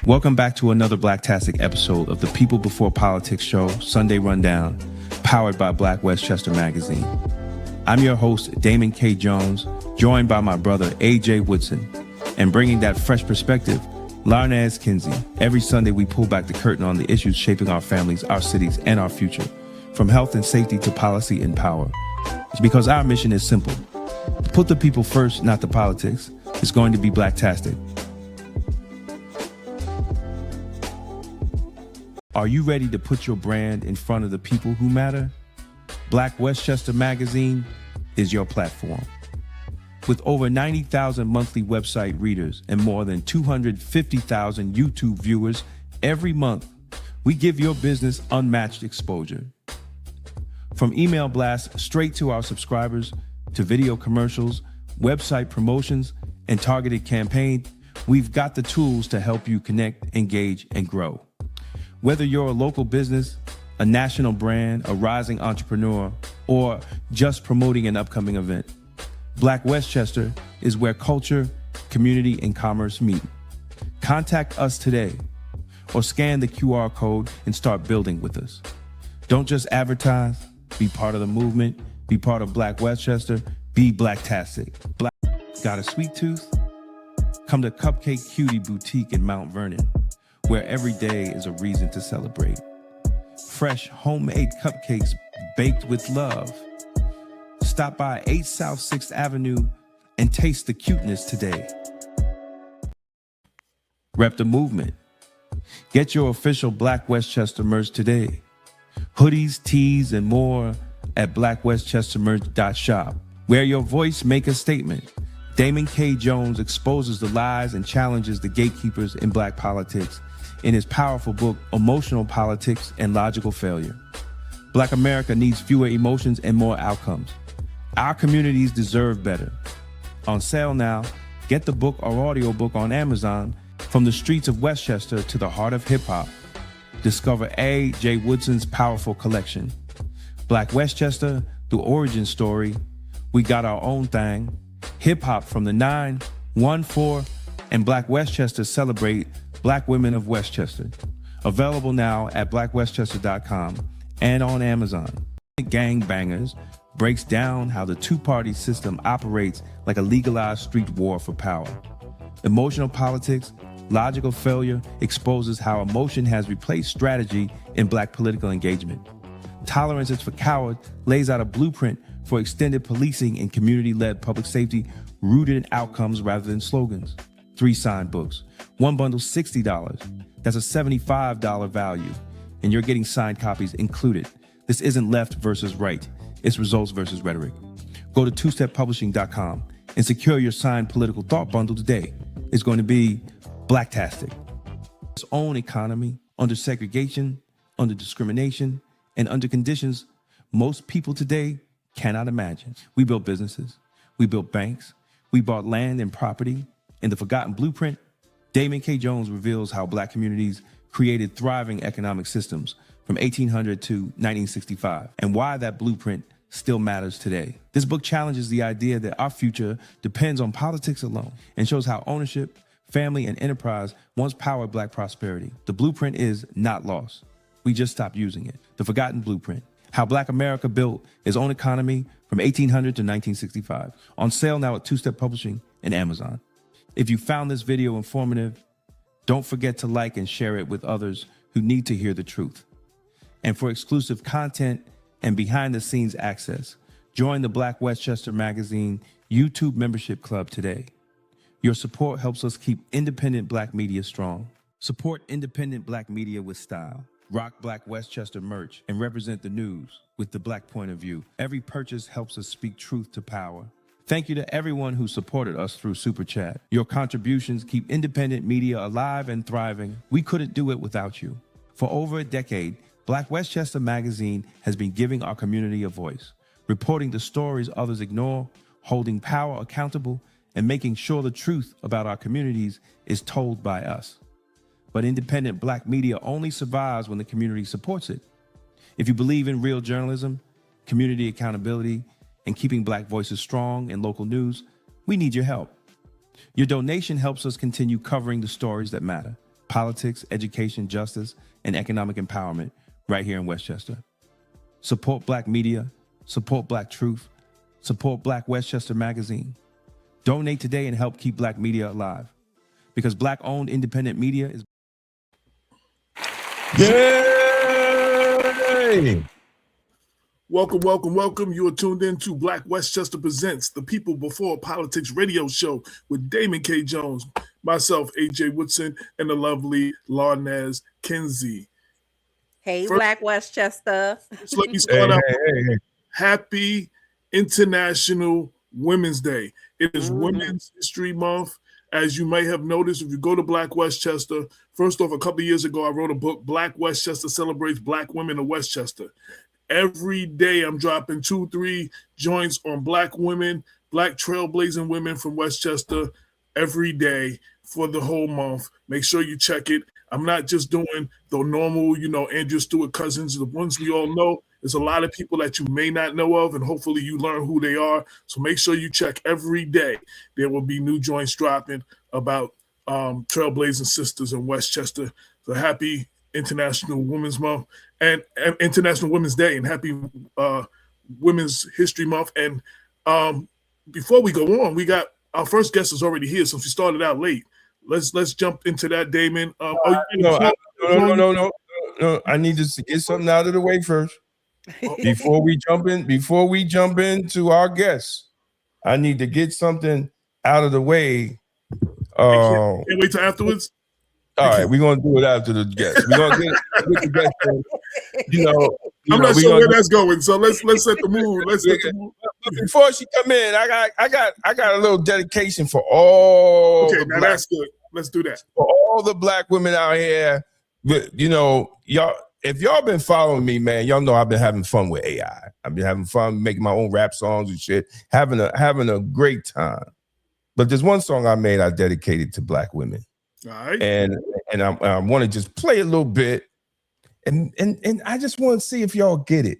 Welcome back to another Blacktastic episode of the People Before Politics show, Sunday Rundown, powered by Black Westchester Magazine. I'm your host, Damon K. Jones, joined by my brother, A.J. Woodson, and bringing that fresh perspective, Larnaz Kinsey. Every Sunday, we pull back the curtain on the issues shaping our families, our cities, and our future, from health and safety to policy and power. It's because our mission is simple. Put the people first, not the politics. It's going to be Blacktastic. Are you ready to put your brand in front of the people who matter? Black Westchester Magazine is your platform. With over 90,000 monthly website readers and more than 250,000 YouTube viewers every month, we give your business unmatched exposure. From email blasts straight to our subscribers, to video commercials, website promotions, and targeted campaigns, we've got the tools to help you connect, engage, and grow. Whether you're a local business, a national brand, a rising entrepreneur, or just promoting an upcoming event, Black Westchester is where culture, community, and commerce meet. Contact us today or scan the QR code and start building with us. Don't just advertise, be part of the movement, be part of Black Westchester, be Blacktastic. Black got a sweet tooth? Come to Cupcake Cutie Boutique in Mount Vernon, where every day is a reason to celebrate. Fresh homemade cupcakes baked with love. Stop by 8 South 6th Avenue and taste the cuteness today. Rep the movement. Get your official Black Westchester merch today. Hoodies, tees, and more at blackwestchestermerch.shop. Wear your voice, make a statement. Damon K. Jones exposes the lies and challenges the gatekeepers in Black politics in his powerful book, Emotional Politics and Logical Failure. Black America needs fewer emotions and more outcomes. Our communities deserve better. On sale now, get the book or audiobook on Amazon, From the Streets of Westchester to the Heart of Hip Hop. Discover A.J. Woodson's powerful collection. Black Westchester, the origin story. We got our own thing. Hip hop from the 9, 1, 4, and Black Westchester celebrate Black women of Westchester. Available now at blackwestchester.com and on Amazon. Gangbangers breaks down how the two-party system operates like a legalized street war for power. Emotional Politics, Logical Failure exposes how emotion has replaced strategy in Black political engagement. Tolerance is for Cowards lays out a blueprint for extended policing and community-led public safety rooted in outcomes rather than slogans. 3 signed books. One bundle $60. That's a $75 value. And you're getting signed copies included. This isn't left versus right. It's results versus rhetoric. Go to twosteppublishing.com and secure your signed political thought bundle today. It's going to be Blacktastic. Its own economy, under segregation, under discrimination, and under conditions most people today cannot imagine. We built businesses. We built banks. We bought land and property. In the Forgotten Blueprint, Damon K. Jones reveals how Black communities created thriving economic systems from 1800 to 1965 and why that blueprint still matters today. This book challenges the idea that our future depends on politics alone and shows how ownership, family, and enterprise once powered Black prosperity. The blueprint is not lost. We just stopped using it. The Forgotten Blueprint, how Black America built its own economy from 1800 to 1965. On sale now at Two-Step Publishing and Amazon. If you found this video informative, don't forget to like and share it with others who need to hear the truth. And for exclusive content and behind-the-scenes access, join the Black Westchester Magazine YouTube membership club today. Your support helps us keep independent Black media strong. Support independent Black media with style. Rock Black Westchester merch and represent the news with the Black point of view. Every purchase helps us speak truth to power. Thank you to everyone who supported us through Super Chat. Your contributions keep independent media alive and thriving. We couldn't do it without you. For over a decade, Black Westchester Magazine has been giving our community a voice, reporting the stories others ignore, holding power accountable, and making sure the truth about our communities is told by us. But independent Black media only survives when the community supports it. If you believe in real journalism, community accountability, and keeping Black voices strong in local news, we need your help. Your donation helps us continue covering the stories that matter. politics, education, justice, and economic empowerment right here in Westchester. Support Black media, support Black truth, support Black Westchester Magazine. Donate today and help keep Black media alive. Because Black-owned independent media is... Yay! Welcome. You are tuned in to Black Westchester Presents, the People Before Politics radio show with Damon K. Jones, myself, AJ Woodson, and the lovely Larnez Kinsey. Hey, first, Black Westchester. So let me start out. Hey. Happy International Women's Day. It is Women's History Month. As you may have noticed, if you go to Black Westchester, first off, a couple of years ago, I wrote a book, Black Westchester Celebrates Black Women of Westchester. Every day I'm dropping 2-3 joints on Black women, Black trailblazing women from Westchester every day for the whole month. Make sure you check it. I'm not just doing the normal, Andrew Stewart cousins, the ones we all know. There's a lot of people that you may not know of, and hopefully you learn who they are. So make sure you check every day. There will be new joints dropping about trailblazing sisters in Westchester. So happy International Women's Month and International Women's Day, and happy Women's History Month. And before we go on, we got our first guest is already here, so if you started out late, let's jump into that, Damon. No. I need to get something out of the way first. Before we jump into our guests, I need to get something out of the way. Can't wait till afterwards. All right, we're gonna do it after the guest. We're gonna get the guest. I'm not sure where that's going, so let's set the mood. But before she come in, I got a little dedication for all. Okay, now that's good. Let's do that for all the Black women out here. Y'all, if y'all been following me, man, y'all know I've been having fun with AI. I've been having fun making my own rap songs and shit, having a great time. But there's one song I made I dedicated to Black women. All right. And I want to just play a little bit, and I just want to see if y'all get it,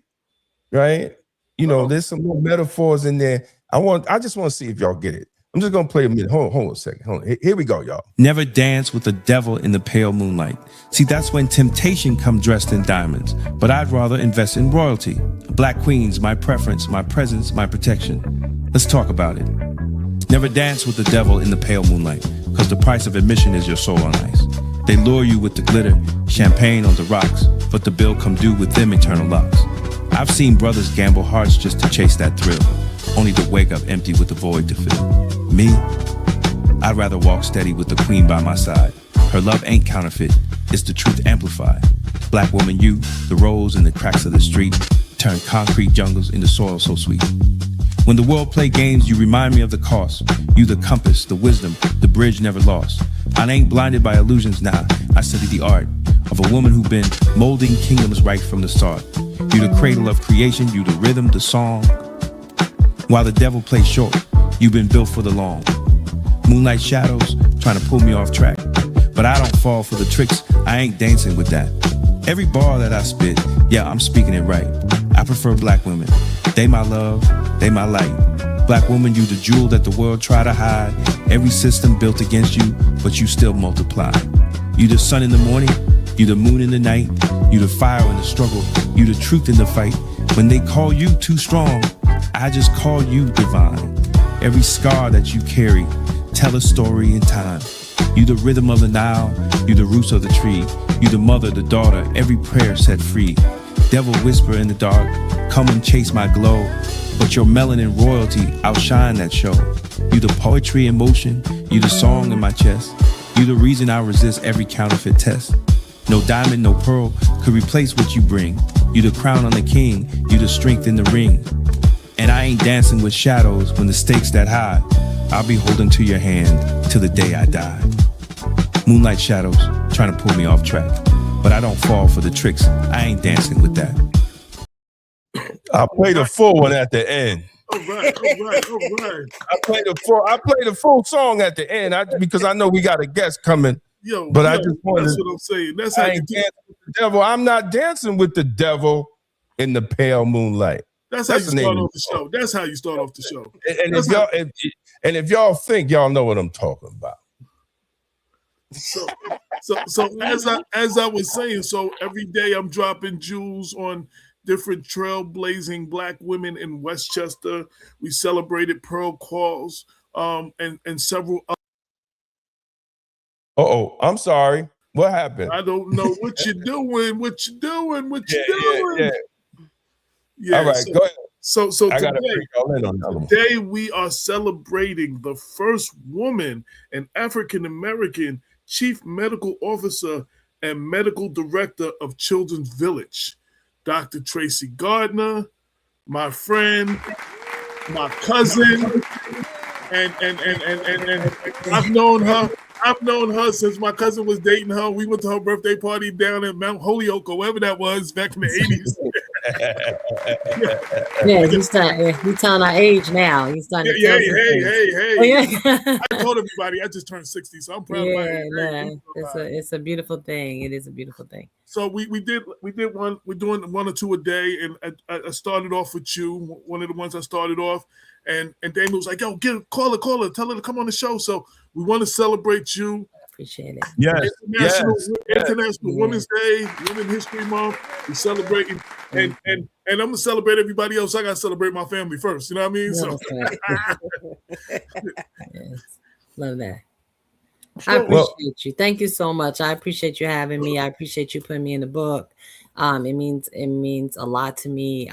right? There's some more metaphors in there. I just want to see if y'all get it. I'm just gonna play a minute. Hold on a second. Hold on. Here we go, y'all. Never dance with the devil in the pale moonlight. See, that's when temptation come dressed in diamonds. But I'd rather invest in royalty. Black queens, my preference, my presence, my protection. Let's talk about it. Never dance with the devil in the pale moonlight, because the price of admission is your soul on ice. They lure you with the glitter, champagne on the rocks, but the bill come due with them eternal locks. I've seen brothers gamble hearts just to chase that thrill, only to wake up empty with the void to fill. Me, I'd rather walk steady with the queen by my side. Her love ain't counterfeit, it's the truth amplified. Black woman, you, the rose in the cracks of the street, turn concrete jungles into soil so sweet. When the world play games, you remind me of the cost. You the compass, the wisdom, the bridge never lost. I ain't blinded by illusions now. I study the art of a woman who been molding kingdoms right from the start. You the cradle of creation, you the rhythm, the song. While the devil plays short, you've been built for the long. Moonlight shadows trying to pull me off track. But I don't fall for the tricks, I ain't dancing with that. Every bar that I spit, yeah, I'm speaking it right. I prefer Black women. They my love, they my light. Black woman, you the jewel that the world try to hide. Every system built against you, but you still multiply. You the sun in the morning, you the moon in the night. You the fire in the struggle, you the truth in the fight. When they call you too strong, I just call you divine. Every scar that you carry, tell a story in time. You the rhythm of the Nile, you the roots of the tree. You the mother, the daughter, every prayer set free. Devil whisper in the dark, come and chase my glow. But your melanin royalty outshine that show. You the poetry in motion, you the song in my chest. You the reason I resist every counterfeit test. No diamond, no pearl could replace what you bring. You the crown on the king, you the strength in the ring. And I ain't dancing with shadows when the stakes that high. I'll be holding to your hand till the day I die. Moonlight shadows trying to pull me off track. But I don't fall for the tricks. I ain't dancing with that. I'll play the full one at the end. All right. I play the full song at the end because I know we got a guest coming. I just wanted. That's what I'm saying. That's how you do it. The devil. I'm not dancing with the devil in the pale moonlight. That's how you start off the show. That's how you start off the show. And if y'all think y'all know what I'm talking about. So as I was saying, so every day I'm dropping jewels on different trailblazing Black women in Westchester. We celebrated Pearl Calls, and several. Oh, I'm sorry. What happened? I don't know what you're doing. What you doing? What you Yeah. doing? Yeah. All right, go ahead. So I got to bring y'all in on that one. today we are celebrating the first woman, an African American chief medical officer and medical director of Children's Village, Dr. Traci Gardner, my friend, my cousin, and I've known her since my cousin was dating her. We went to her birthday party down at Mount Holyoke or wherever that was back in the 80s. Yeah, he's telling our age now. He's starting to hey. Oh, yeah. I told everybody I just turned 60, so I'm proud of my age. It's a beautiful thing. It is a beautiful thing. So we did one. We're doing 1 or 2 a day, and I started off with you. One of the ones I started off, and Daniel was like, "Yo, call her, tell her to come on the show." So we want to celebrate you. Appreciate it. Yes. International Women's Day, Women's History Month. We're celebrating, and I'm gonna celebrate everybody else. I gotta celebrate my family first. You know what I mean? No, So yes. Love that. I appreciate you. Thank you so much. I appreciate you having me. I appreciate you putting me in the book. It means a lot to me,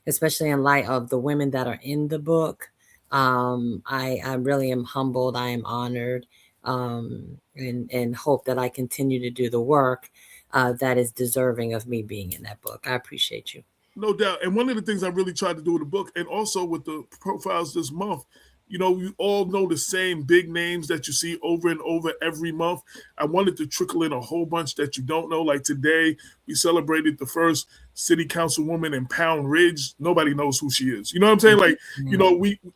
especially in light of the women that are in the book. I really am humbled. I am honored, and hope that I continue to do the work that is deserving of me being in that book. I appreciate you. No doubt. And one of the things I really tried to do with the book, and also with the profiles this month, you all know the same big names that you see over and over every month. I wanted to trickle in a whole bunch that you don't know. Like today, we celebrated the first city councilwoman in Pound Ridge. Nobody knows who she is. You know what I'm saying? Like,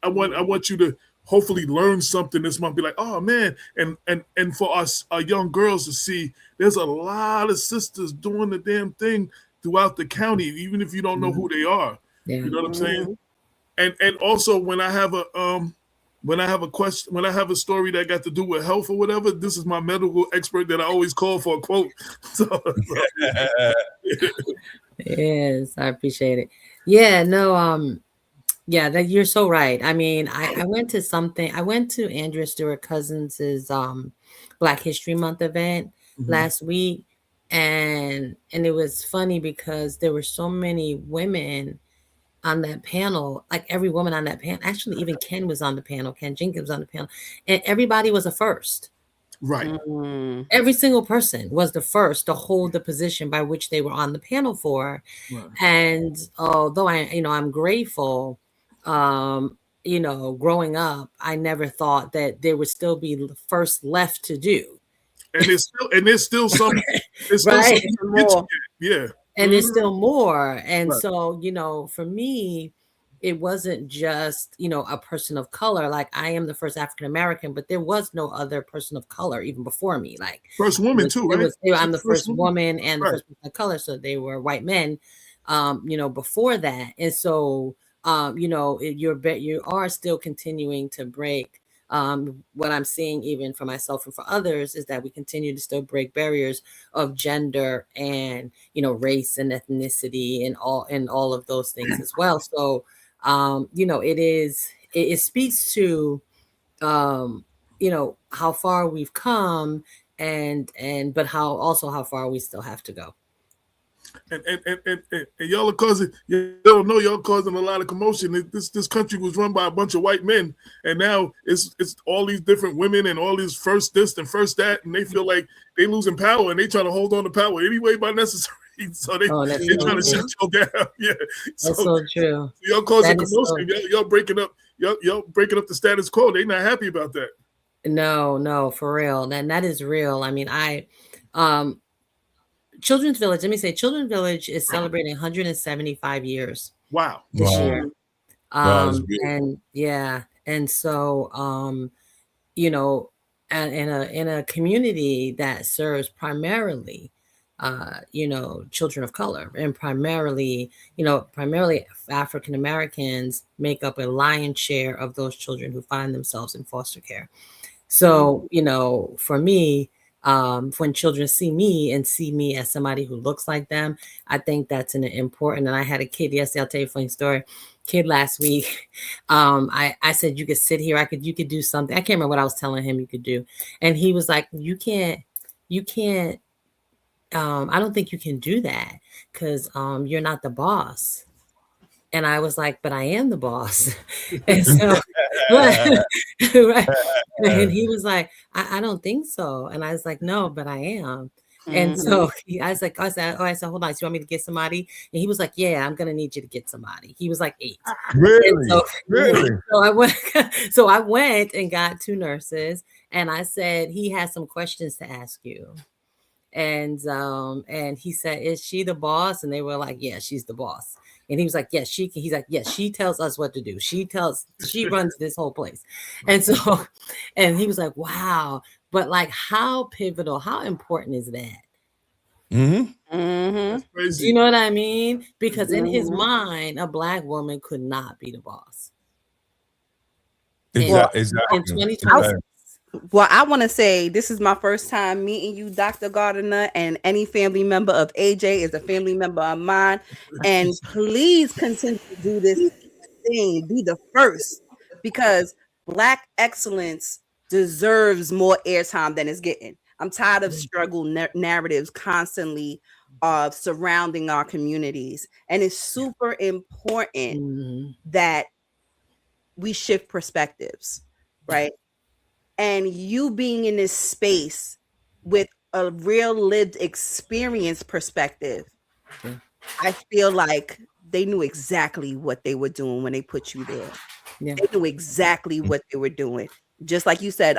I want you to hopefully learn something this month. Be like, oh man, and for us, our young girls to see, there's a lot of sisters doing the damn thing throughout the county, even if you don't know who they are. Yeah. You know what I'm saying? And also when I have a question, when I have a story that got to do with health or whatever, this is my medical expert that I always call for a quote. Yes, I appreciate it. Yeah, no, that you're so right. I mean, I went to Andrea Stewart Cousins's Black History Month event last week, and it was funny because there were so many women on that panel, like every woman on that panel. Actually, even Ken was on the panel. Ken Jenkins was on the panel, and everybody was a first. Right. Every single person was the first to hold the position by which they were on the panel for. Right. And although I'm grateful, growing up, I never thought that there would still be first left to do. And there's still something. There's still right? something yeah. And there's still more. And so, for me, it wasn't just, a person of color. Like I am the first African-American, but there was no other person of color even before me. Like first woman too, right? I'm the first woman and the first person of color. So they were white men, before that. And so, you are still continuing to break. What I'm seeing even for myself and for others is that we continue to still break barriers of gender and, race and ethnicity and all of those things as well. So, it speaks to, how far we've come but how far we still have to go. And y'all are causing, you don't know, y'all causing a lot of commotion. This country was run by a bunch of white men, and now it's all these different women and all these first this and first that, and they feel like they losing power and they trying to hold on to power anyway by necessary. So they trying to shut y'all down. Yeah, that's so true. Y'all causing commotion. Y'all breaking up. Y'all breaking up the status quo. They not happy about that. No, for real. And that is real. I mean, Children's Village, let me say, Children's Village is celebrating 175 years. Wow. This year. And so, in a community that serves primarily, children of color, and primarily African Americans make up a lion's share of those children who find themselves in foster care. So, for me, when children see me and see me as somebody who looks like them, I think that's an important. And I had a kid yesterday. I'll tell you a funny story. Kid last week, I said you could sit here. You could do something. I can't remember what I was telling him you could do, and he was like, you can't. I don't think you can do that because you're not the boss. And I was like, but I am the boss. And so, right. And he was like, I don't think so. And I was like, no, but I am. And so I said, hold on. So you want me to get somebody? And he was like, yeah, I'm going to need you to get somebody. He was like 8. Really? Really? So I went and got 2 nurses and I said, he has some questions to ask you. And he said, is she the boss? And they were like, yeah, she's the boss. And he was like, yes, he's like, yes, she tells us what to do. She runs this whole place. And so, and he was like, wow, but like how pivotal, how important is that? That's crazy. Do you know what I mean? Because in his mind, a Black woman could not be the boss. Exactly. In 2020. Well, I want to say this is my first time meeting you, Dr. Gardner, and any family member of AJ is a family member of mine. And please continue to do this thing, be the first, because Black excellence deserves more airtime than it's getting. I'm tired of struggle narratives constantly surrounding our communities. And it's super important that we shift perspectives, right? And you being in this space with a real lived experience perspective, I feel like they knew exactly what they were doing when they put you there. Yeah. They knew exactly what they were doing. Just like you said,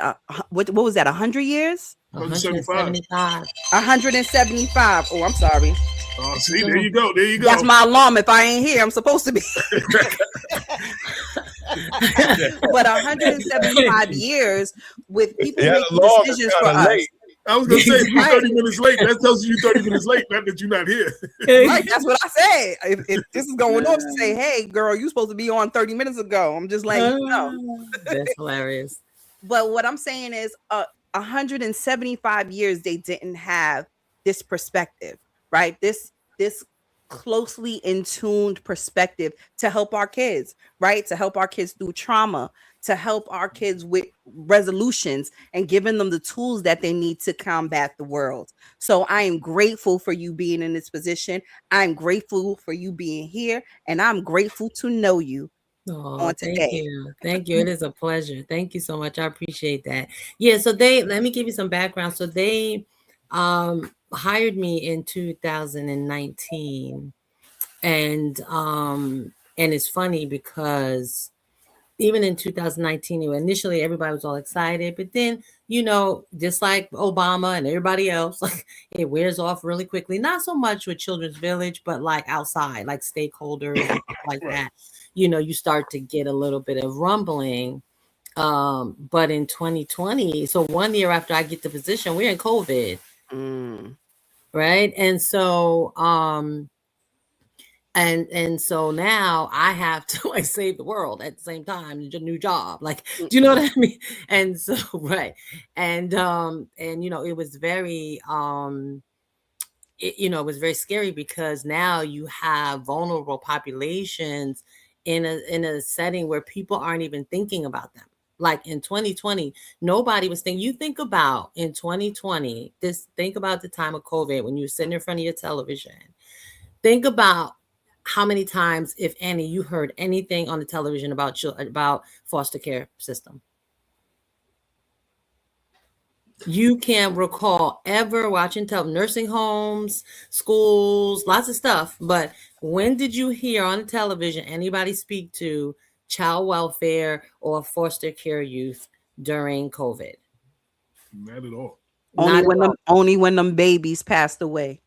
what was that, 100 years? 175. 175. Oh, I'm sorry. Oh, see, there you go. There you go. That's my alarm. If I ain't here, I'm supposed to be. But 175 years with people making decisions for us. Late. I was gonna say if you're 30 minutes late, that tells you you're 30 minutes late, not that you're not here. Right, that's what I said. If this is going on to say, hey girl, you supposed to be on 30 minutes ago. I'm just letting you know. That's hilarious. But what I'm saying is 175 years they didn't have this perspective, right? This closely in tuned perspective to help our kids, right? To help our kids through trauma, to help our kids with resolutions and giving them the tools that they need to combat the world. So I am grateful for you being in this position. I'm grateful for you being here, and I'm grateful to know you. Oh, thank you. Thank you. It is a pleasure. Thank you so much. I appreciate that. Yeah. So let me give you some background. So they hired me in 2019. And it's funny because even in 2019, initially everybody was all excited, but then, just like Obama and everybody else, like it wears off really quickly. Not so much with Children's Village, but like outside, like stakeholders and stuff like that. You start to get a little bit of rumbling. But in 2020, so 1 year after I get the position, we're in COVID. Right. And so and so now I have to like save the world at the same time, a new job. Like, do you know what I mean? And so right. And it was very it was very scary because now you have vulnerable populations in a setting where people aren't even thinking about them. Like in 2020, nobody was thinking. You think about in 2020, think about the time of COVID when you were sitting in front of your television. Think about how many times, if any, you heard anything on the television about foster care system. You can't recall ever watching nursing homes, schools, lots of stuff. But when did you hear on the television anybody speak to child welfare or foster care youth during COVID? Not at all. Only when them babies passed away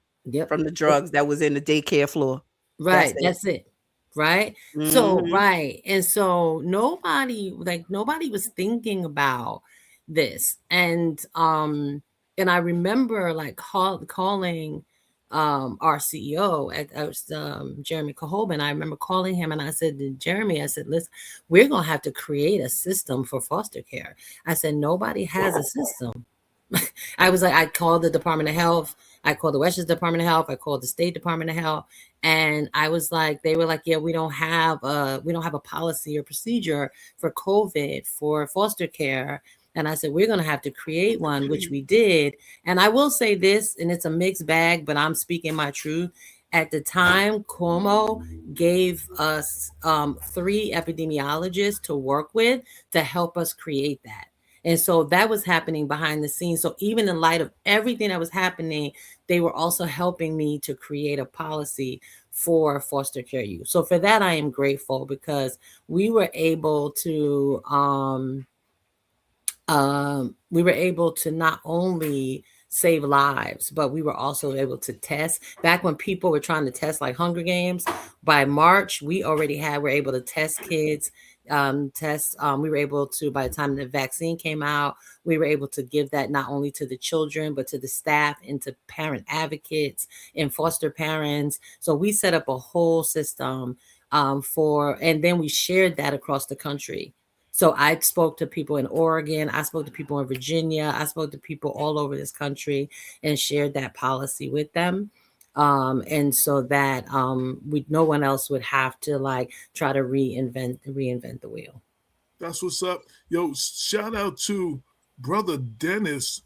from the drugs that was in the daycare floor. Right. That's it. Right. Mm-hmm. So, right. And so nobody was thinking about this. And I remember like calling our CEO Jeremy Cahoban. I remember calling him and I said to Jeremy, I said, listen, we're going to have to create a system for foster care. I said, nobody has a system. I was like, I called the Department of Health. I called the Westchester Department of Health. I called the State Department of Health. And I was like, they were like, yeah, we don't have a policy or procedure for COVID for foster care. And I said, we're going to have to create one, which we did. And I will say this, and it's a mixed bag, but I'm speaking my truth. At the time, Cuomo gave us 3 epidemiologists to work with to help us create that. And so that was happening behind the scenes. So even in light of everything that was happening, they were also helping me to create a policy for foster care youth. So for that, I am grateful because we were able to not only save lives, but we were also able to test. Back when people were trying to test like Hunger Games, by March, we were able to test kids. We were able to, by the time the vaccine came out, we were able to give that not only to the children, but to the staff and to parent advocates and foster parents. So we set up a whole system and then we shared that across the country. So I spoke to people in Oregon, I spoke to people in Virginia, I spoke to people all over this country and shared that policy with them. And so that no one else would have to like try to reinvent the wheel. That's what's up. Yo, shout out to brother Dennis.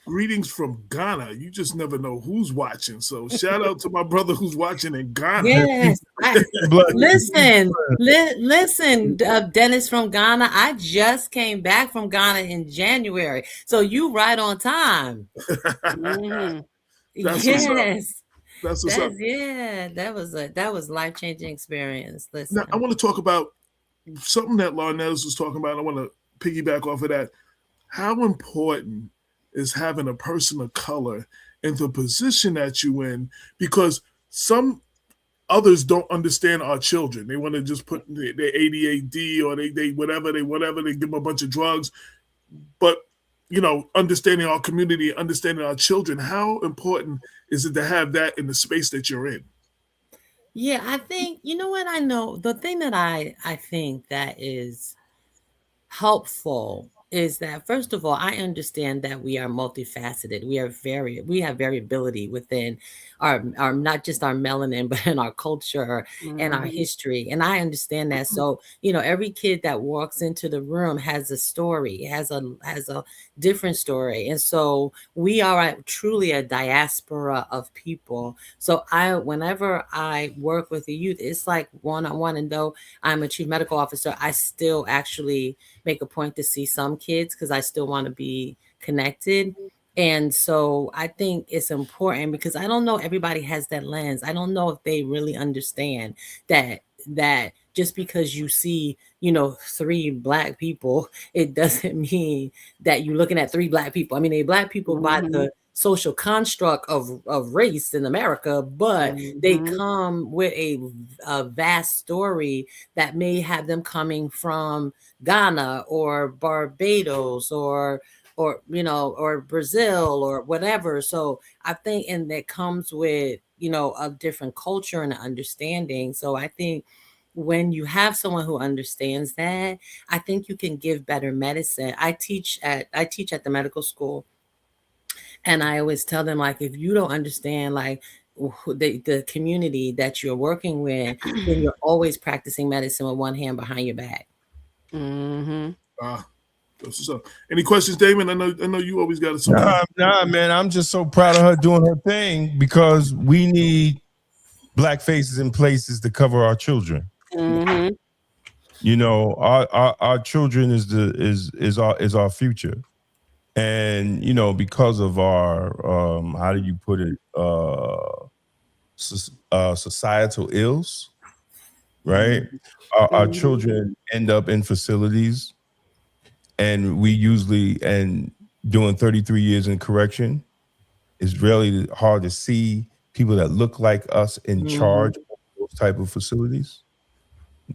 Greetings from Ghana. You just never know who's watching. So shout out to my brother who's watching in Ghana. Yes. Listen, Dennis from Ghana. I just came back from Ghana in January. So you right on time. Mm-hmm. Yes. That's what's up. Yeah, that was life-changing experience. Listen. Now, I want to talk about something that Larnez was talking about. I want to piggyback off of that. How important is having a person of color in the position that you in, because some others don't understand our children. They want to just put their ADHD or they whatever, they give them a bunch of drugs. But, you know, understanding our community, understanding our children, how important is it to have that in the space that you're in? Yeah, I think, you know what, I know the thing that I think that is helpful is that, first of all, I understand that we are multifaceted. We have variability within our not just our melanin, but in our culture and our history. And I understand that. So, you know, every kid that walks into the room has a story, has a different story. And so we are truly a diaspora of people. So whenever I work with the youth, it's like one-on-one. And though I'm a chief medical officer, I still actually make a point to see some kids because I still want to be connected. And so I think it's important because I don't know everybody has that lens. I don't know if they really understand that just because you see, you know, 3 Black people, it doesn't mean that you're looking at 3 Black people. I mean, they Black people by the social construct of race in America, but they come with a vast story that may have them coming from Ghana or Barbados or you know, or Brazil or whatever. So I think, and that comes with, you know, a different culture and understanding. So I think when you have someone who understands that, I think you can give better medicine. I teach at the medical school. And I always tell them, like, if you don't understand, like, the community that you're working with, then you're always practicing medicine with one hand behind your back. So, any questions, Damon? I know you always got something. Nah, man. I'm just so proud of her doing her thing because we need Black faces in places to cover our children. You know, our children is our future. And, you know, because of our, how do you put it, societal ills, right? Our children end up in facilities, and we usually, and doing 33 years in correction, it's really hard to see people that look like us in charge of those type of facilities.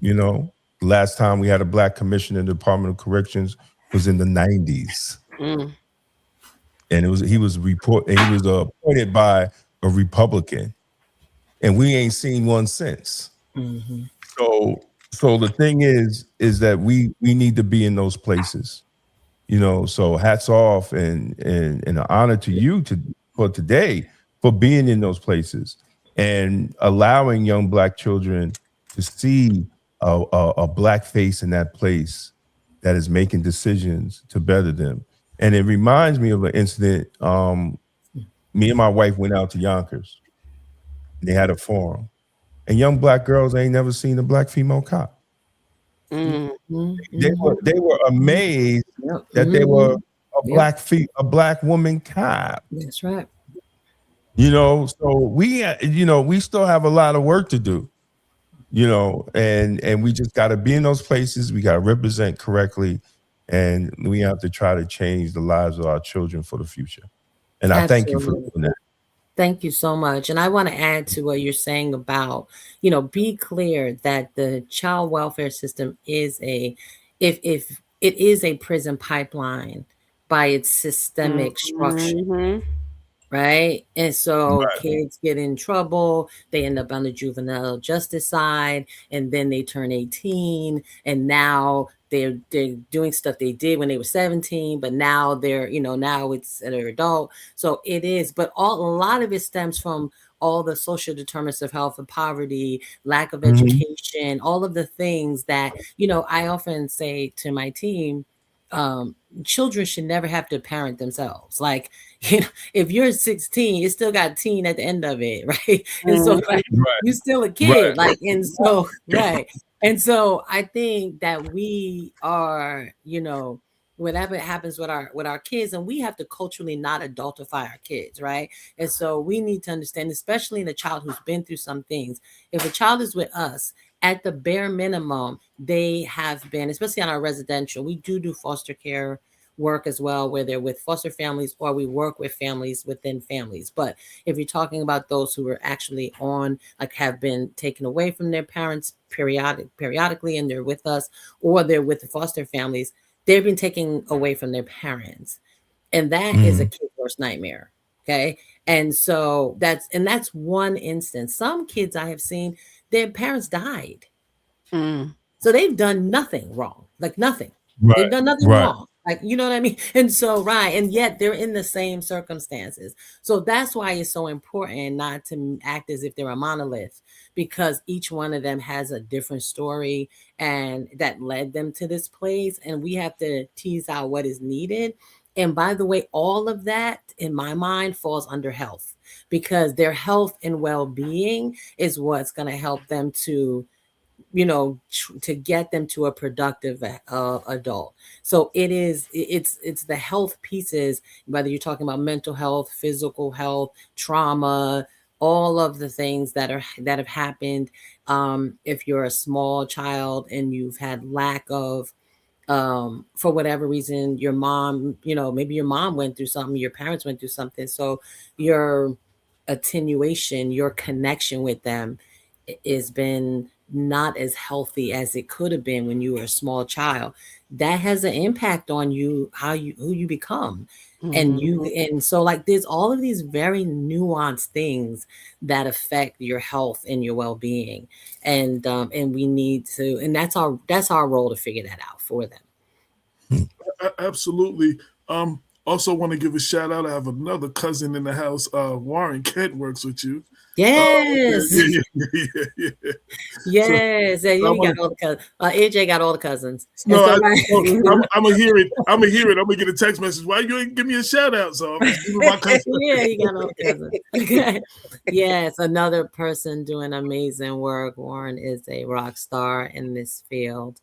You know, last time we had a Black commissioner in the Department of Corrections was in the 90s. And he was appointed by a Republican, and we ain't seen one since. Mhm. So the thing is that we need to be in those places, you know. So hats off and an honor to you for today for being in those places and allowing young Black children to see a Black face in that place that is making decisions to better them. And it reminds me of an incident. Me and my wife went out to Yonkers. And they had a forum, and young Black girls ain't never seen a Black female cop. Mm. They were amazed Yep. that they were Yep. a Black woman cop. That's right. You know, so we still have a lot of work to do. You know, and we just got to be in those places. We got to represent correctly, and we have to try to change the lives of our children for the future. And I thank you for Absolutely. doing that. Thank you so much. And I want to add to what you're saying about, be clear that the child welfare system is if it is a prison pipeline by its systemic structure. Mhm. Right. And so Right. kids get in trouble, they end up on the juvenile justice side, and then they turn 18, and now they're doing stuff they did when they were 17, but now now it's they're adult. So it is, but a lot of it stems from all the social determinants of health and poverty, lack of education, all of the things that, I often say to my team, children should never have to parent themselves. Like, if you're 16, you still got teen at the end of it, right? And so you're still a kid, Right. and so right. And so I think that we are, whatever happens with our kids, and we have to culturally not adultify our kids, right? And so we need to understand, especially in a child who's been through some things, if a child is with us, at the bare minimum, they have been, especially on our residential, we do foster care work as well, where they're with foster families, or we work with families within families. But if you're talking about those who are actually have been taken away from their parents periodically, and they're with us, or they're with the foster families, they've been taken away from their parents. And that is a kid's worst nightmare. Okay. And so that's one instance. Some kids I have seen, their parents died. So they've done nothing wrong, like nothing. Right. They've done nothing Right. wrong. Like, you know what I mean? And so, right. And yet they're in the same circumstances. So that's why it's so important not to act as if they're a monolith, because each one of them has a different story and that led them to this place. And we have to tease out what is needed. And by the way, all of that in my mind falls under health, because their health and well-being is what's going to help them to to get them to a productive adult. So it's the health pieces, whether you're talking about mental health, physical health, trauma, all of the things that have happened. If you're a small child and you've had lack of, for whatever reason, your mom, maybe your mom went through something, your parents went through something, so your attenuation, your connection with them has been not as healthy as it could have been when you were a small child. That has an impact on you, who you become. And so, like, there's all of these very nuanced things that affect your health and your well-being, and we need to, and that's our role to figure that out for them. Absolutely. Also want to give a shout out. I have another cousin in the house. Warren Kent works with you. Yes. Yeah. Yes. So, you got all the cousins. AJ got all the cousins. No, I'm gonna hear it. I'm gonna get a text message. Why you ain't give me a shout out? So I'm just giving my cousin. Yeah, you got all the cousins. Yes, another person doing amazing work. Warren is a rock star in this field.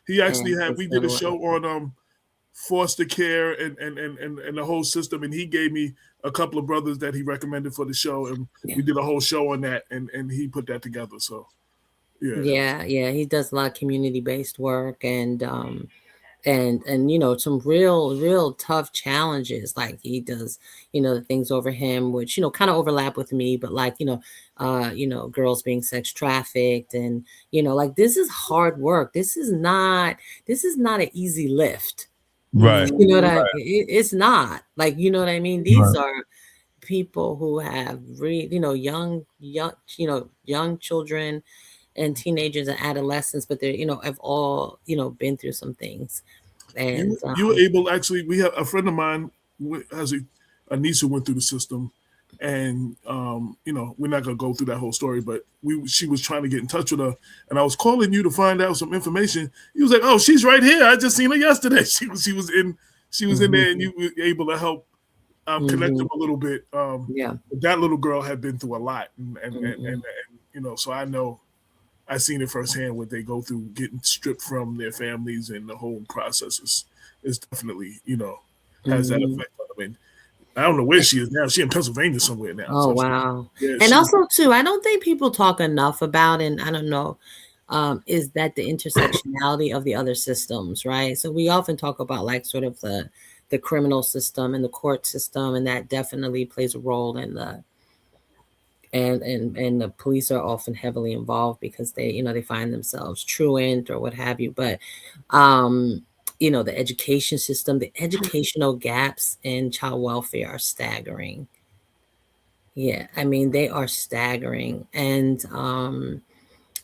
He actually we did a show on foster care and the whole system, and he gave me a couple of brothers that he recommended for the show, and we did a whole show on that, and he put that together. So yeah, he does a lot of community-based work, and some real tough challenges. Like, he does the things over him, which kind of overlap with me, but like girls being sex trafficked, and like, this is hard work. This is not an easy lift. Right. It's not, like, what I mean? These are people who have young children and teenagers and adolescents, but they're have all been through some things. And You were able, actually, we have a friend of mine has a niece who went through the system, and we're not gonna go through that whole story, but she was trying to get in touch with her, and I was calling you to find out some information. He was like, "Oh, she's right here. I just seen her yesterday." She was in there, and you were able to help connect them a little bit. Yeah. That little girl had been through a lot, and so I seen it firsthand what they go through, getting stripped from their families, and the whole process is definitely has that effect on them. And I don't know where she is now. She's in Pennsylvania somewhere now. Oh, So wow. And also too, I don't think people talk enough about, and I don't know, is that the intersectionality of the other systems, right? So we often talk about like sort of the criminal system and the court system, and that definitely plays a role in the and the police are often heavily involved because they find themselves truant or what have you. But the education system, the educational gaps in child welfare are staggering. Yeah, I mean, they are staggering. And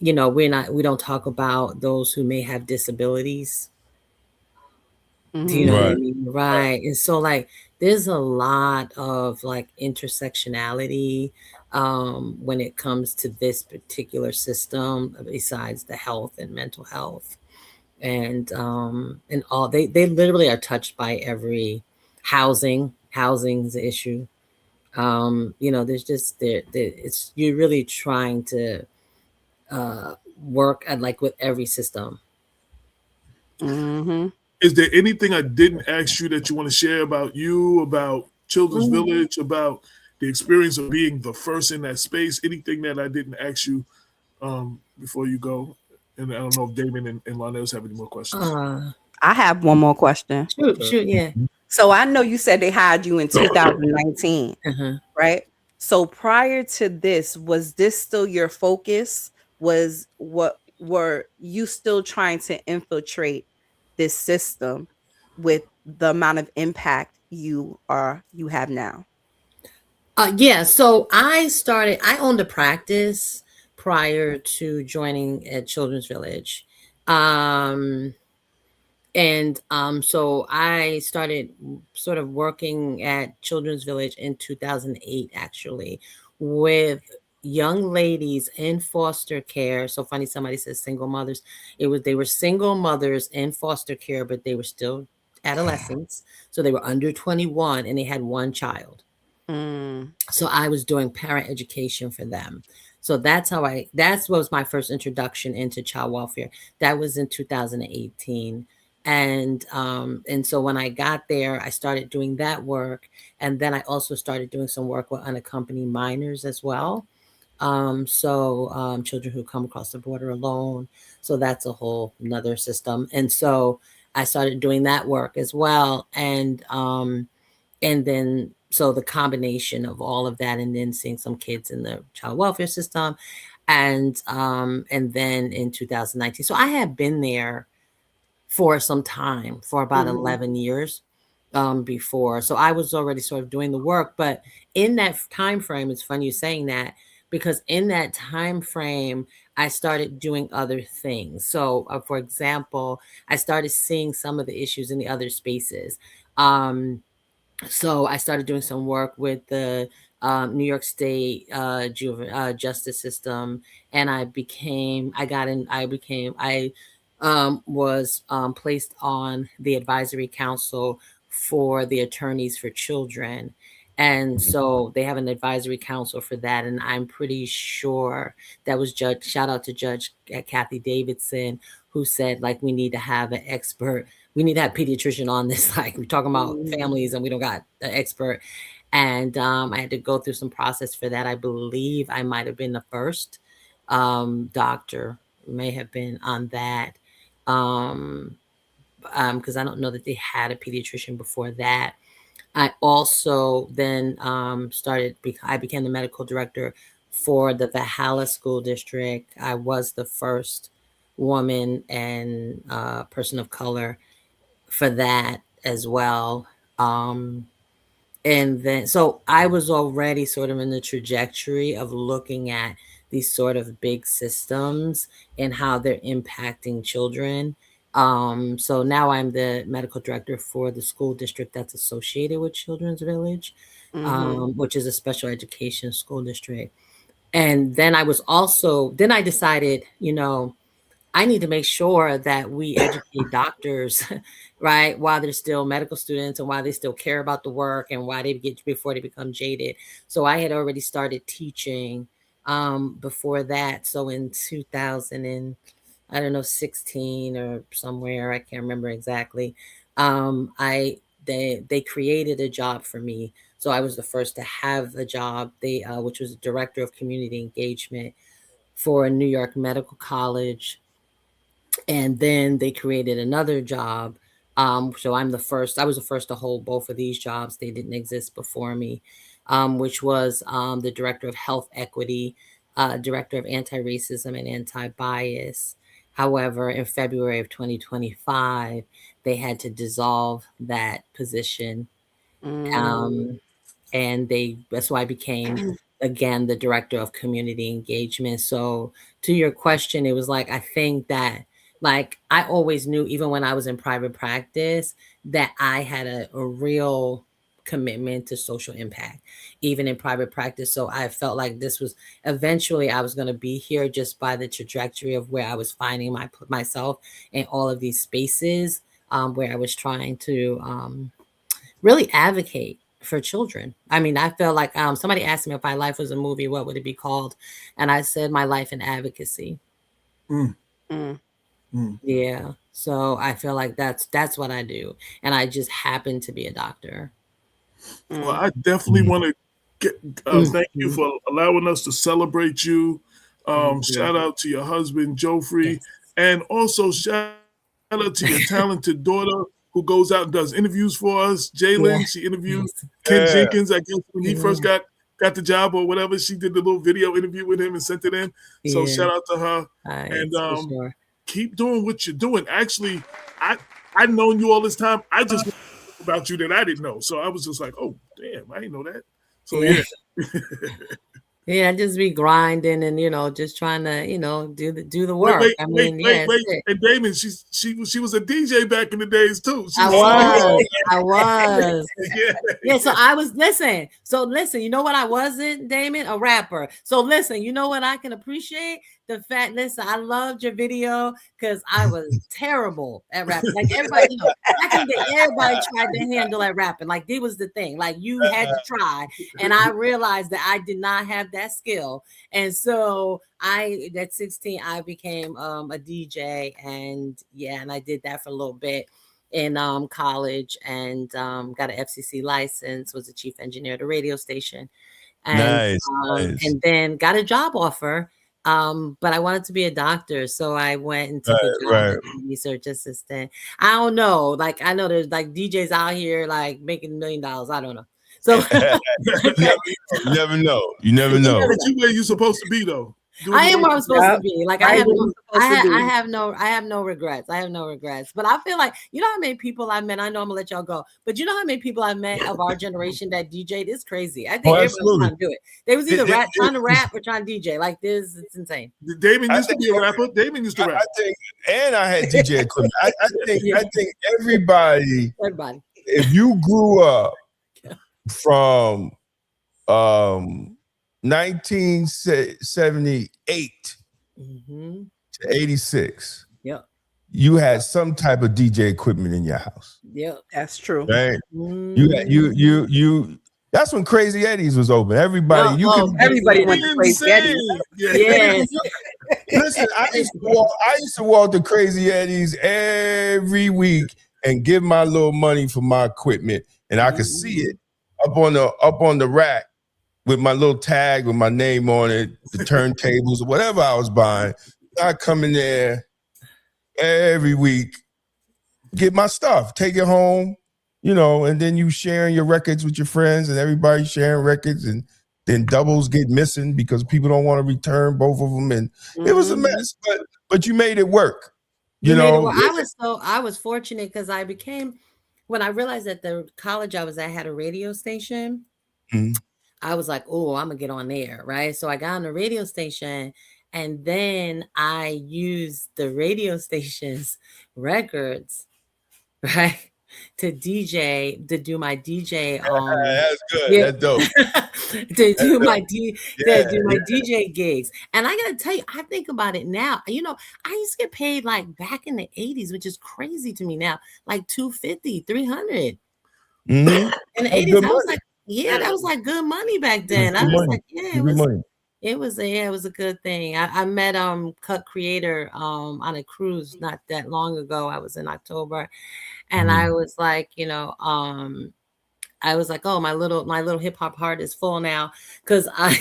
we don't talk about those who may have disabilities. Do you know what I mean? Right. And so like there's a lot of like intersectionality when it comes to this particular system, besides the health and mental health. And all they literally are touched by every housing's an issue. There's just it's you're really trying to work at like with every system. Is there anything I didn't ask you that you want to share about Children's Village, about the experience of being the first in that space? Anything that I didn't ask you before you go? And I don't know if Damon and Lonels have any more questions. I have one more question. Shoot, yeah. So I know you said they hired you in 2019, right? So prior to this, was this still your focus? Were you still trying to infiltrate this system with the amount of impact you have now? Yeah, so I owned a practice prior to joining at Children's Village. So I started sort of working at Children's Village in 2008, actually, with young ladies in foster care. So funny, somebody says single mothers. They were single mothers in foster care, but they were still adolescents. So they were under 21 and they had one child. So I was doing parent education for them. So that was my first introduction into child welfare. That was in 2018. And so when I got there, I started doing that work. And then I also started doing some work with unaccompanied minors as well. Children who come across the border alone. So that's a whole another system. And so I started doing that work as well. And then so the combination of all of that, and then seeing some kids in the child welfare system, and then in 2019. So I had been there for some time, for about 11 years before. So I was already sort of doing the work. But in that time frame, it's funny you saying that, because in that time frame, I started doing other things. So for example, I started seeing some of the issues in the other spaces. So I started doing some work with the New York State justice system, and I was placed on the advisory council for the attorneys for children. And so they have an advisory council for that. And I'm pretty sure that was shout out to Judge Kathy Davidson, who said, like, we need to have an expert. We need to have a pediatrician on this. Like, we're talking about families and we don't got an expert. And I had to go through some process for that. I believe I might have been the first doctor, may have been on that. Because I don't know that they had a pediatrician before that. I also then I became the medical director for the Valhalla School District. I was the first woman and person of color for that as well. And then, so I was already sort of in the trajectory of looking at these sort of big systems and how they're impacting children. So now I'm the medical director for the school district that's associated with Children's Village, which is a special education school district. And then then I decided, I need to make sure that we educate doctors, right, while they're still medical students and while they still care about the work and why they get before they become jaded. So I had already started teaching before that. So in 2000 and I don't know 16 or somewhere, I can't remember exactly. They created a job for me. So I was the first to have a job. Which was director of community engagement for New York Medical College, and then they created another job. So I was the first to hold both of these jobs. They didn't exist before me, which was the director of health equity, director of anti-racism and anti-bias. However, in February of 2025, they had to dissolve that position. And that's why I became again the director of community engagement. So to your question, it was like, I think that, like, I always knew, even when I was in private practice, that I had a real commitment to social impact, even in private practice. So I felt like this was eventually I was going to be here just by the trajectory of where I was finding myself in all of these spaces, where I was trying to really advocate for children. I mean, I felt like somebody asked me if my life was a movie, what would it be called? And I said, My Life in Advocacy. Yeah. So I feel like that's what I do. And I just happen to be a doctor. Well, I definitely want to thank you for allowing us to celebrate you. Shout out to your husband, Joffrey, and also shout out to your talented daughter who goes out and does interviews for us. Jalen, she interviewed Ken Jenkins, I guess, when he first got the job or whatever. She did the little video interview with him and sent it in. So shout out to her. And keep doing what you're doing. Actually, I've known you all this time. I just know about you that I didn't know. So I was just like, oh, damn, I didn't know that. So yeah. Yeah, just be grinding and just trying to do the work. Wait. And Damon, she was a DJ back in the days too. I was. Yeah. So listen. You know what I wasn't, Damon? A rapper. So listen. You know what I can appreciate? The fact. Listen, I loved your video because I was terrible at rapping. Like everybody, back in the day, everybody tried to handle at rapping. Like it was the thing. Like you had to try, and I realized that I did not have that skill. And so at 16, I became a DJ, and I did that for a little bit in college, and got an FCC license, was the chief engineer at a radio station, and nice. And then got a job offer. But I wanted to be a doctor, so I went and took a job as a research assistant. I don't know, like I know there's like DJs out here like making $1 million. I don't know. So you never know. You never know. But you where you supposed to be though. I am where I'm supposed to be. Like I have no regrets. I have no regrets. But I feel like how many people I've met. I know I'm gonna let y'all go, but you know how many people I've met of our generation that DJ'd? It's crazy. I think everybody's trying to do it. They was either trying to rap or trying to DJ. Like this, it's insane. Damon used to be a rapper. Damon used to rap. I had DJ equipment. I think everybody. If you grew up from 1978 to 86. Yep. You had some type of DJ equipment in your house. Yep, that's true. Right? You that's when Crazy Eddie's was open. Everybody everybody went to Crazy Eddie's. Yes. Listen, I used to walk to Crazy Eddie's every week and give my little money for my equipment, and I could see it up on the rack with my little tag with my name on it, the turntables or whatever I was buying. I come in there every week, get my stuff, take it home, and then you sharing your records with your friends and everybody sharing records, and then doubles get missing because people don't want to return both of them, and it was a mess. But you made it work. I was fortunate because I became when I realized that the college I was at had a radio station, Mhm. I was like, oh, I'm gonna get on there, right? So I got on the radio station, and then I used the radio station's records, right, to DJ, to do my DJ. That's good. Yeah, That's dope. to do That's my dope. to do my DJ gigs. And I gotta tell you, I think about it now. You know, I used to get paid like back in the 80s, which is crazy to me now, like 250, 300. Mhm. In the That's 80s, good I was money. like, yeah, that was like good money back That's then. I good was money. like, yeah, That's it good was. money. It was a good thing. I met Cut Creator on a cruise not that long ago. I was in October, and I Mhm. was like, I was like, oh, my little hip hop heart is full now, because I,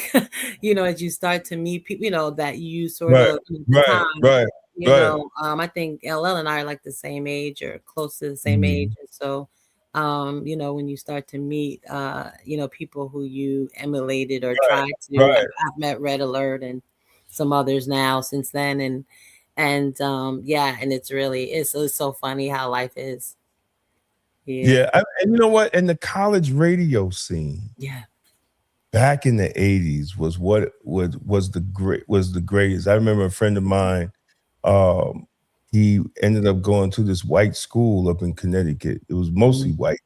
as you start to meet people, that you sort Right, of at the right, time, right, right. I think LL and I are like the same age or close to the same age, Mhm. and so, when you start to meet, people who you emulated or Right, tried to, right. I've met Red Alert and some others now since then, yeah, and it's so funny how life is. Yeah, Yeah, and you know what? And the college radio scene yeah, back in the 80s was what was the greatest. I remember a friend of mine, um, he ended up going to this white school up in Connecticut. It was mostly white.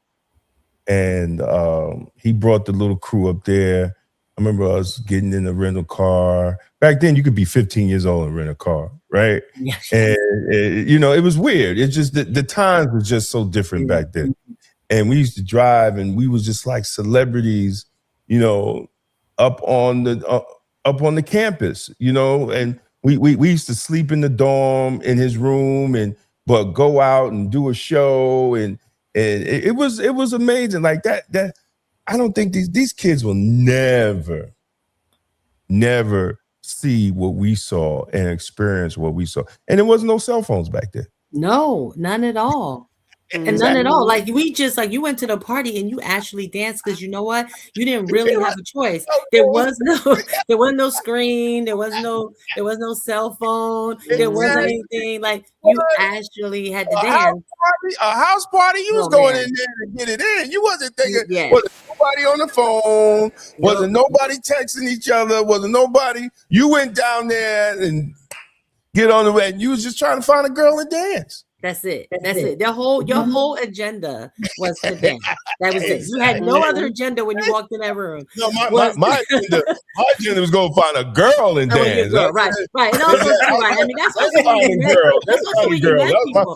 And he brought the little crew up there. I remember us getting in a rental car. Back then, you could be 15 years old and rent a car, right? yeah. And it was weird. It's just the times were just so different back then. And we used to drive, and we was just like celebrities, you know, up on the campus, and we used to sleep in the dorm in his room, but go out and do a show, and it was amazing. Like that I don't think these kids will never see what we saw and experience what we saw. And there was no cell phones back then. No, none at all. And none at all. Like we just like you went to the party and you actually danced because you know what? You didn't really have a choice. There was no screen, there was no cell phone, there wasn't anything. Like you actually had to dance. A house party, you was Oh, going man. in there to get it in. You wasn't thinking, Yeah. wasn't nobody on the phone, wasn't nobody texting each other, wasn't nobody. You went down there and get on the way, and you was just trying to find a girl and dance. That's it. Your whole agenda was to dance. That was it. You had no other agenda when you walked in that room. No, my agenda was going to find a girl and dance. Girl, right. And also too, right. I mean, that's also where you met. That's also where you met people.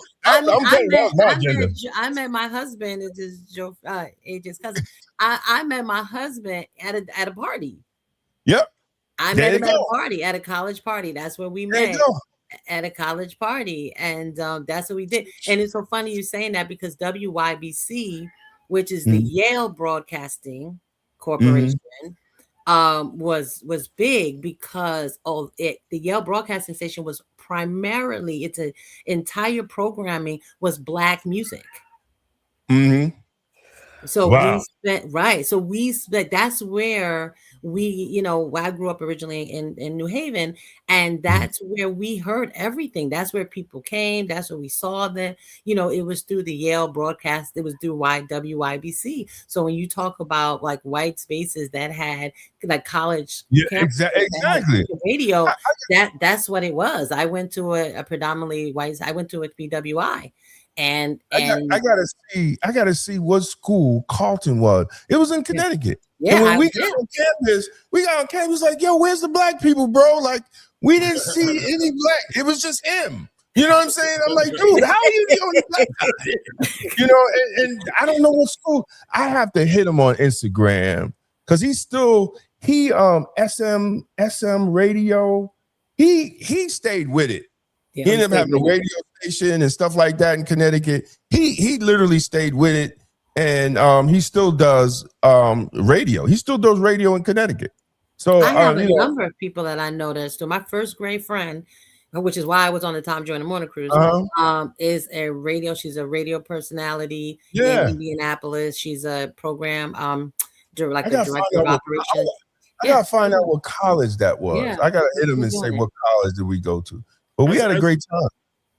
I met my husband. It is Joe, AJ's cousin. I met my husband at a party. Yep. I met him at a party, at a college party. That's where we met. At a college party, and that's what we did. And it's so funny you saying that, because WYBC, which is the Yale Broadcasting Corporation, was big because the Yale Broadcasting Station was primarily, its entire programming was Black music. So we spent that's where I grew up originally in New Haven, and that's where we heard everything. That's where people came. That's where we saw them. It was through the Yale broadcast. It was through WYBC. So when you talk about like white spaces that had like college, exactly, radio, that's what it was. I went to a predominantly white. I went to a BWI. And I gotta see what school Carlton was. It was in Connecticut. Yeah. And when we got on campus, like, yo, where's the black people, bro? Like, we didn't see any black. It was just him. You know what I'm saying? I'm like, dude, how are you the only black guy? And I don't know what school. I have to hit him on Instagram because SM radio. He stayed with it. He ended up having a radio station and stuff like that in Connecticut. He literally stayed with it, and he still does radio. He still does radio in Connecticut. So I have a number of people that I know that still. My first grade friend, which is why I was on the Tom Joy and the Morning Cruise, is a radio. She's a radio personality in Indianapolis. She's a program like a director of operations. I gotta find out what college that was. Yeah. I gotta hit him and say, what college did we go to? But we had a great time.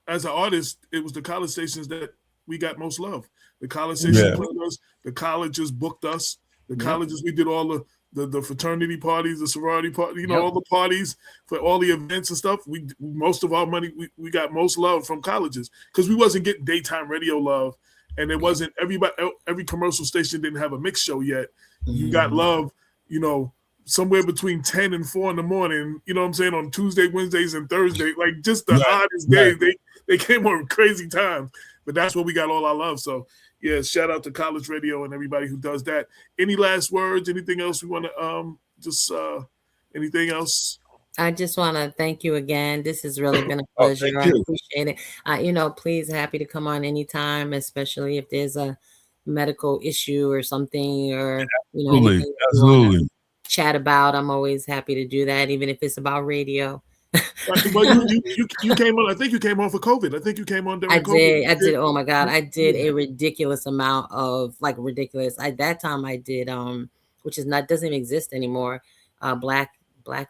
As an artist, it was the college stations that we got most love. The college station Yeah. played us. The colleges booked us. The colleges, we did all the fraternity parties, the sorority party, all the parties for all the events and stuff. We most of our money, we got most love from colleges because we wasn't getting daytime radio love, and it wasn't every commercial station didn't have a mix show yet. You got love, somewhere between 10 and 4 in the morning, you know what I'm saying, on Tuesday, Wednesdays, and Thursday, like just the oddest days. They came on crazy times, but that's where we got all our love. So, yeah, shout out to college radio and everybody who does that. Any last words? Anything else we want to anything else? I just want to thank you again. This has really been a pleasure. I appreciate it. Please, happy to come on anytime, especially if there's a medical issue or something, or absolutely. Chat about. I'm always happy to do that, even if it's about radio. Well, you came on. I think you came on for COVID. I think you came on during COVID. I did. Oh my God, I did a ridiculous amount of ridiculous. At that time, I did which doesn't even exist anymore. Black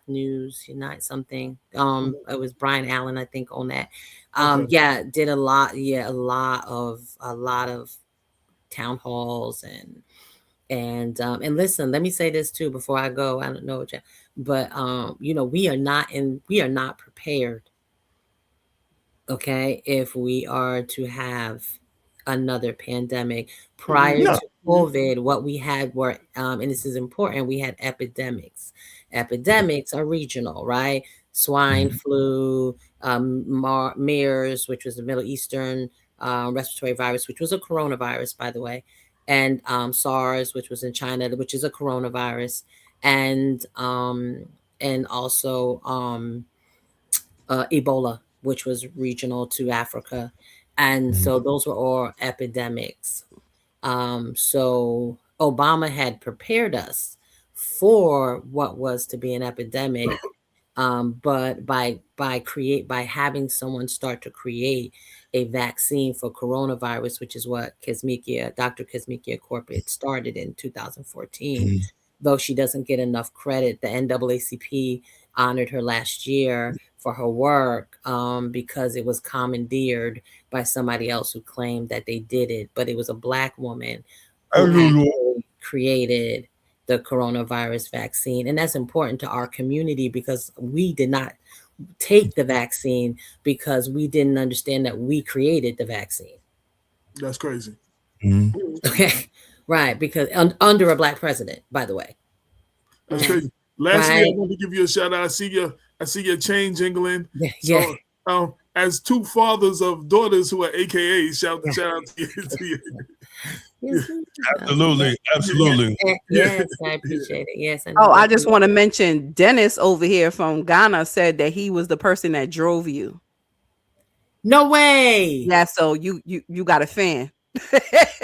News Unite something. It was Brian Allen, I think, on that. Did a lot. Yeah, a lot of town halls and listen, let me say this too before I go. I don't know what but we are not prepared, okay, if we are to have another pandemic. Prior to COVID, what we had were and this is important, we had epidemics. Epidemics are regional, right? Swine flu, MERS, which was the Middle Eastern respiratory virus, which was a coronavirus, by the way, and SARS, which was in China, which is a coronavirus, and also Ebola, which was regional to Africa. And so those were all epidemics. So Obama had prepared us for what was to be an epidemic. But by having someone start to create a vaccine for coronavirus, which is what Dr. Kizzmekia Corbett started in 2014, though she doesn't get enough credit. The NAACP honored her last year for her work because it was commandeered by somebody else who claimed that they did it, but it was a Black woman who created the coronavirus vaccine. And that's important to our community because we did not take the vaccine because we didn't understand that we created the vaccine. That's crazy. Okay. Right. Because under a Black president, by the way. That's crazy. Lastly, I want to give you a shout out. I see your chain jingling. Yeah. So, as two fathers of daughters who are AKAs, shout out to you. Absolutely. Yes, I appreciate it. Yes. I just want to mention Dennis over here from Ghana said that he was the person that drove you. No way. Yeah, so you got a fan.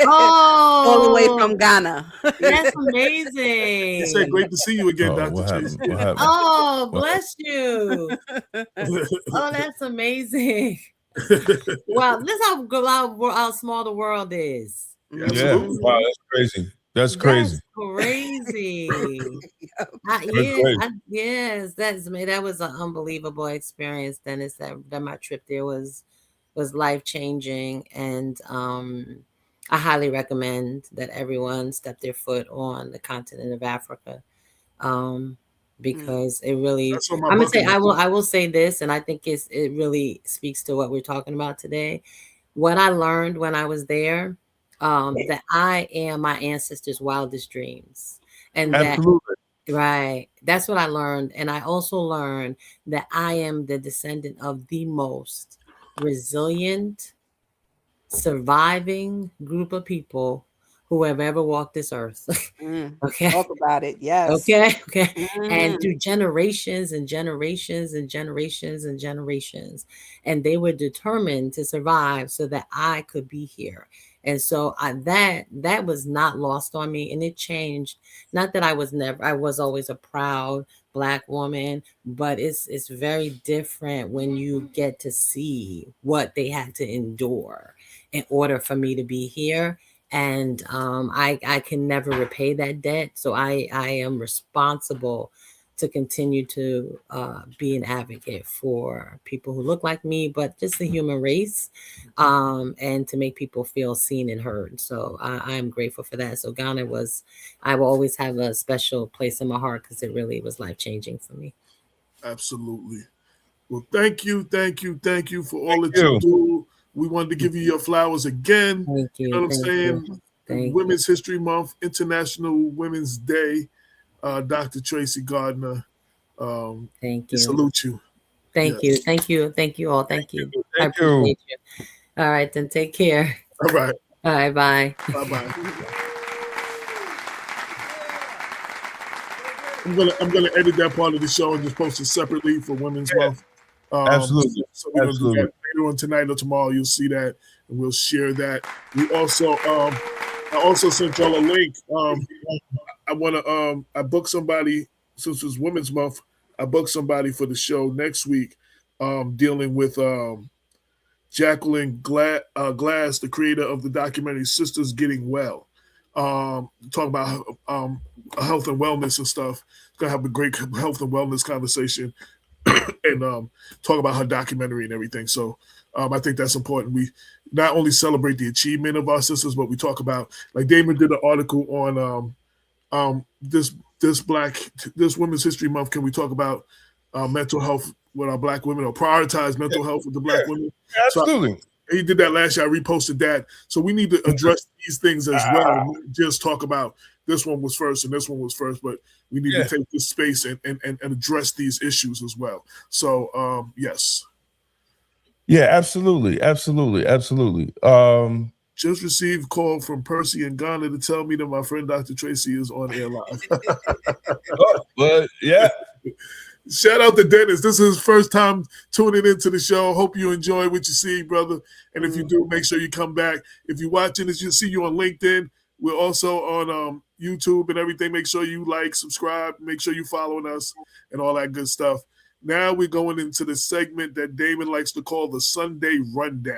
All the way from Ghana. That's amazing. He said, "Great to see you again, Dr. What Traci." happened? Oh, bless you. Oh, that's amazing. Well, this how small the world is. Yeah. Wow, that's crazy. That's crazy. Yes, that was an unbelievable experience, Dennis. That my trip there was life-changing, and I highly recommend that everyone step their foot on the continent of Africa, because it really, I'm gonna say, I will say this, and I think it really speaks to what we're talking about today. What I learned when I was there, that I am my ancestors' wildest dreams, and that's what I learned. And I also learned that I am the descendant of the most resilient, surviving group of people who have ever walked this earth. Okay. Talk about it. Yes. Okay. And through generations and generations and generations and generations. And they were determined to survive so that I could be here. And so that was not lost on me, and it changed. Not that I was always a proud Black woman, but it's very different when you get to see what they had to endure in order for me to be here. And I can never repay that debt. So I am responsible to continue to be an advocate for people who look like me, but just the human race, and to make people feel seen and heard. So I'm grateful for that. So Ghana I will always have a special place in my heart because it really was life-changing for me. Absolutely. Well, thank you for all that you do. We wanted to give you your flowers again. Thank you. You know what I'm saying? Women's History Month, International Women's Day. Dr. Traci Gardner. Thank you. Salute you. Thank you. Thank you. Thank you all. Thank you. I appreciate you. All right, then take care. All right. All right, bye. Bye-bye. I'm gonna edit that part of the show and just post it separately for Women's Month. Absolutely. So we're gonna do that later on tonight or tomorrow. You'll see that, and we'll share that. We also, I also sent y'all a link. I booked somebody, since it's Women's Month. I booked somebody for the show next week, dealing with Jacqueline Glass, the creator of the documentary Sisters Getting Well. Talk about health and wellness and stuff. It's gonna have a great health and wellness conversation, and talk about her documentary and everything. So I think that's important. We not only celebrate the achievement of our sisters, but we talk about, like Damon did an article on this Women's History Month. Can we talk about mental health with our Black women, or prioritize mental health with the Black women? Absolutely. So he did that last year. I reposted that. So we need to address these things as well. Not just talk about this one was first and this one was first, but we need to take this space and address these issues as well. So yes. Yeah, absolutely. Just received a call from Percy in Ghana to tell me that my friend Dr. Traci is on air live. But yeah. Shout out to Dennis. This is his first time tuning into the show. Hope you enjoy what you see, brother. And if you do, make sure you come back. If you're watching this, you'll see you on LinkedIn. We're also on YouTube and everything. Make sure you like, subscribe, make sure you're following us and all that good stuff. Now we're going into the segment that Damon likes to call the Sunday Rundown.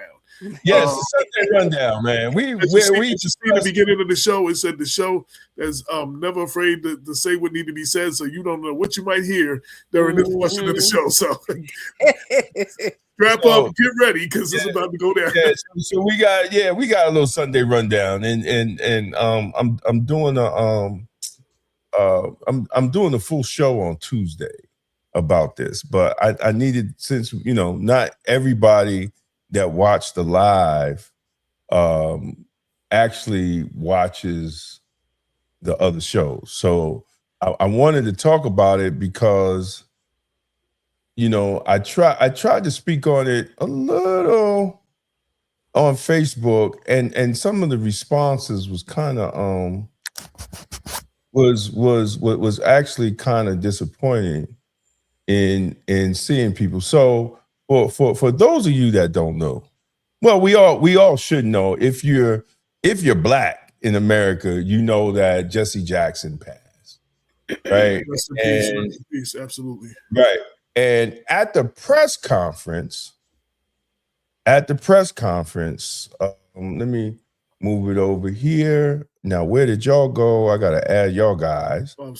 Yes, Sunday Rundown, man. We in the beginning of the show, it said the show is never afraid to say what need to be said, so you don't know what you might hear during this portion of the show. So strap up and get ready, because it's about to go down. Yeah, so we got a little Sunday Rundown, and I'm doing I'm doing a full show on Tuesday about this, but I needed, since not everybody that watched the live actually watches the other shows. So I wanted to talk about it because, I tried to speak on it a little on Facebook, and some of the responses was kind of was actually kind of disappointing in seeing people. So for those of you that don't know, well, we all should know. If you're Black in America, you know that Jesse Jackson passed, right? Rest in peace, absolutely. Right. And at the press conference, let me move it over here. Now, where did y'all go? I gotta add y'all guys. No. I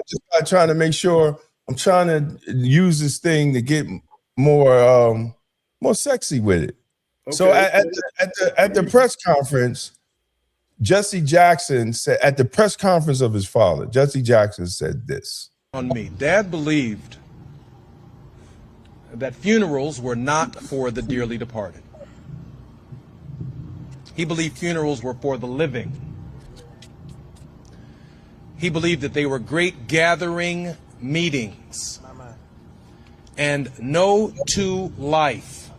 just trying to make sure. I'm trying to use this thing to get more sexy with it. Okay. So at the press conference, Jesse Jackson said, at the press conference of his father, Jesse Jackson said this. On me, Dad believed that funerals were not for the dearly departed. He believed funerals were for the living. He believed that they were great gathering meetings, and no two lives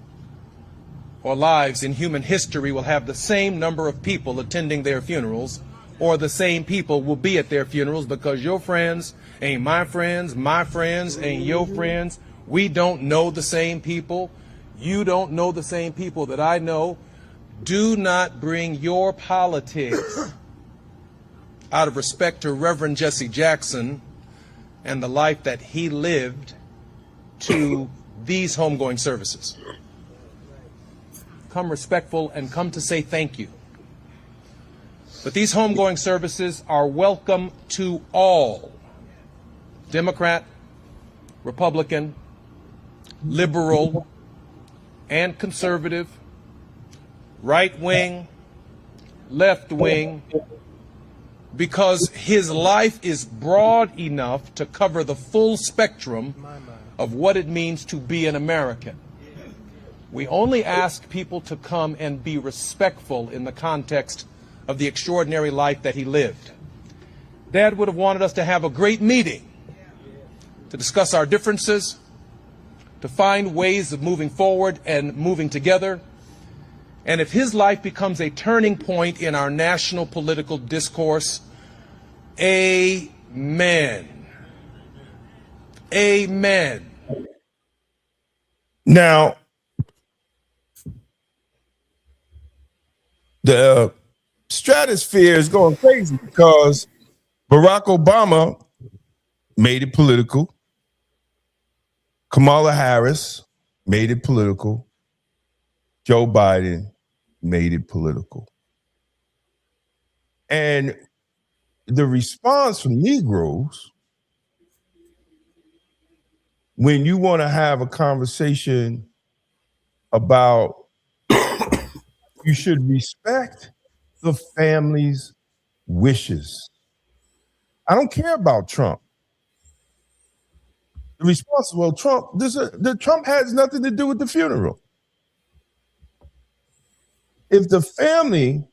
in human history will have the same number of people attending their funerals, or the same people will be at their funerals, because your friends ain't my friends ain't your friends. We don't know the same people. You don't know the same people that I know. Do not bring your politics out of respect to Reverend Jesse Jackson and the life that he lived to these homegoing services. Come respectful and come to say thank you. But these homegoing services are welcome to all. Democrat, Republican, liberal, and conservative, right wing, left wing, because his life is broad enough to cover the full spectrum of what it means to be an American. We only ask people to come and be respectful in the context of the extraordinary life that he lived. Dad would have wanted us to have a great meeting to discuss our differences, to find ways of moving forward and moving together. And if his life becomes a turning point in our national political discourse, amen. Amen. Now, the stratosphere is going crazy because Barack Obama made it political. Kamala Harris made it political. Joe Biden made it political. And the response from Negroes, when you want to have a conversation about you should respect the family's wishes. I don't care about Trump. The response is, well, Trump has nothing to do with the funeral. If the family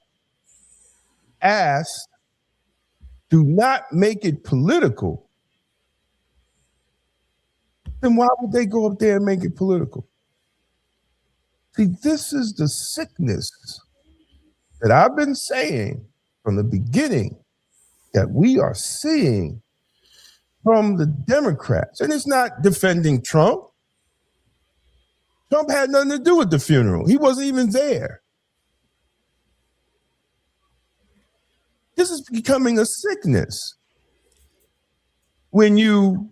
asked, do not make it political, then why would they go up there and make it political? See, this is the sickness that I've been saying from the beginning that we are seeing from the Democrats. And it's not defending Trump. Trump had nothing to do with the funeral. He wasn't even there. This is becoming a sickness. When you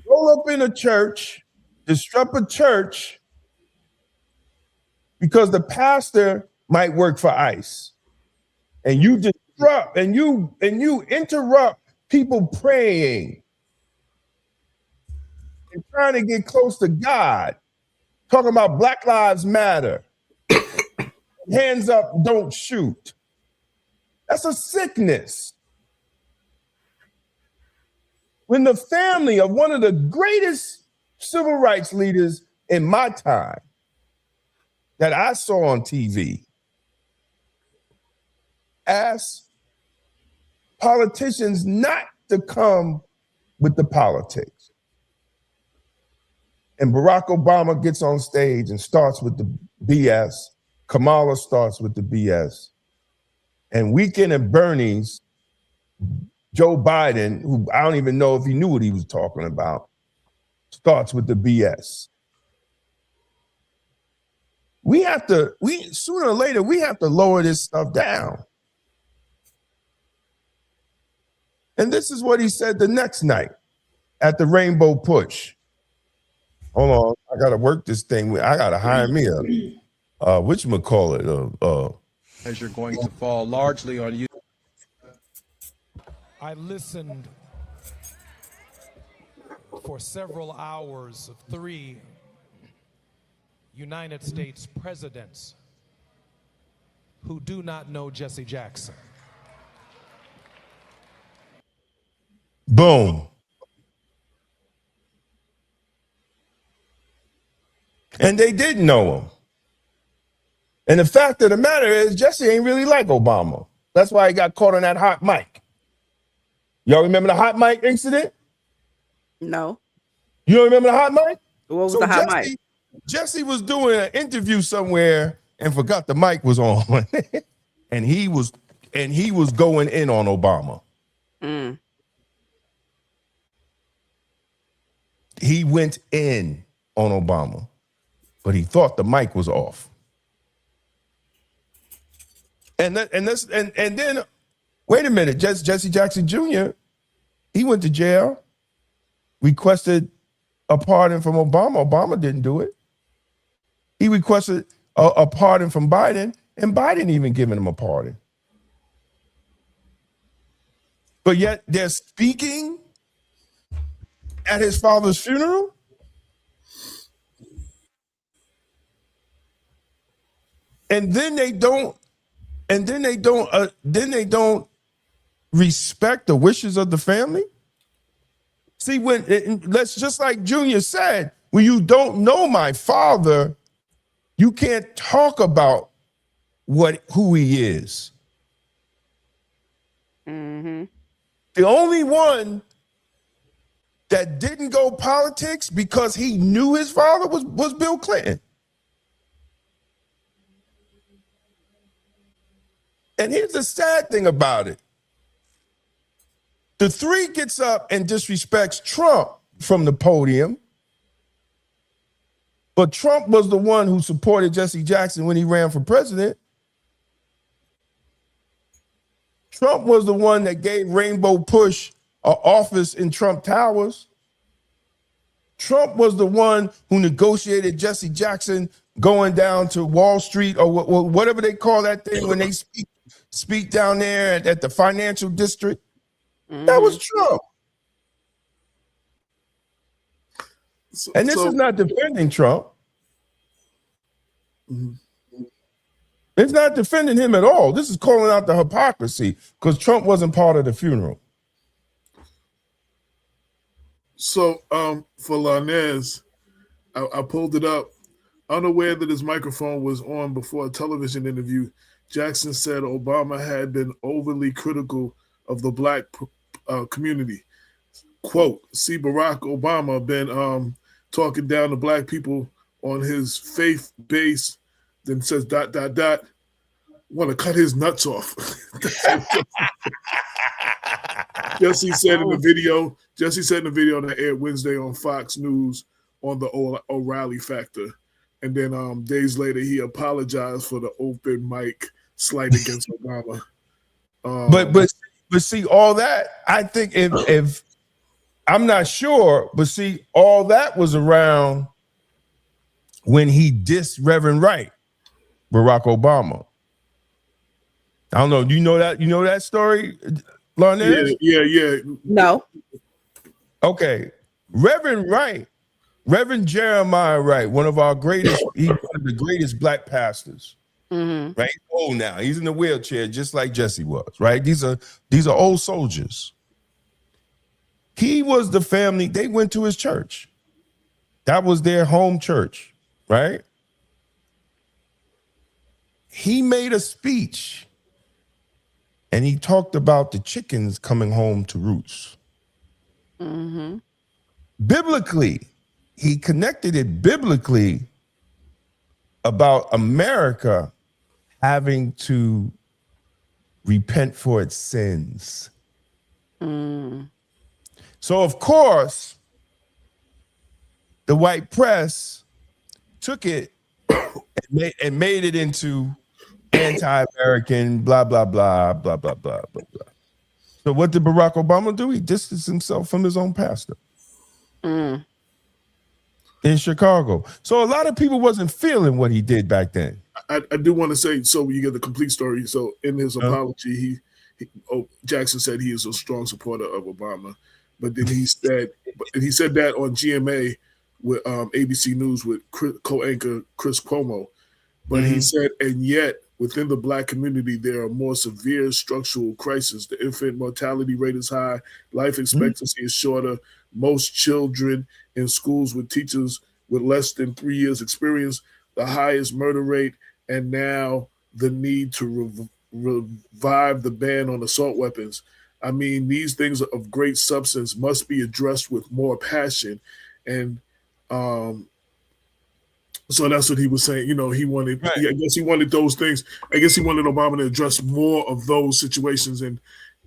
roll up in a church, disrupt a church, because the pastor might work for ICE, and you disrupt and you interrupt people praying and trying to get close to God, talking about Black Lives Matter, hands up, don't shoot. That's a sickness. When the family of one of the greatest civil rights leaders in my time that I saw on TV asked politicians not to come with the politics. And Barack Obama gets on stage and starts with the BS. Kamala starts with the BS. And Weekend at Bernie's, Joe Biden, who I don't even know if he knew what he was talking about, starts with the BS. Sooner or later, we have to lower this stuff down. And this is what he said the next night at the Rainbow Push. Hold on, I gotta work this thing. I gotta hire me a whatchamacallit, As you're going to fall largely on you. I listened for several hours of 3 United States presidents who do not know Jesse Jackson. Boom. And they didn't know him. And the fact of the matter is, Jesse ain't really like Obama. That's why he got caught on that hot mic. Y'all remember the hot mic incident? No. You don't remember the hot mic? What was the hot mic? Jesse was doing an interview somewhere and forgot the mic was on. and he was going in on Obama. Mm. He went in on Obama, but he thought the mic was off. And then wait a minute, Jesse Jackson Jr., he went to jail, requested a pardon from Obama. Obama didn't do it. He requested a pardon from Biden, and Biden even giving him a pardon. But yet they're speaking at his father's funeral? And then they don't respect the wishes of the family. See, let's just like Junior said, when you don't know my father, you can't talk about who he is. Mm-hmm. The only one that didn't go politics because he knew his father was Bill Clinton. And here's the sad thing about it. The three gets up and disrespects Trump from the podium. But Trump was the one who supported Jesse Jackson when he ran for president. Trump was the one that gave Rainbow Push an office in Trump Towers. Trump was the one who negotiated Jesse Jackson going down to Wall Street or whatever they call that thing when they speak down there at the financial district. Mm-hmm. That was Trump. And this is not defending Trump. Mm-hmm. It's not defending him at all. This is calling out the hypocrisy because Trump wasn't part of the funeral. So for Larnez, I pulled it up. Unaware that his microphone was on before a television interview, Jackson said Obama had been overly critical of the black community. Quote, see Barack Obama been talking down to black people on his faith base, then says ... want to cut his nuts off. Jesse said in the video that aired Wednesday on Fox News on the O'Reilly Factor. And then days later, he apologized for the open mic slight against Obama. But see, all that, I think if I'm not sure, but see, all that was around when he dissed Reverend Wright, Barack Obama. I don't know. Do you know that? You know that story, Larnez? Yeah. No. Okay. Reverend Jeremiah Wright, one of the greatest black pastors. Mm-hmm. Right? He's old now. He's in the wheelchair, just like Jesse was. Right? These are old soldiers. He was the family. They went to his church. That was their home church. Right? He made a speech and he talked about the chickens coming home to roost. Mm-hmm. Biblically, he connected it biblically about America having to repent for its sins. Mm. So, of course, the white press took it and made it into anti-American, blah, blah, blah, blah, blah, blah, blah, blah. So what did Barack Obama do? He distanced himself from his own pastor in Chicago. So a lot of people wasn't feeling what he did back then. I do want to say, so you get the complete story. So in his apology, Jackson said he is a strong supporter of Obama, but then he said that on GMA with ABC News with co-anchor Chris Cuomo. But he said, and yet within the black community, there are more severe structural crises. The infant mortality rate is high. Life expectancy is shorter. Most children in schools with teachers with less than 3 years experience, the highest murder rate, and now the need to revive the ban on assault weapons. I mean, these things of great substance must be addressed with more passion. And so that's what he was saying. You know, he wanted, I guess he wanted those things. I guess he wanted Obama to address more of those situations. And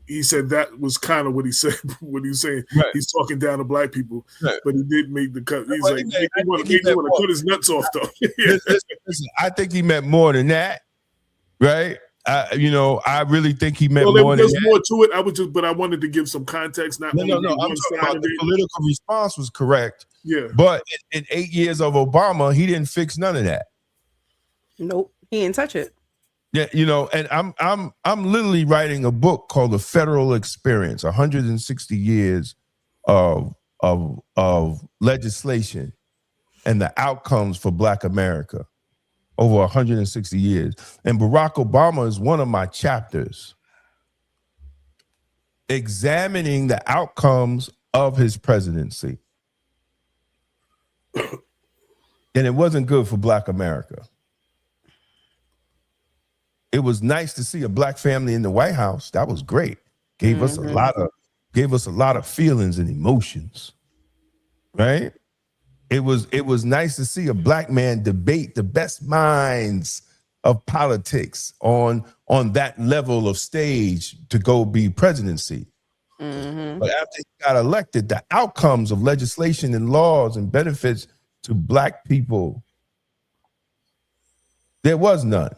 he said that was kind of what he said, what he was saying. Right. He's talking down to black people, but he did make the cut. He's like, he want to cut his nuts off, though. Listen, I think he meant more than that, right? I really think he meant more than that. There's more to it. I wanted to give some context. No. I'm talking about the political response was correct. Yeah. But in 8 years of Obama, he didn't fix none of that. Nope. He didn't touch it. Yeah, and I'm literally writing a book called The Federal Experience, 160 years of of legislation and the outcomes for Black America over 160 years. And Barack Obama is one of my chapters, examining the outcomes of his presidency. And it wasn't good for Black America. It was nice to see a Black family in the White House. That was great. Gave us a lot of feelings and emotions. Right? It was nice to see a Black man debate the best minds of politics on that level of stage to go be presidency. But after he got elected, the outcomes of legislation and laws and benefits to Black people, there was none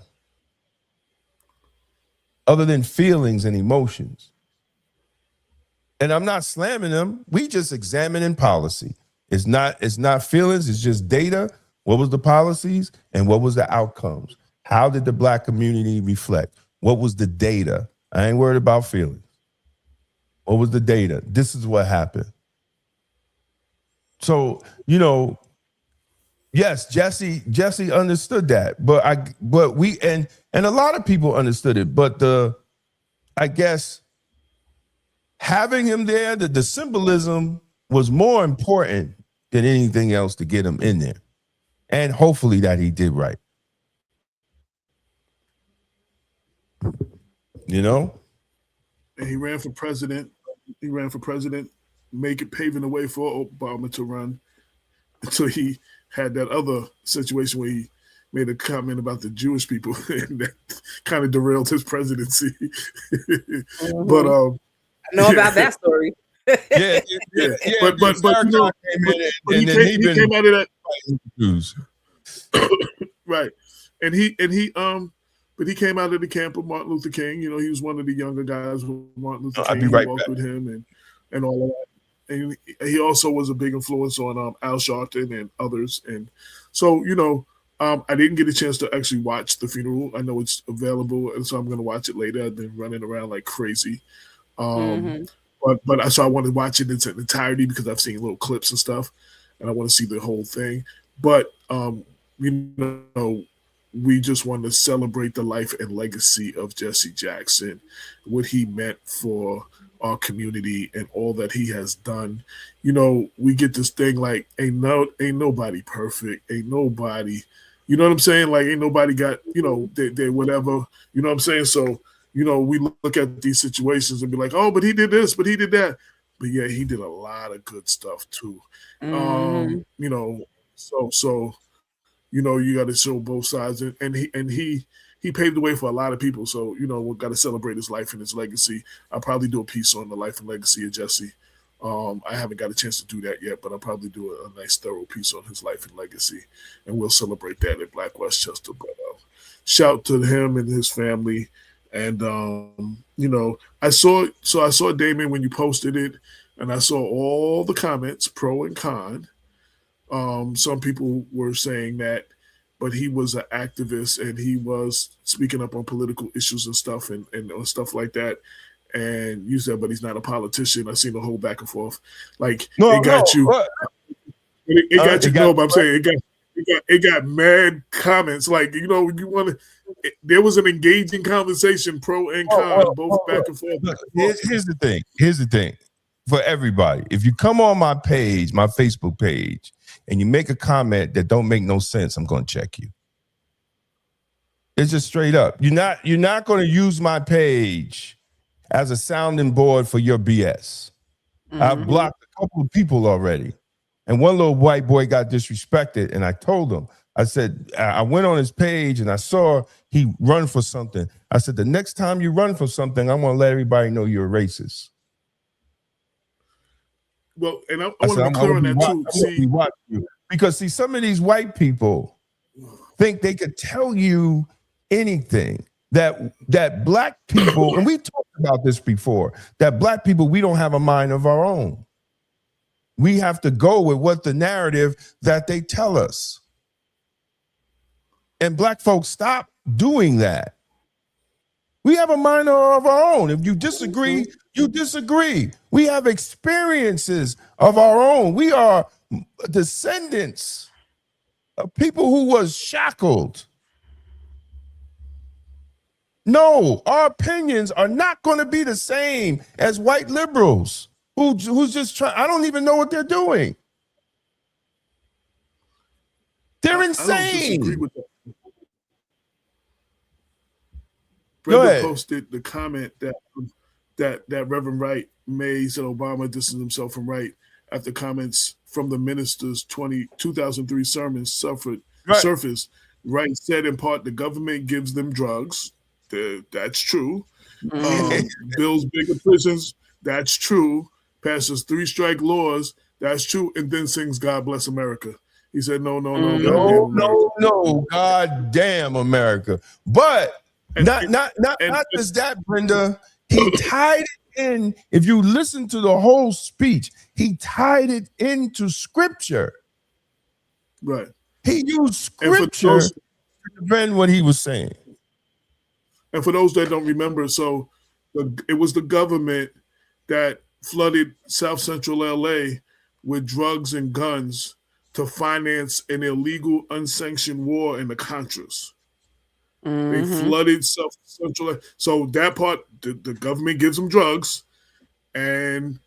other than feelings and emotions. And I'm not slamming them. We just examining policy. It's not feelings, it's just data. What was the policies and what was the outcomes? How did the Black community reflect? What was the data? I ain't worried about feelings. What was the data? This is what happened. So, yes, Jesse understood that, but we and a lot of people understood it, but I guess having him there, the symbolism was more important than anything else to get him in there. And hopefully that he did right. And he ran for president. Paving the way for Obama to run until he had that other situation where he made a comment about the Jewish people and that kind of derailed his presidency. But I know about that story. Yeah. But he came out of that right, and but he came out of the camp of Martin Luther King. He was one of the younger guys with Martin Luther King. He walked with him and all of that. And he also was a big influence on Al Sharpton and others. And so, I didn't get a chance to actually watch the funeral. I know it's available, and so I'm going to watch it later. I've been running around like crazy. But so I want to watch it in its entirety because I've seen little clips and stuff, and I want to see the whole thing. But, we just want to celebrate the life and legacy of Jesse Jackson, what he meant for our community and all that he has done. We get this thing like, ain't nobody perfect. Ain't nobody, you know what I'm saying? Like, ain't nobody got, they whatever, you know what I'm saying? So, we look at these situations and be like, oh, but he did this, but he did that. But yeah, he did a lot of good stuff too. So you got to show both sides, and he paved the way for a lot of people. So we've got to celebrate his life and his legacy. I'll probably do a piece on the life and legacy of Jesse. I haven't got a chance to do that yet, but I'll probably do a nice thorough piece on his life and legacy, and we'll celebrate that at Black Westchester. But shout to him and his family. And I saw Damon when you posted it, and I saw all the comments, pro and con. Some people were saying that, but he was an activist and he was speaking up on political issues and stuff and stuff like that. And you said, but he's not a politician. I seen the whole back and forth. Like it got you. It got you. No, but I'm saying it got mad comments. Like you want to. There was an engaging conversation, pro and con, both back and forth. Look, here's the thing. For everybody, if you come on my page, my Facebook page, and you make a comment that don't make no sense, I'm going to check you. It's just straight up. You're not going to use my page as a sounding board for your BS. I've blocked a couple of people already, and one little white boy got disrespected, and I told him. I said, I went on his page and I saw he run for something. I said, the next time you run for something, I'm going to let everybody know you're a racist. Well, and I want to be clear on that too. Because some of these white people think they could tell you anything that Black people, and we talked about this before, that Black people, we don't have a mind of our own. We have to go with what the narrative that they tell us. And Black folks, stop doing that. We have a mind of our own. If you disagree, you disagree. We have experiences of our own. We are descendants of people who was shackled. No, our opinions are not going to be the same as white liberals who's just trying. I don't even know what they're doing. They're insane. I don't disagree with that. Go Brenda ahead. posted the comment that Reverend Wright made, said Obama distanced himself from Wright after comments from the minister's 2003 sermon surfaced. Wright said in part the government gives them drugs. That's true. Builds bigger prisons. That's true. Passes 3-strike laws. That's true. And then sings "God Bless America." He said, "No, God damn America." But not just that, Brenda. He tied it in. If you listen to the whole speech, he tied it into scripture. Right. He used scripture to defend what he was saying. And for those that don't remember, so it was the government that flooded South Central LA with drugs and guns to finance an illegal, unsanctioned war in the Contras. They flooded South Central. So that part, the government gives them drugs, and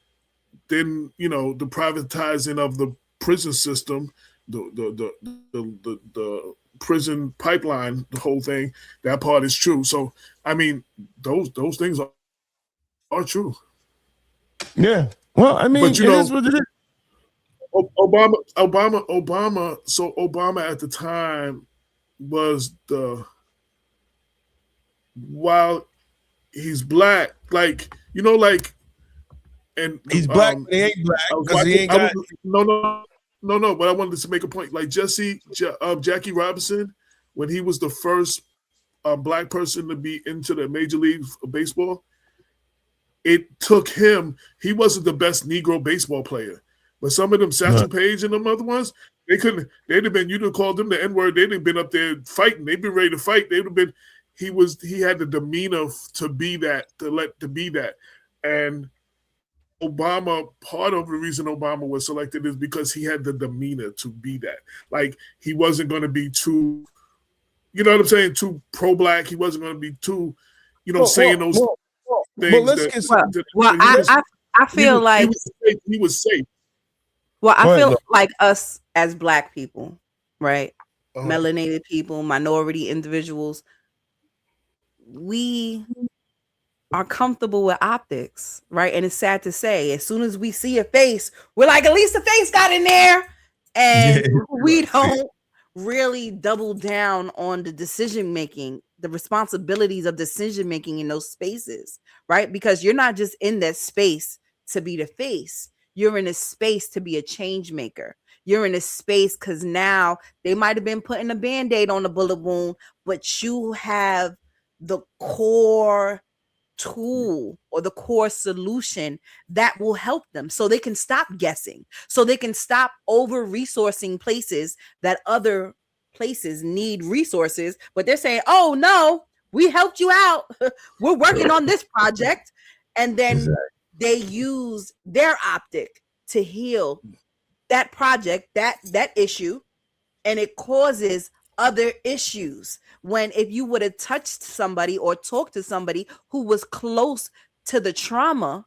then the privatizing of the prison system, the prison pipeline, the whole thing. That part is true. So I mean, those things are true. Yeah. Well, I mean, but it is what it is. Obama. So Obama at the time was while he's black, and he's black, but he ain't black because he ain't got. No. But I wanted to make a point. Like Jackie Robinson, when he was the first black person to be into the Major League Baseball, it took him. He wasn't the best Negro baseball player, but some of them Satchel Paige and them other ones, they couldn't. They'd have been. You'd have called them the N-word. They'd have been up there fighting. They'd been ready to fight. They'd have been. He had the demeanor to be that. And Obama, part of the reason Obama was selected is because he had the demeanor to be that. Like, he wasn't going to be too, you know what I'm saying, too pro-black. He wasn't going to be too, saying those things. I feel like he was safe. Well, I feel like us as black people, right? Melanated people, minority individuals, we are comfortable with optics, right? And it's sad to say, as soon as we see a face, we're like, at least the face got in there. And we don't really double down on the decision making, the responsibilities of decision making in those spaces, right? Because you're not just in that space to be the face. You're in a space to be a change maker. You're in a space because now they might have been putting a Band-Aid on the bullet wound, but you have the core tool or the core solution that will help them so they can stop guessing, so they can stop over-resourcing places that other places need resources, but they're saying, oh no, we helped you out. We're working on this project. And then they use their optic to heal that project, that issue, and it causes other issues. When if you would have touched somebody or talked to somebody who was close to the trauma,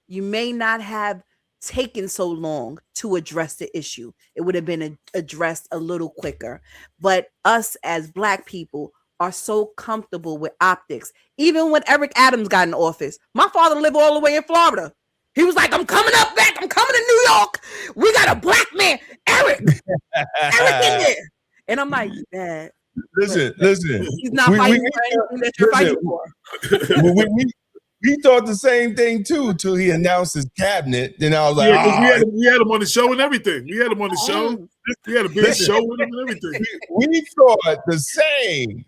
you may not have taken so long to address the issue. It would have been addressed a little quicker. But us as Black people are so comfortable with optics. Even when Eric Adams got in office, my father lived all the way in Florida. He was like, I'm coming up back. I'm coming to New York. We got a Black man, Eric. Eric in there. And I'm like, Dad. Listen. He's not fighting for anything that you're fighting for. We thought the same thing too until he announced his cabinet. Then I was like, we had him on the show and everything. We had him on the show. We had a big show with him and everything. We thought the same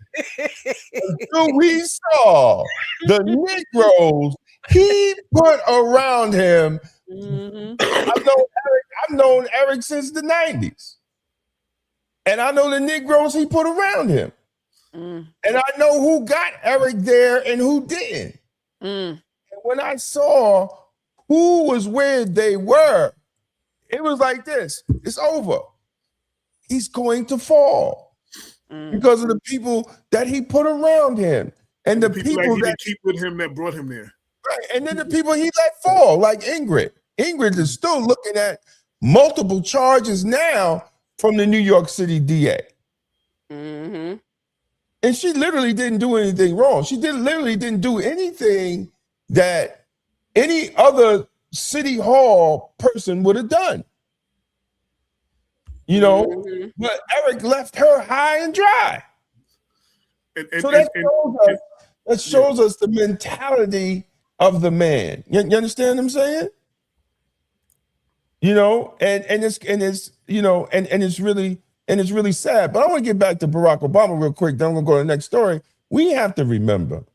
until we saw the Negroes he put around him. I've known Eric since the 90s. And I know the Negroes he put around him. Mm. And I know who got Eric there and who didn't. Mm. And when I saw who was where they were, it was like this. It's over. He's going to fall because of the people that he put around him. And the people that he that didn't keep with him that brought him there. right. And then the people he let fall, like Ingrid. Ingrid is still looking at multiple charges now from the New York City DA. Mm-hmm. And she literally didn't do anything wrong. She literally didn't do anything that any other city hall person would have done. You know, but Eric left her high and dry. So that shows us the mentality of the man. You understand what I'm saying? You know, and it's you know, and it's really sad. But I want to get back to Barack Obama real quick. Then I'm gonna go to the next story. We have to remember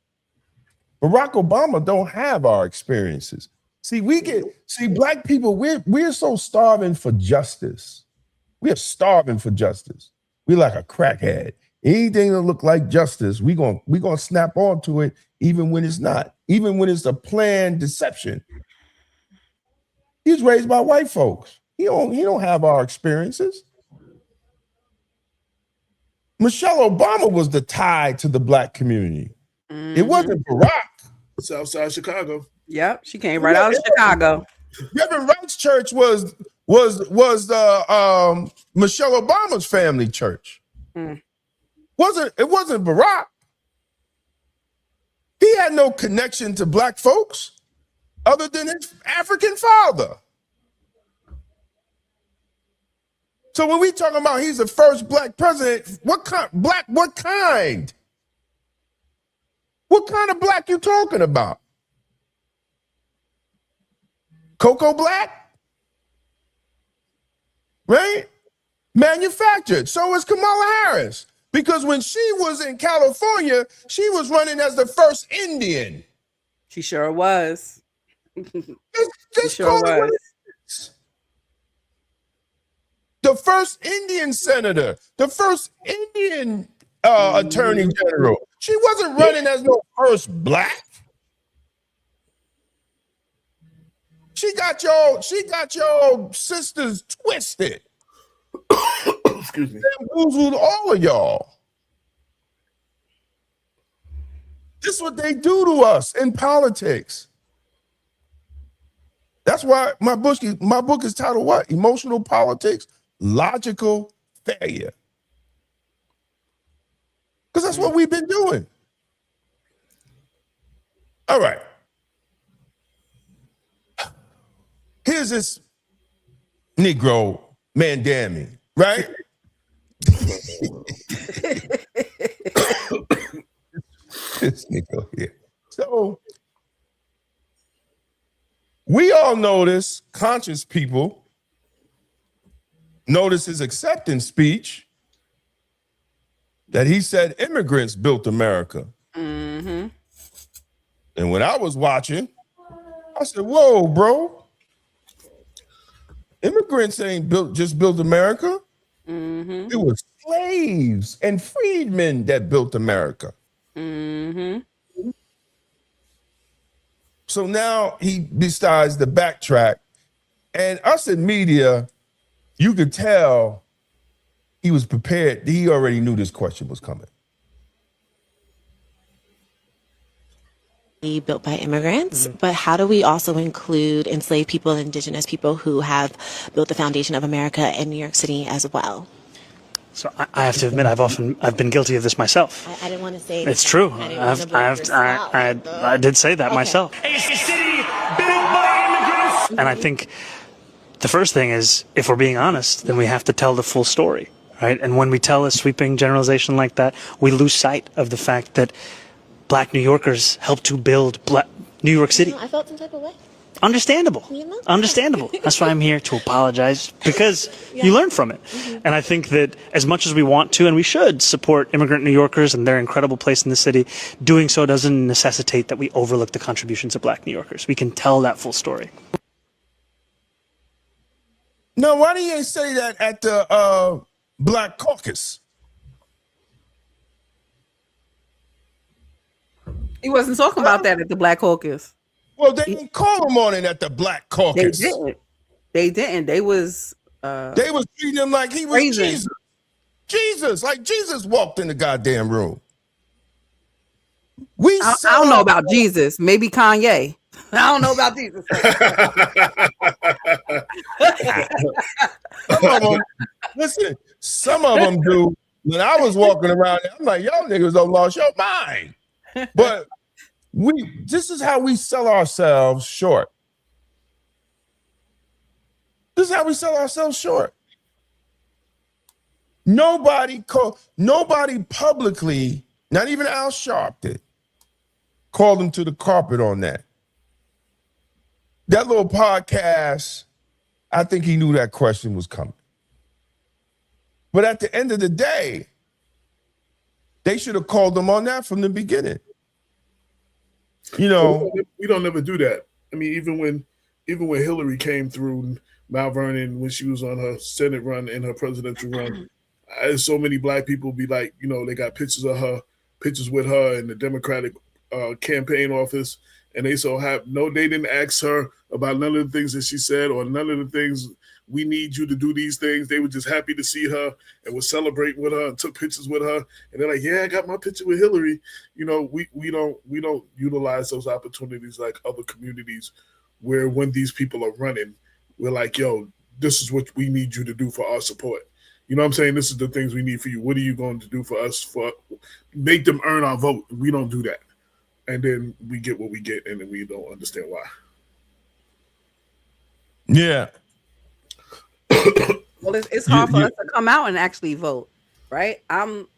Barack Obama don't have our experiences. See, black people, we're so starving for justice. We are starving for justice. We like a crackhead. Anything that look like justice, we gonna snap onto it, even when it's not, even when it's a planned deception. He's raised by white folks. He don't have our experiences. Michelle Obama was the tie to the black community. It wasn't Barack. Southside Chicago. Yep, she came right out of Chicago. Reverend Wright's church was Michelle Obama's family church. It wasn't Barack. He had no connection to black folks other than his African father. So when we talking about he's the first black president, what kind of black you talking about? Cocoa black? Right? Manufactured. So is Kamala Harris. Because when she was in California, she was running as the first Indian. She sure was. Just call it what it is. The first Indian senator, the first Indian attorney general. She wasn't running as no first black. She got your sisters twisted. Excuse me. Bamboozled all of y'all. This is what they do to us in politics. That's why my book is titled what? Emotional Politics, Logical Failure. Because that's what we've been doing. All right. Here's this Negro Mamdani, right? This Negro here. So we all notice, conscious people, notice his acceptance speech that he said immigrants built America. Mm-hmm. And when I was watching, I said, whoa, bro. Immigrants ain't just built America. Mm-hmm. It was slaves and freedmen that built America. Mm-hmm. So now he decides to backtrack. And us in media, you could tell he was prepared. He already knew this question was coming. Built by immigrants, but how do we also include enslaved people and indigenous people who have built the foundation of America in New York City as well? So I have to admit, I've been guilty of this myself. I didn't want to say it's true. I did say that myself. A city built by immigrants. And I think the first thing is, if we're being honest, then we have to tell the full story, right? And when we tell a sweeping generalization like that, we lose sight of the fact that Black New Yorkers helped to build New York City. I felt some type of way. Understandable. Understandable. That's why I'm here to apologize, because you learn from it. Mm-hmm. And I think that as much as we want to and we should support immigrant New Yorkers and their incredible place in the city, doing so doesn't necessitate that we overlook the contributions of Black New Yorkers. We can tell that full story. No, why do you say that at the Black Caucus? He wasn't talking about that at the Black Caucus. Well, they didn't call him on it at the Black Caucus. They didn't. They didn't. They was treating him like he was praising. Jesus. Jesus, like Jesus walked in the goddamn room. I don't know about Jesus. Maybe Kanye. I don't know about Jesus. Some of them, listen, some of them do. When I was walking around, I'm like, y'all niggas don't lost your mind. But this is how we sell ourselves short. This is how we sell ourselves short. Nobody publicly, not even Al Sharp did, called him to the carpet on that. That little podcast, I think he knew that question was coming. But at the end of the day, they should have called him on that from the beginning. You know, we don't ever do that. I mean, even when Hillary came through Mount Vernon when she was on her Senate run and her presidential run, so many black people be like, you know, they got pictures with her in the Democratic campaign office, and they they didn't ask her about none of the things that she said or none of the things. We need you to do these things. They were just happy to see her and was celebrating with her and took pictures with her. And they're like, yeah, I got my picture with Hillary. You know, we don't utilize those opportunities like other communities where when these people are running, we're like, yo, this is what we need you to do for our support. You know what I'm saying? This is the things we need for you. What are you going to do for us for make them earn our vote? We don't do that. And then we get what we get and then we don't understand why. Yeah. Well, it's hard for us to come out and actually vote, right? I'm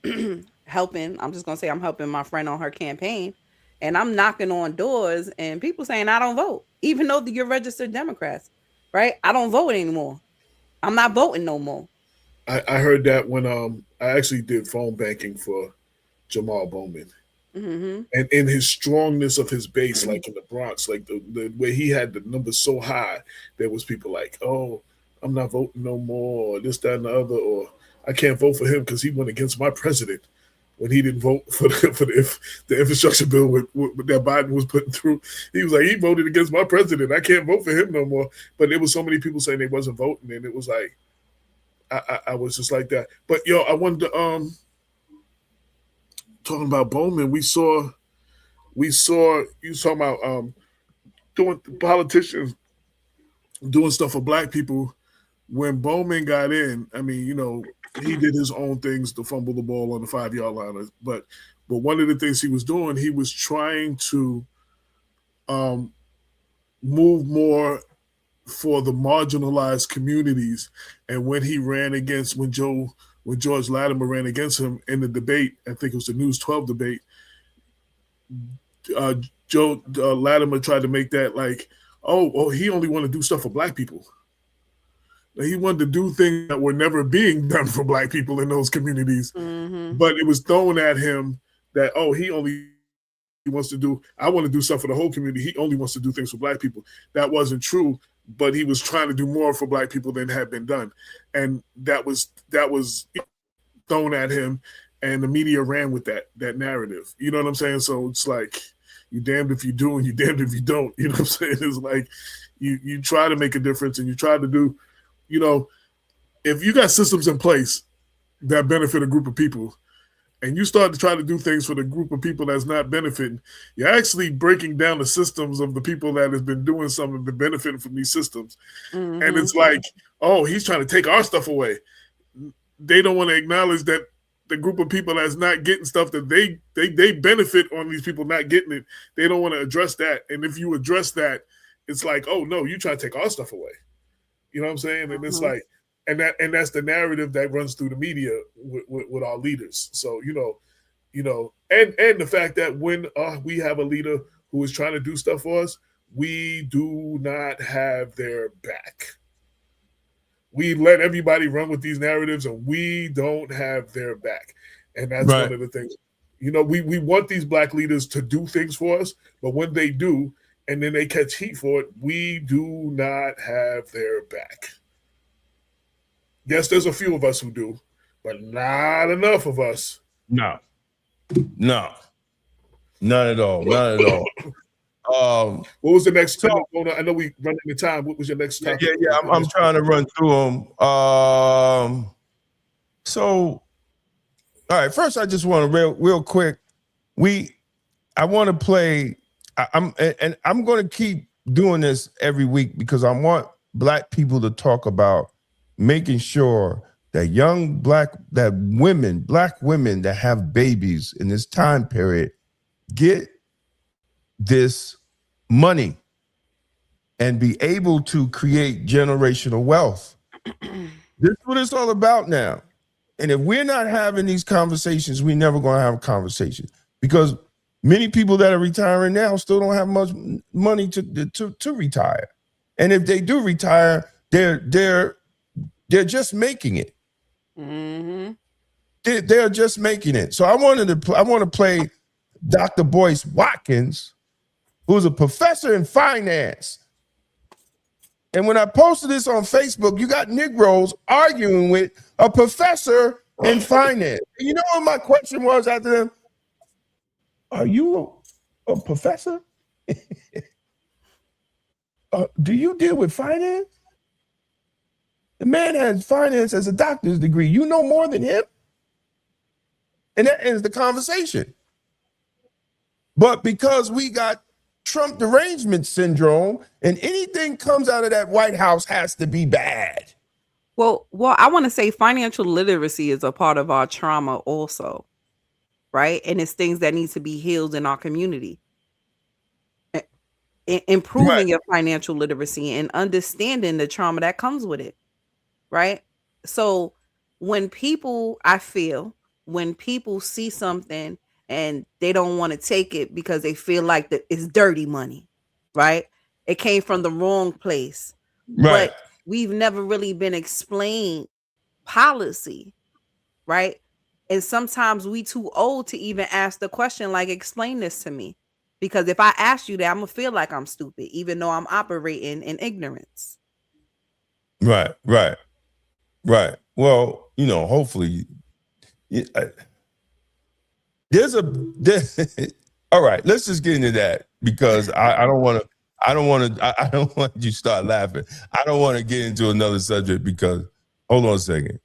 helping. I'm just gonna say I'm helping my friend on her campaign, and I'm knocking on doors, and people saying I don't vote, even though you're registered Democrats, right? I don't vote anymore. I'm not voting no more. I heard that when I actually did phone banking for Jamal Bowman. Mm-hmm. And in his strongness of his base, like in the Bronx, like the way he had the numbers so high, there was people like, oh, I'm not voting no more, or this, that, and the other, or I can't vote for him because he went against my president when he didn't vote for the infrastructure bill that Biden was putting through. He was like, he voted against my president. I can't vote for him no more. But there was so many people saying they wasn't voting, and it was like, I was just like that. But yo, I wanted to talking about Bowman, we saw you talking about doing politicians doing stuff for black people. When Bowman got in, I mean, you know, he did his own things to fumble the ball on the 5-yard line. But one of the things he was doing, he was trying to move more for the marginalized communities. And when he ran against, when George Latimer ran against him in the debate, I think it was the News 12 debate, Latimer tried to make that like, oh, he only wanted to do stuff for black people. He wanted to do things that were never being done for black people in those communities. Mm-hmm. But it was thrown at him that, oh, he wants to do, I want to do stuff for the whole community. He only wants to do things for black people. That wasn't true, but he was trying to do more for black people than had been done. And that was thrown at him, and the media ran with that narrative. You know what I'm saying? So it's like, you damned if you do and you damned if you don't. You know what I'm saying? It's like you try to make a difference and you try to do, you know, if you got systems in place that benefit a group of people and you start to try to do things for the group of people that's not benefiting, you're actually breaking down the systems of the people that has been doing something, been benefiting from these systems. Mm-hmm. And it's like, oh, he's trying to take our stuff away. They don't want to acknowledge that the group of people that's not getting stuff that they benefit on these people not getting it. They don't want to address that. And if you address that, it's like, oh no, you try to take our stuff away. You know what I'm saying? And it's like, and that's the narrative that runs through the media with our leaders. So, you know, and the fact that when we have a leader who is trying to do stuff for us, we do not have their back. We let everybody run with these narratives and we don't have their back. And that's right. One of the things, you know, we want these black leaders to do things for us, but when they do, and then they catch heat for it, we do not have their back. Yes, there's a few of us who do, but not enough of us. No. None at all. None at all. What was the next? I know we running the time. What was your next topic? Yeah. I'm trying to run through them. So, all right. First, I just want to real quick. I want to play. I'm going to keep doing this every week because I want Black people to talk about making sure that Black women that have babies in this time period get this money and be able to create generational wealth. This is what it's all about now. And if we're not having these conversations, we're never going to have a conversation, because many people that are retiring now still don't have much money to retire. And if they do retire, they're just making it. Mm-hmm. They're just making it. So I want to play Dr. Boyce Watkins, who's a professor in finance. And when I posted this on Facebook, you got Negroes arguing with a professor in finance. And you know what my question was after them? Are you a professor? Do you deal with finance? The man has finance as a doctor's degree. You know more than him? And that ends the conversation. But because we got Trump derangement syndrome, and anything comes out of that White House has to be bad. Well, I want to say financial literacy is a part of our trauma also, right? And it's things that need to be healed in our community. Improving your financial literacy and understanding the trauma that comes with it, right? So when people see something and they don't want to take it because they feel like that it's dirty money, right? It came from the wrong place. Right. But we've never really been explained policy, right? And sometimes we too old to even ask the question, like, explain this to me. Because if I ask you that, I'm going to feel like I'm stupid, even though I'm operating in ignorance. Right. Well, hopefully... all right, let's just get into that, because I don't want you to start laughing. I don't want to get into another subject because, hold on a second.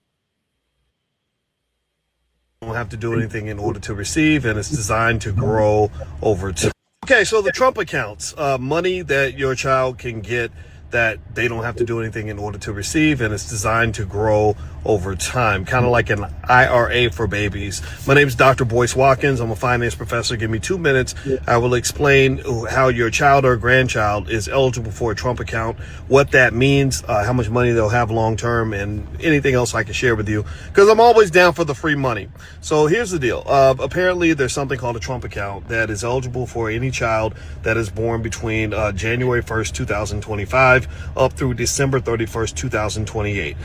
Don't have to do anything in order to receive, and it's designed to grow over time. Okay, so the Trump accounts, money that your child can get that they don't have to do anything in order to receive, and it's designed to grow over time, kind of like an IRA for babies. My name is Dr. Boyce Watkins. I'm a finance professor. Give me 2 minutes. I will explain how your child or grandchild is eligible for a Trump account, what that means, how much money they'll have long term, and anything else I can share with you, because I'm always down for the free money. So here's the deal. Apparently there's something called a Trump account that is eligible for any child that is born between January 1st, 2025 up through December 31st, 2028.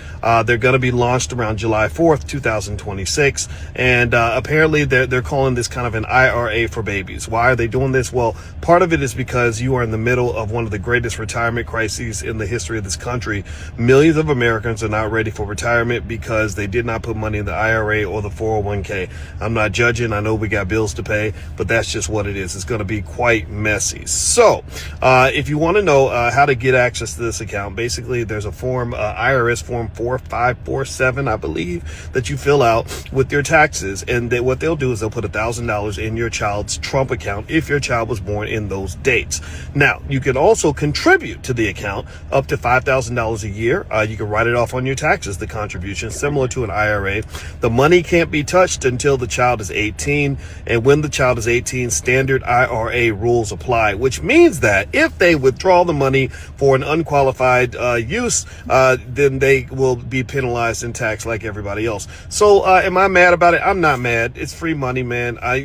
They're going to be launched around July 4th, 2026. And apparently they're calling this kind of an IRA for babies. Why are they doing this? Well, part of it is because you are in the middle of one of the greatest retirement crises in the history of this country. Millions of Americans are not ready for retirement because they did not put money in the IRA or the 401k. I'm not judging. I know we got bills to pay, but that's just what it is. It's going to be quite messy. So if you want to know how to get access to this account, basically there's a form, IRS form 4547, I believe, that you fill out with your taxes, and what they'll do is they'll put $1,000 in your child's Trump account if your child was born in those dates. Now, you can also contribute to the account up to $5,000 a year. You can write it off on your taxes, the contribution, similar to an IRA. The money can't be touched until the child is 18, and when the child is 18, standard IRA rules apply, which means that if they withdraw the money for an unqualified use, then they will be penalized and taxed like everybody else. So am I mad about it? I'm not mad. It's free money, man. I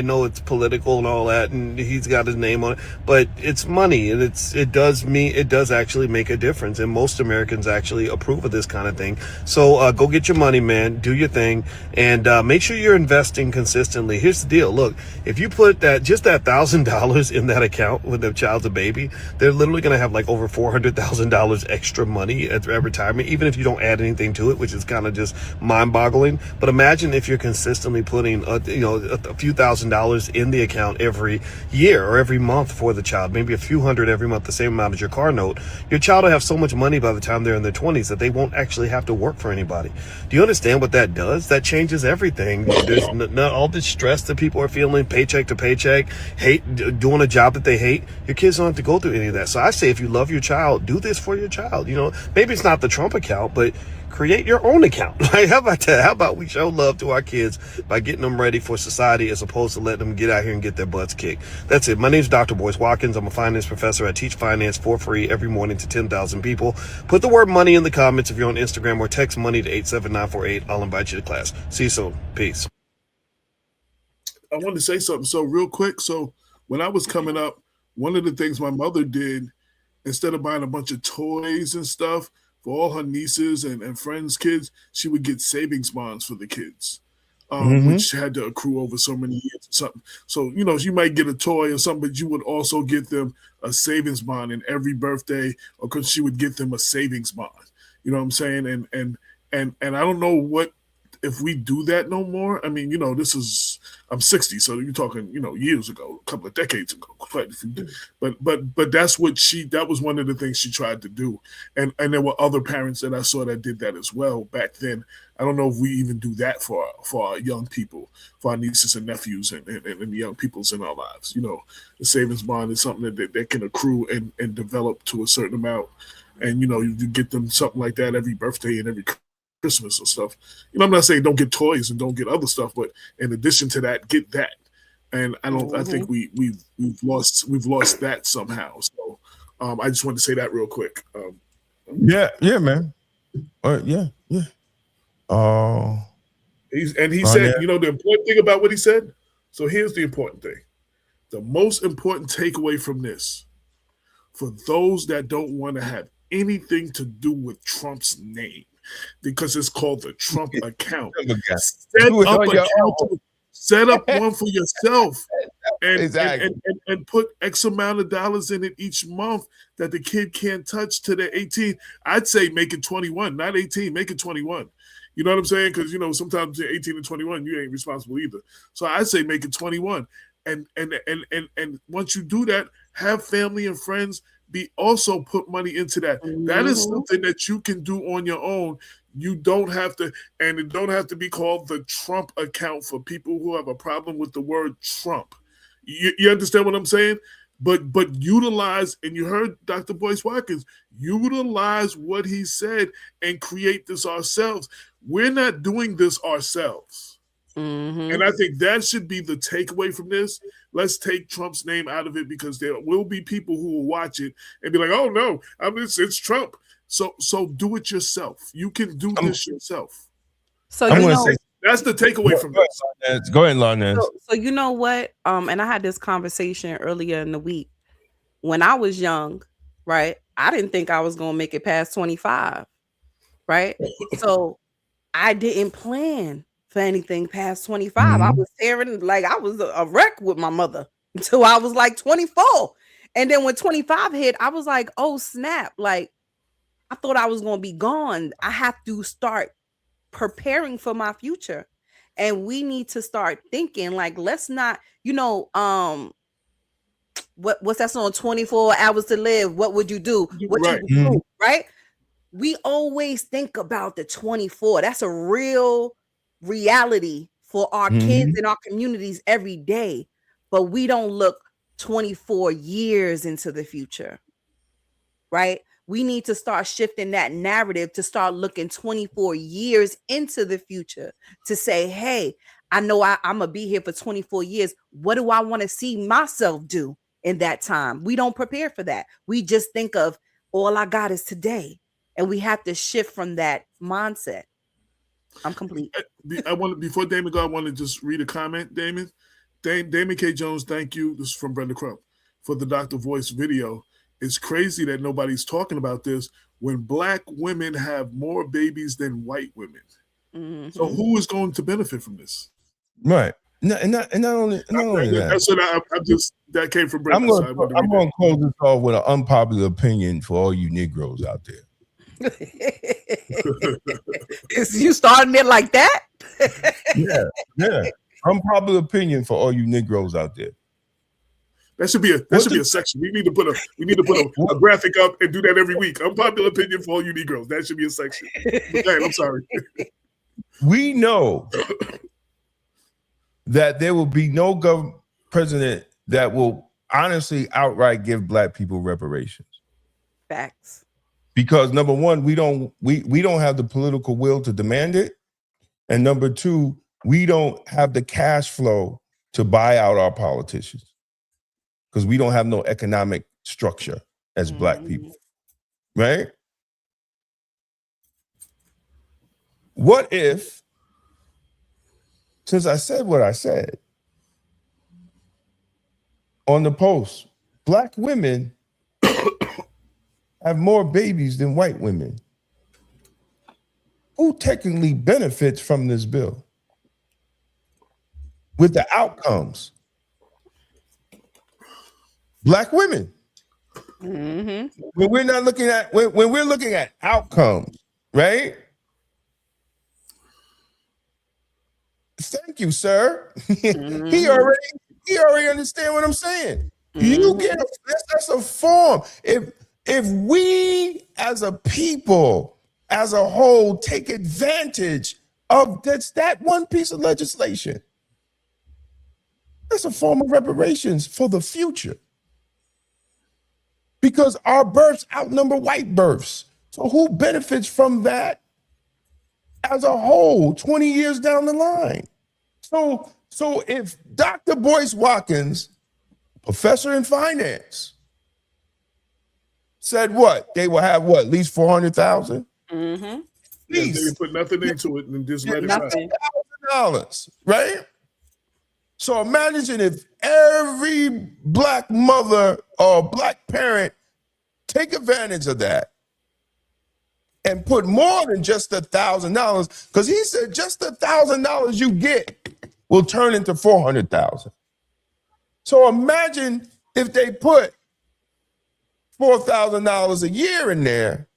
know it's political and all that, and he's got his name on it, but it's money, and it does actually make a difference, and most Americans actually approve of this kind of thing. So go get your money, man. Do your thing, and make sure you're investing consistently. Here's the deal. Look, if you put that $1,000 in that account when the child's a baby, they're literally going to have like over $400 $400,000 extra money at retirement, even if you don't add anything to it, which is kind of just mind-boggling. But imagine if you're consistently putting a few $1,000s in the account every year or every month for the child, maybe a few hundred every month, the same amount as your car note. Your child will have so much money by the time they're in their 20s that they won't actually have to work for anybody. Do you understand what that does? That changes everything. There's not all this stress that people are feeling, paycheck to paycheck, doing a job that they hate. Your kids don't have to go through any of that. So I say, if you love your child, do this for your child. Maybe it's not the Trump account, but create your own account. Like, how about that? How about we show love to our kids by getting them ready for society as opposed to letting them get out here and get their butts kicked? That's it. My name is Dr. Boyce Watkins. I'm a finance professor. I teach finance for free every morning to 10,000 people. Put the word money in the comments if you're on Instagram, or text money to 87948. I'll invite you to class. See you soon. Peace. I wanted to say something so real quick. So when I was coming up, one of the things my mother did, instead of buying a bunch of toys and stuff for all her nieces and friends' kids, she would get savings bonds for the kids, which had to accrue over so many years or something. So, you might get a toy or something, but you would also get them a savings bond in every birthday, or because she would get them a savings bond. You know what I'm saying? And I don't know if we do that no more. I mean, I'm 60, so you're talking, years ago, a couple of decades ago, quite a few. But that's that was one of the things she tried to do. And there were other parents that I saw that did that as well back then. I don't know if we even do that for our young people, for our nieces and nephews and the young peoples in our lives. The savings bond is something that can accrue and develop to a certain amount. And, you get them something like that every birthday and every Christmas or stuff. I'm not saying don't get toys and don't get other stuff, but in addition to that, get that. And I think we've lost that somehow. So I just wanted to say that real quick. Yeah, man. Yeah. He said, the important thing about what he said. So here's the important thing. The most important takeaway from this, for those that don't want to have anything to do with Trump's name, because it's called the Trump account. Set up one for yourself, and put X amount of dollars in it each month that the kid can't touch till they're 18. I'd say make it 21, not 18. Make it 21. You know what I'm saying? Because sometimes you're 18 and 21, you ain't responsible either. So I say make it 21, and once you do that, have family and friends also put money into that. That is something that you can do on your own. You don't have to, and it don't have to be called the Trump account for people who have a problem with the word Trump. You understand what I'm saying? But utilize, and you heard Dr. Boyce Watkins, utilize what he said and create this ourselves. We're not doing this ourselves. And I think that should be the takeaway from this. Let's take Trump's name out of it, because there will be people who will watch it and be like, "Oh no, it's Trump." So do it yourself. You can do this yourself. So that's the takeaway from this. Go ahead, Larnez. So you know what? And I had this conversation earlier in the week. When I was young, right? I didn't think I was gonna make it past 25, right? So I didn't plan for anything past 25. I was tearing, like I was a wreck with my mother until I was like 24. And then when 25 hit, I was like, oh snap. Like I thought I was going to be gone. I have to start preparing for my future. And we need to start thinking like, let's not, what's that song? 24 hours to live. What would you do? What you do, right? We always think about the 24. That's a real reality for our kids and our communities every day, but we don't look 24 years into the future, right? We need to start shifting that narrative to start looking 24 years into the future to say, hey, I know I'm gonna be here for 24 years. What do I want to see myself do in that time? We don't prepare for that. We just think of all I got is today, and we have to shift from that mindset. I'm complete. Before Damon go, I want to just read a comment, Damon. Damon K. Jones, thank you. This is from Brenda Crump for the Dr. Voice video. It's crazy that nobody's talking about this when Black women have more babies than white women. So who is going to benefit from this? Right. and not only that. That's what I'm just that came from Brenda. I'm going to close this off with an unpopular opinion for all you Negroes out there. Is you starting it like that? Yeah. Unpopular opinion for all you Negroes out there. That should be a section. We need to put a graphic up and do that every week. Unpopular opinion for all you Negroes. That should be a section. Okay, I'm sorry. We know that there will be no president that will honestly outright give black people reparations. Facts. Because number one, we don't have the political will to demand it. And number two, we don't have the cash flow to buy out our politicians. Because we don't have no economic structure as black people. Right? What if, since I said what I said on the post, black women have more babies than white women? Who technically benefits from this bill? With the outcomes? Black women. When we're not looking at when we're looking at outcomes, right? Thank you, sir. He already understand what I'm saying. You get that's a form. If we as a people, as a whole, take advantage of that one piece of legislation, that's a form of reparations for the future. Because our births outnumber white births. So who benefits from that as a whole 20 years down the line? So if Dr. Boyce Watkins, professor in finance, said what? They will have what? At least 400,000? Yeah, they put nothing into it and just let it nothing. $1,000, right? So imagine if every black mother or black parent take advantage of that and put more than just $1,000, because he said just $1,000 you get will turn into 400,000. So imagine if they put $4,000 a year in there,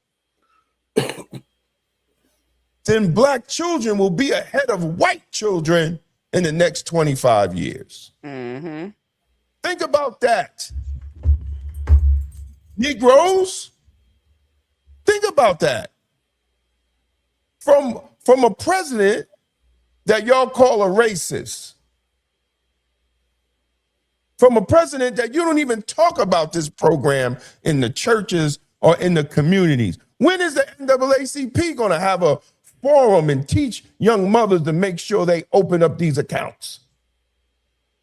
then black children will be ahead of white children in the next 25 years. Think about that. Negroes, think about that. From a president that y'all call a racist, from a president that you don't even talk about this program in the churches or in the communities. When is the NAACP going to have a forum and teach young mothers to make sure they open up these accounts?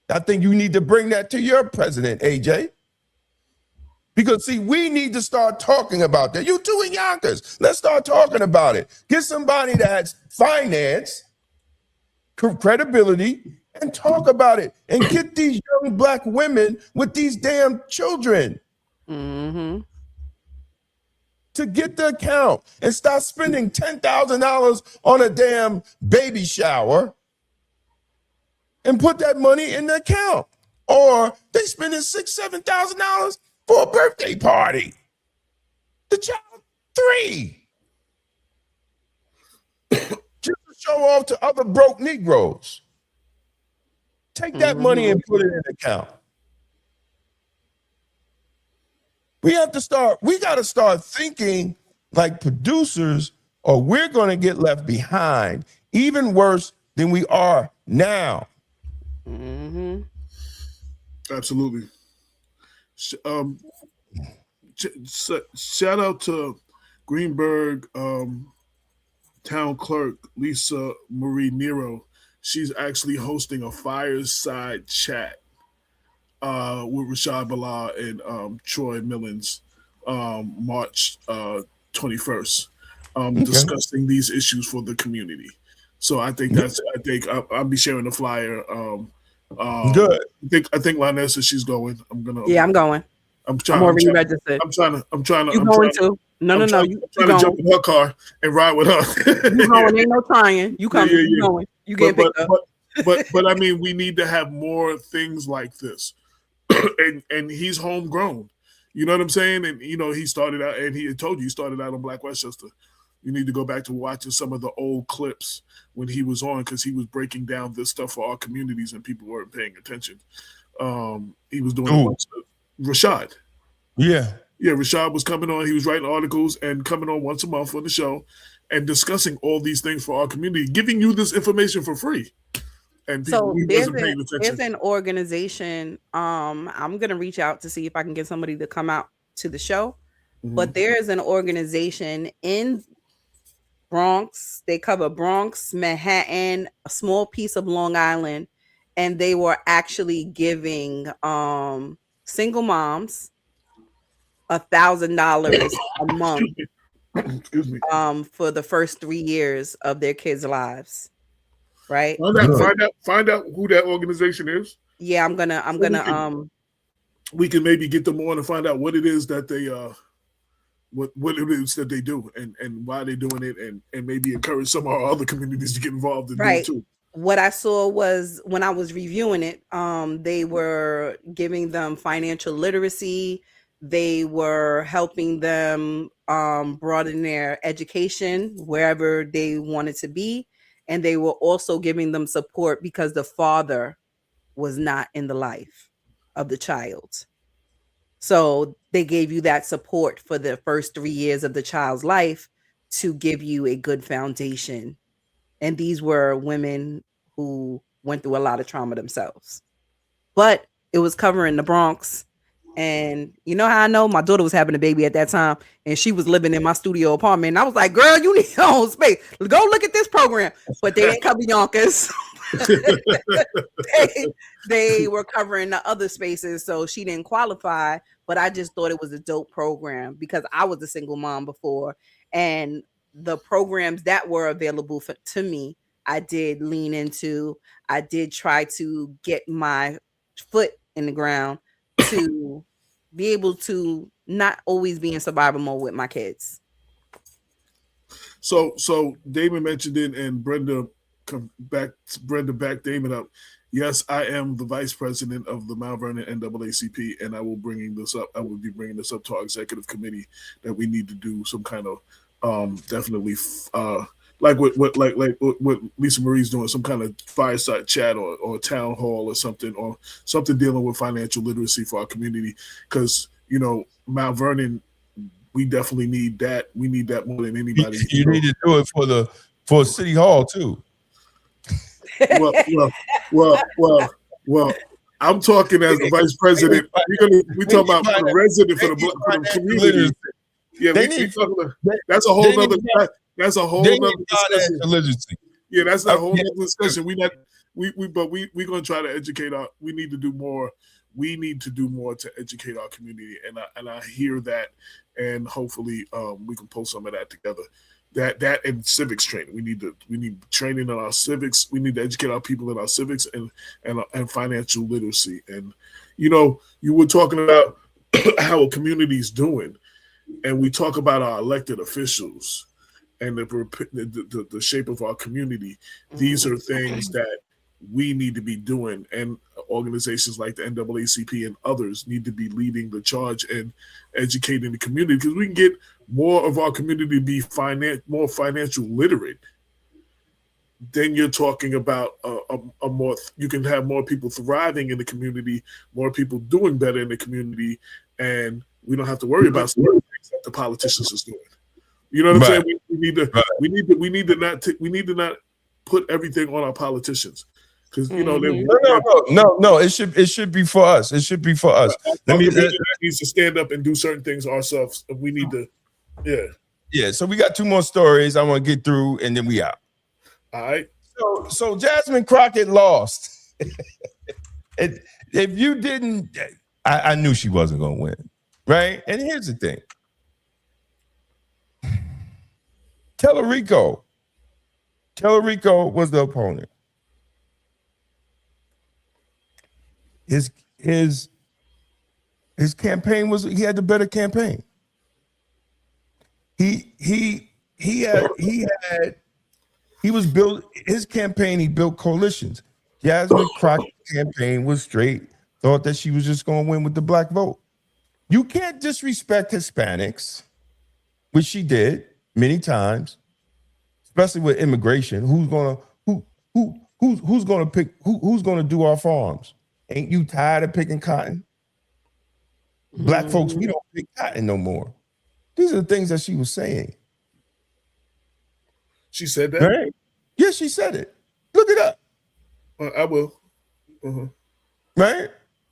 I think you need to bring that to your president, AJ. Because, see, we need to start talking about that. You two in Yonkers, let's start talking about it. Get somebody that has finance, credibility, and talk about it. And get these young black women with these damn children to get the account and start spending $10,000 on a damn baby shower and put that money in the account. Or they spending $6,000, $7,000 for a birthday party. The child 3. Just to show off to other broke Negroes. Take that money and put it in an account. We got to start thinking like producers, or we're going to get left behind, even worse than we are now. Absolutely. Shout out to Greenberg town clerk Lisa Marie Nero. She's actually hosting a fireside chat with Rashad Bilal and Troy Millens March 21st, discussing these issues for the community. So I think I'll be sharing the flyer. Good. I think Lynette says she's going. I'm going. I'm already registered. I'm trying to. You going to? No. You trying to jump in her car and ride with her. You going? Ain't no trying. You coming? You going? You getting picked up? but I mean, we need to have more things like this, and he's homegrown. You know what I'm saying? And you know, he started out, and he had told you he started out on Black Westchester. You need to go back to watching some of the old clips when he was on, because he was breaking down this stuff for our communities and people weren't paying attention. He was doing a bunch of Rashad. Yeah. Yeah, Rashad was coming on. He was writing articles and coming on once a month on the show and discussing all these things for our community, giving you this information for free. And people, So there's an organization. I'm gonna reach out to see if I can get somebody to come out to the show. But there is an organization in Bronx. They cover Bronx, Manhattan, a small piece of Long Island, and they were actually giving single moms $1,000 a month Excuse me. For the first 3 years of their kids' lives. Right? Find out who that organization is. Yeah, I'm gonna we can maybe get them on and find out what it is that they what it is that they do and why they're doing it, and maybe encourage some of our other communities to get involved in it too. What I saw was, when I was reviewing it, they were giving them financial literacy. They were helping them broaden their education wherever they wanted to be. And they were also giving them support because the father was not in the life of the child. So they gave you that support for the first 3 years of the child's life to give you a good foundation. And these were women who went through a lot of trauma themselves. But it was covering the Bronx. And you know how I know? My daughter was having a baby at that time, and she was living in my studio apartment. And I was like, girl, you need your own space. Go look at this program. But they didn't cover Yonkers. they were covering the other spaces, so she didn't qualify. But I just thought it was a dope program because I was a single mom before. And the programs that were available to me, I did lean into. I did try to get my foot in the ground to be able to not always be in survival mode with my kids. So Damon mentioned it, and Brenda backed Damon up. Yes, I am the vice president of the Mount Vernon NAACP, and I will be bringing this up to our executive committee, that we need to do some kind of definitely like what Lisa Marie's doing, some kind of fireside chat or town hall or something dealing with financial literacy for our community, because you know, Mount Vernon, we definitely need that. We need that more than anybody. You need to do it for City Hall too. Well, I'm talking as the vice president. We talk about the resident for the community. Yeah, that's a whole nother. That's a whole nother discussion. Yeah, that's a whole nother discussion. We're gonna try to educate our. We need to do more. We need to do more to educate our community, and I hear that, and hopefully we can pull some of that together. That and civics training. We need training in our civics. We need to educate our people in our civics and financial literacy. And you know, you were talking about how a community is doing, and we talk about our elected officials and the shape of our community. These are things that we need to be doing, and organizations like the NAACP and others need to be leading the charge and educating the community, because we can get more of our community to be more financial literate. Then you're talking about a more, you can have more people thriving in the community, more people doing better in the community, and we don't have to worry about some of the things that the politicians is doing. You know what I'm saying? We need to not put everything on our politicians. Because you know, no, it should be for us. It should be for us. Needs to stand up and do certain things ourselves. We need to, yeah. So we got two more stories I want to get through, and then we out. All right. So Jasmine Crockett lost. If you didn't, I knew she wasn't going to win, right? And here's the thing: Tellerico was the opponent. His campaign he had the better campaign. He was built his campaign. He built coalitions. Jasmine Crockett's campaign was straight, thought that she was just going to win with the black vote. You can't disrespect Hispanics, which she did many times, especially with immigration. Who's gonna do our farms? Ain't you tired of picking cotton? Black folks, we don't pick cotton no more. These are the things that she was saying. She said that? Right? Yeah, she said it. Look it up. I will. Right?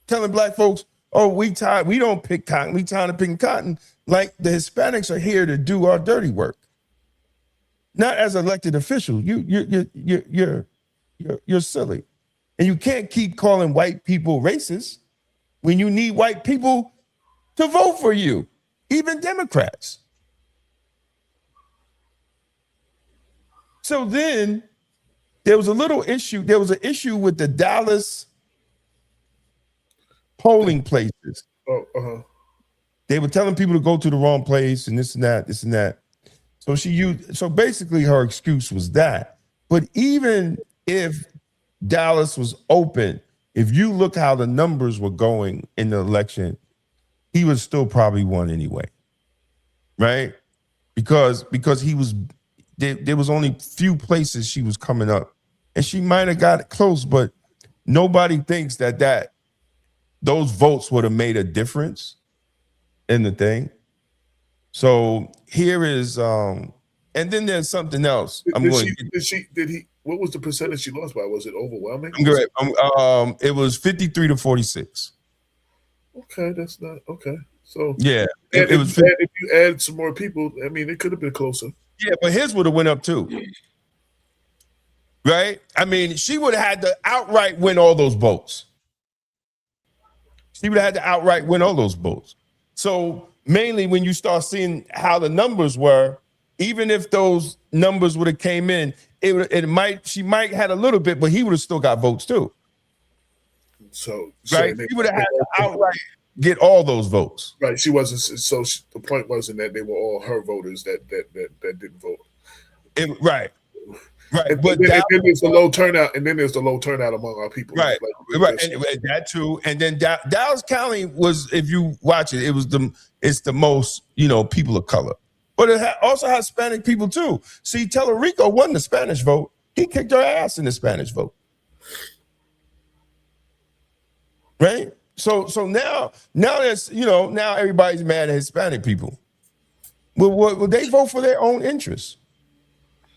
Telling black folks, oh, we tired, we don't pick cotton, we tired of picking cotton. Like the Hispanics are here to do our dirty work. Not as elected officials. You're silly. And you can't keep calling white people racist when you need white people to vote for you, even Democrats. So then there was a little issue. There was an issue with the Dallas polling places. They were telling people to go to the wrong place and this and that. So basically her excuse was that. But even if Dallas was open, if you look how the numbers were going in the election, he was still probably won anyway. Right? Because he was there was only few places she was coming up. And she might have got close, but nobody thinks that those votes would have made a difference in the thing. So here is and then there's something else. What was the percentage she lost by? Was it overwhelming? It was 53 to 46. Okay, that's not okay. So yeah, if you add some more people, I mean, it could have been closer. Yeah, but his would have went up too. Right? I mean, she would have had to outright win all those votes. She would have had to outright win all those votes. So mainly when you start seeing how the numbers were, even if those numbers would have came in, she might had a little bit, but he would have still got votes too. So right, she would have had to outright get all those votes. Right, she wasn't. So the point wasn't that they were all her voters that didn't vote. Right. And then there's the low turnout, and then there's the low turnout among our people. Right, and that too. And then Dallas County was, if you watch it, it's the most people of color, but it also has Hispanic people too. See, Tellerico won the Spanish vote. He kicked her ass in the Spanish vote. Right. So now there's now everybody's mad at Hispanic people. Well, they vote for their own interests.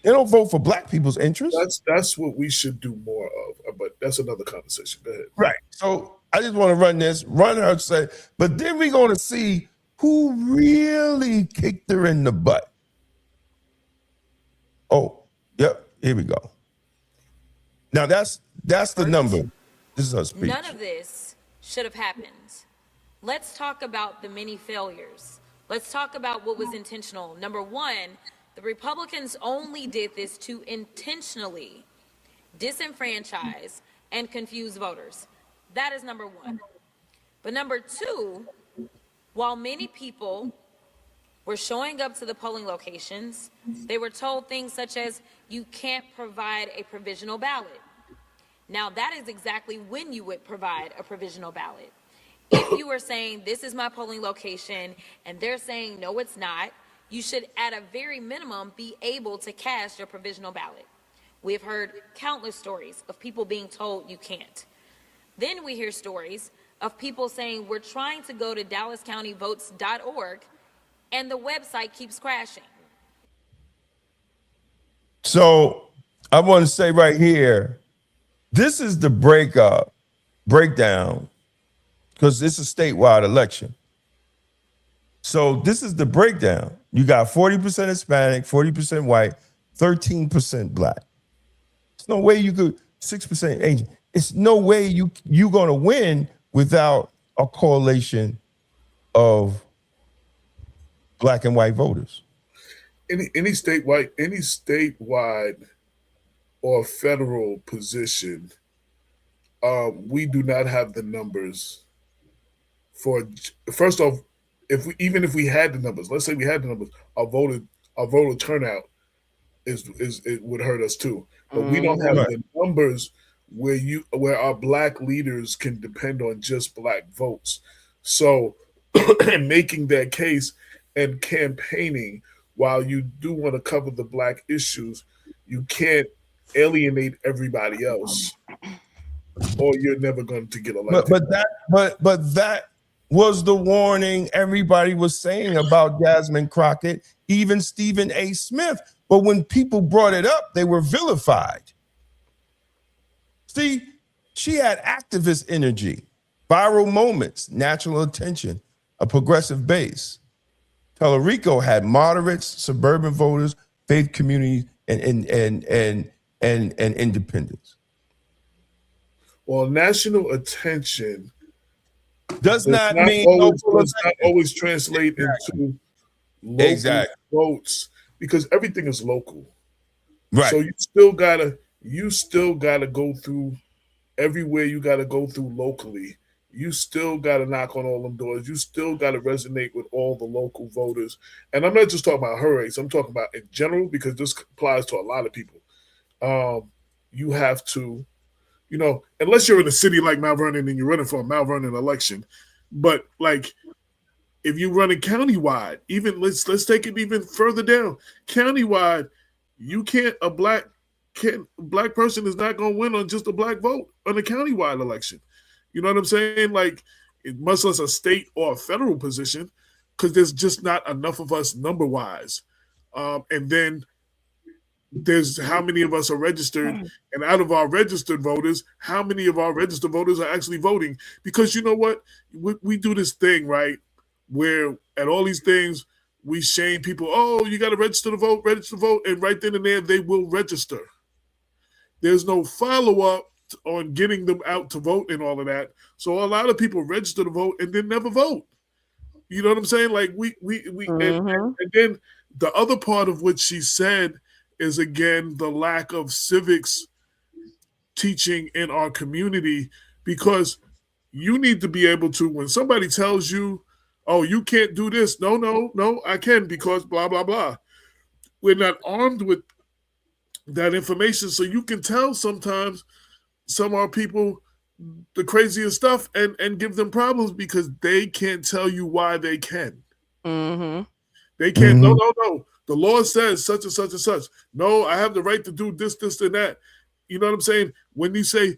They don't vote for black people's interests. That's what we should do more of. But that's another conversation. Go ahead. Right. So I just want to run her say, but then we're going to see who really kicked her in the butt. Oh, yep. Here we go. Now that's the number. This is her speech. None of this should have happened. Let's talk about the many failures. Let's talk about what was intentional. Number one, the Republicans only did this to intentionally disenfranchise and confuse voters. That is number one. But number two, while many people were showing up to the polling locations, they were told things such as, you can't provide a provisional ballot. Now, that is exactly when you would provide a provisional ballot. If you were saying, this is my polling location, and they're saying, no, it's not, you should, at a very minimum, be able to cast your provisional ballot. We've heard countless stories of people being told you can't. Then we hear stories of people saying, we're trying to go to DallasCountyVotes.org, and the website keeps crashing. So I want to say right here, this is the breakdown, because it's a statewide election. So this is the breakdown. You got 40% Hispanic, 40% white, 13% black. There's no way you could, 6% Asian. It's no way you're going to win without a coalition of black and white voters. Any statewide or federal position, we do not have the numbers for. First off, even if we had the numbers, let's say we had the numbers, our voter turnout it would hurt us too. But we don't have the numbers where our black leaders can depend on just black votes. So and making that case and campaigning, while you do want to cover the black issues, you can't alienate everybody else, or you're never going to get elected. But that was the warning everybody was saying about Jasmine Crockett, even Stephen A. Smith. But when people brought it up, they were vilified. See, she had activist energy, viral moments, natural attention, a progressive base. Tellerico had moderates, suburban voters, faith communities, and independents. Well, national attention does not always translate into local votes, because everything is local. Right. So you still gotta go through everywhere you gotta go through locally. You still gotta knock on all them doors. You still gotta resonate with all the local voters. And I'm not just talking about her race, I'm talking about in general, because this applies to a lot of people. You have to, unless you're in a city like Mount Vernon and you're running for a Mount Vernon election, but like if you're running countywide, even let's take it even further down. Countywide, a black person is not going to win on just a black vote on a countywide election. You know what I'm saying? Like, much less a state or a federal position, because there's just not enough of us number wise. And then there's how many of us are registered, and out of our registered voters, how many of our registered voters are actually voting? Because you know what? We do this thing, right, where at all these things, we shame people. Oh, you got to register to vote, and right then and there, they will register. There's no follow-up on getting them out to vote and all of that. So a lot of people register to vote and then never vote. You know what I'm saying? Like and then the other part of what she said is, again, the lack of civics teaching in our community, because you need to be able to, when somebody tells you, oh, you can't do this. No, I can, because blah, blah, blah. We're not armed with that information. So you can tell sometimes some of our people the craziest stuff and give them problems because they can't tell you why they can. They can't, no. The law says such and such and such. No, I have the right to do this, and that. You know what I'm saying? When you say,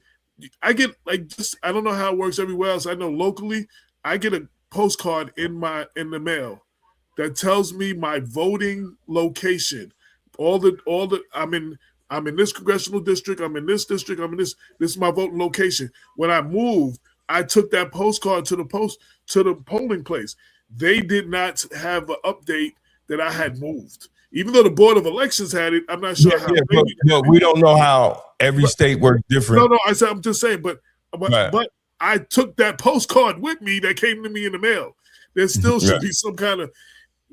I get I don't know how it works everywhere else. I know locally, I get a postcard in the mail that tells me my voting location. I'm in this congressional district, I'm in this district, this is my voting location. When I moved, I took that postcard to the polling place. They did not have an update that I had moved. Even though the Board of Elections had it, I'm not sure how. But we don't know how every state works different. No, I'm just saying, but I took that postcard with me that came to me in the mail. There still should be some kind of,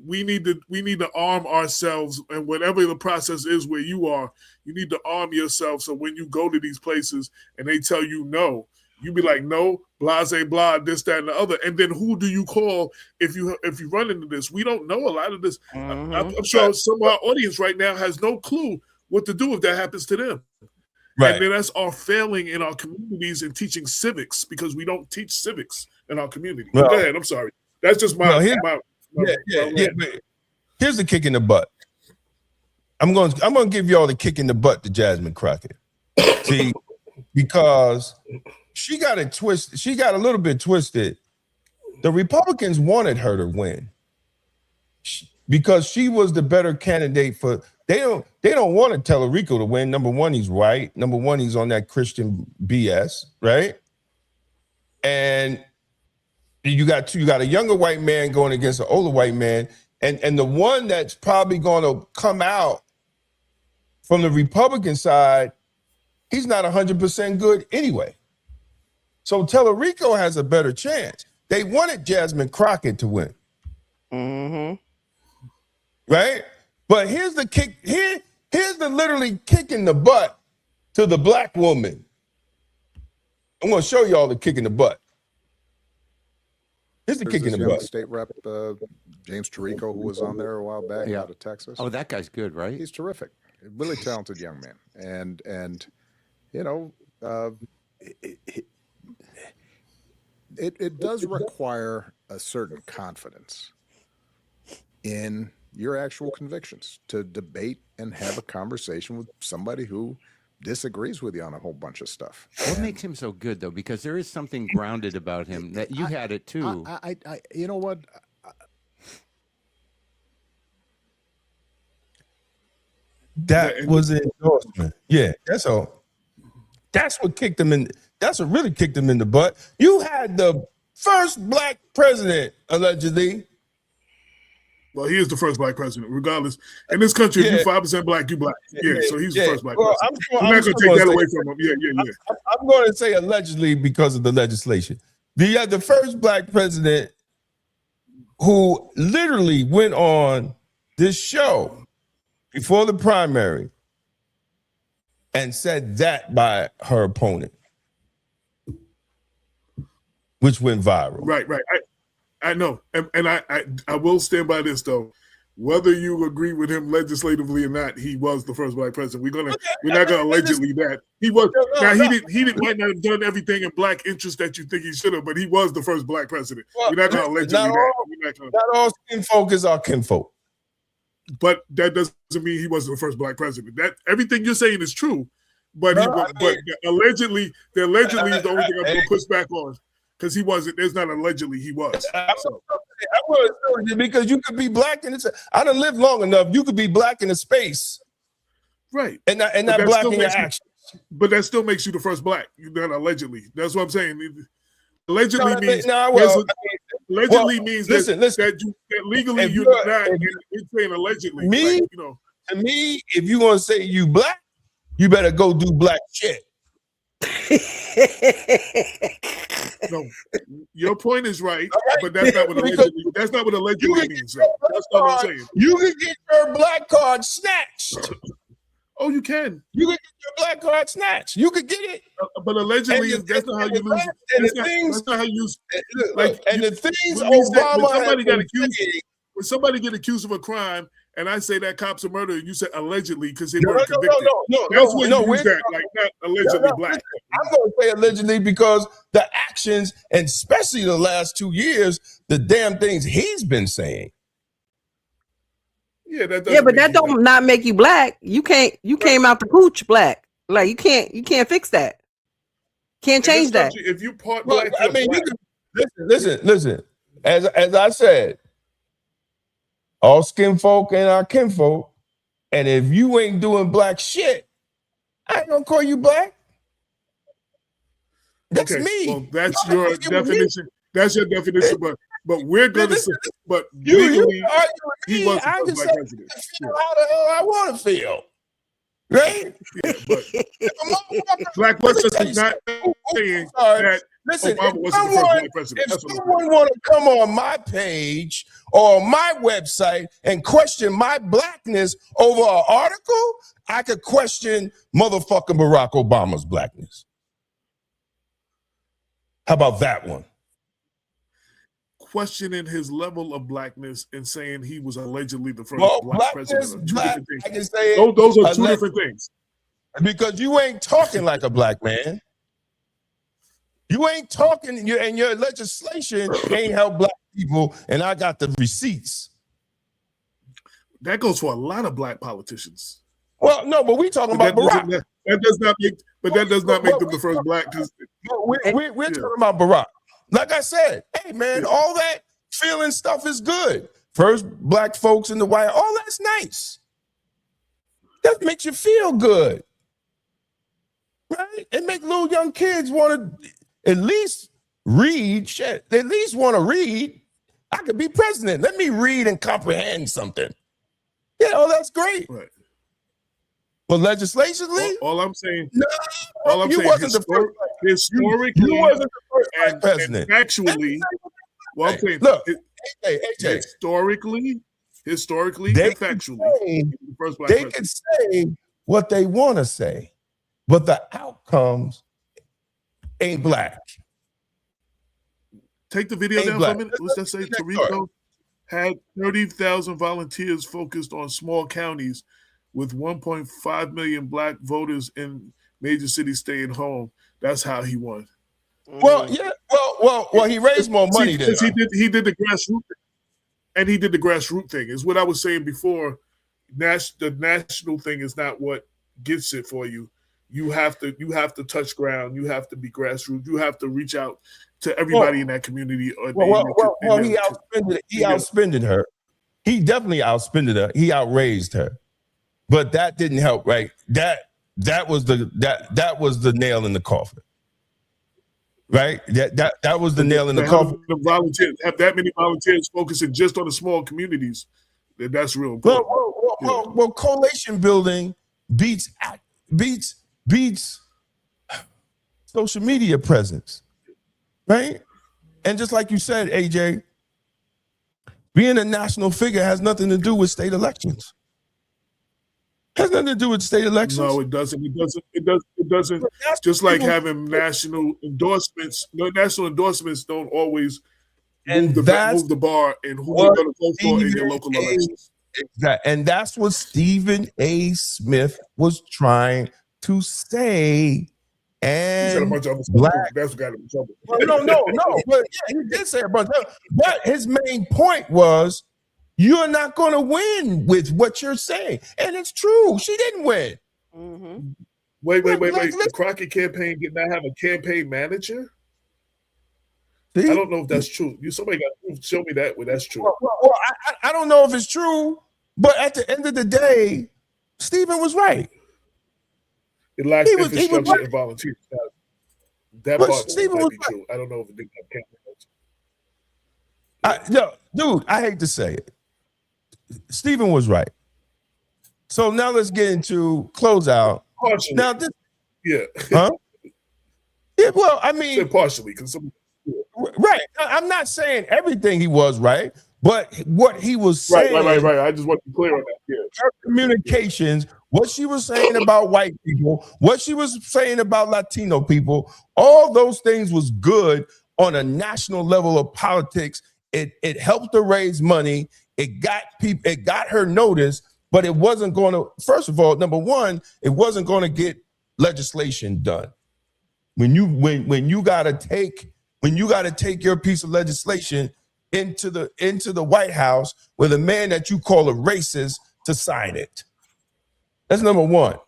we need to arm ourselves, and whatever the process is where you are, you need to arm yourself, so when you go to these places and they tell you no, you be like, no, blase, blah, this, that, and the other. And then who do you call if you run into this? We don't know a lot of this. I'm sure some of our audience right now has no clue what to do if that happens to them. Right. And then that's our failing in our communities in teaching civics, because we don't teach civics in our community. Go ahead. I'm sorry. That's just my here's the kick in the butt. I'm going to give y'all the kick in the butt to Jasmine Crockett. See, because she got it twisted. She got a little bit twisted. The Republicans wanted her to win because she was the better candidate for. They don't want Tellerico to win. Number one, he's white. Number one, he's on that Christian BS, right? And you got a younger white man going against an older white man, and the one that's probably going to come out from the Republican side, he's not 100% good anyway. So Tellerico has a better chance. They wanted Jasmine Crockett to win. Right? But here's the kick. Here's the literally kick in the butt to the black woman. I'm going to show y'all the kick in the butt. Here's the kick in the butt. State Rep James Tirico, who was on there a while back out of Texas. Oh, that guy's good, right? He's terrific. Really talented young man. And it does require a certain confidence in your actual convictions to debate and have a conversation with somebody who disagrees with you on a whole bunch of stuff. What makes him so good, though? Because there is something grounded about him that you had it too. You know what? That was an endorsement. Yeah, that's all. That's what kicked him in. That's what really kicked him in the butt. You had the first black president, allegedly. Well, he is the first black president, regardless. In this country, if you're 5% black, you black. Yeah, so he's the first black president. We're not going to take that away from him. Yeah. I'm going to say allegedly because of the legislation. The first black president who literally went on this show before the primary and said that by her opponent, which went viral. Right. I know, and I will stand by this though. Whether you agree with him legislatively or not, he was the first black president. We're not gonna allegedly that he was. He might not have done everything in black interest that you think he should have, but he was the first black president. We're not gonna allegedly that. Not all skin folk is our kinfolk. But that doesn't mean he wasn't the first black president. That everything you're saying is true, but allegedly is the only thing I'm gonna push back on. Because he wasn't, there's not allegedly he was. I was because you could be black in I done lived long enough. You could be black in a space, right? And not black in your actions. But that still makes you the first black. You're not allegedly. That's what I'm saying. Allegedly means that legally you're not. You're saying allegedly. To me, if you want to say you black, you better go do black shit. No, your point is right, but that's not what allegedly. That's not what allegedly means. That's not what I'm saying. You can get your black card snatched. Oh, you can. You can get your black card snatched. You could get it, but allegedly, that's not how you lose it. That's not how you. The things Obama when somebody get accused of a crime. And I say that cops are murdered, you say allegedly because they weren't convicted. That's when you use that, like not allegedly black. I'm going to say allegedly because the actions, and especially the last 2 years, the damn things he's been saying. Yeah, but that don't not make you black. You came out the pooch black. Like you can't fix that. Can't change that. If you part black, I mean, you can, listen. As I said. All skin folk and our kinfolk. And if you ain't doing black shit, I ain't gonna call you black. That's me. Well, that's your definition. That's your definition. But we're gonna say, but legally, he was the first black president. How the hell I want to feel, right? Yeah, but Black Westchester is not saying that. Listen, Obama wasn't the first black president. If someone want to come on my page or my website and question my blackness over an article, I could question motherfucking Barack Obama's blackness. How about that one? Questioning his level of blackness and saying he was allegedly the first black president. I can say those are two different things. Because you ain't talking like a black man. You ain't talking, and your legislation ain't help black people, and I got the receipts. That goes for a lot of black politicians. Well, no, but we talking about Barack. That does not make them the first black. We're talking about Barack. Like I said, hey man, all that feeling stuff is good. First black folks in the White House, all that's nice. That makes you feel good, right? It make little young kids want to at least read shit. They at least want to read. I could be president. Let me read and comprehend something. Yeah, oh, that's great. Right. But legislatively, all I'm saying, historically, you wasn't the first black president. And actually, well, I'm saying, look, historically, and factually, the first black president. Can say what they want to say, but the outcomes ain't black. Take the video down for a minute. What's that say? Tarico had 30,000 volunteers focused on small counties with 1.5 million black voters in major cities staying home. That's how he won. Well, yeah. Well. He raised more money than he did the grassroots thing, and he did the grassroots thing. Is what I was saying before. The national thing is not what gets it for you. You have to touch ground. You have to be grassroots. You have to reach out to everybody in that community. He outspended her. He definitely outspended her. He outraised her, but that didn't help, right? That was the nail in the coffin, right? That was the nail in the coffin. The volunteers have that many volunteers focusing just on the small communities. That's real important. Well, coalition building beats social media presence, right? And just like you said, AJ, being a national figure has nothing to do with state elections. Has nothing to do with state elections. No, it doesn't. It doesn't. Just like having national endorsements. No, national endorsements don't always move the bar and who you're going to vote for in your local elections. Exactly. And that's what Stephen A. Smith was trying to say. And he said a bunch of other that's what got him in trouble. Well, no. But yeah, he did say a bunch of. But his main point was, you're not going to win with what you're saying, and it's true. She didn't win. Mm-hmm. Wait. The Crockett campaign did not have a campaign manager. See? I don't know if that's true. Somebody got to show me that. Well, that's true. Well, I don't know if it's true, but at the end of the day, Stephen was right. It lacks infrastructure and volunteers. That part might be true. I don't know if it didn't have campaign manager. Dude, I hate to say it. Stephen was right. So now let's get into closeout. Partially. Now this, yeah. Huh? Yeah. Well, I mean, partially because right. I'm not saying everything he was right, but what he was saying. Right. I just want to be clear on that. Yeah. Her communications, what she was saying about white people, what she was saying about Latino people, all those things was good on a national level of politics. It helped her raise money. It got her notice, but it wasn't going to. First of all, number one, it wasn't going to get legislation done. When you got to take your piece of legislation into the White House with a man that you call a racist to sign it. That's number one.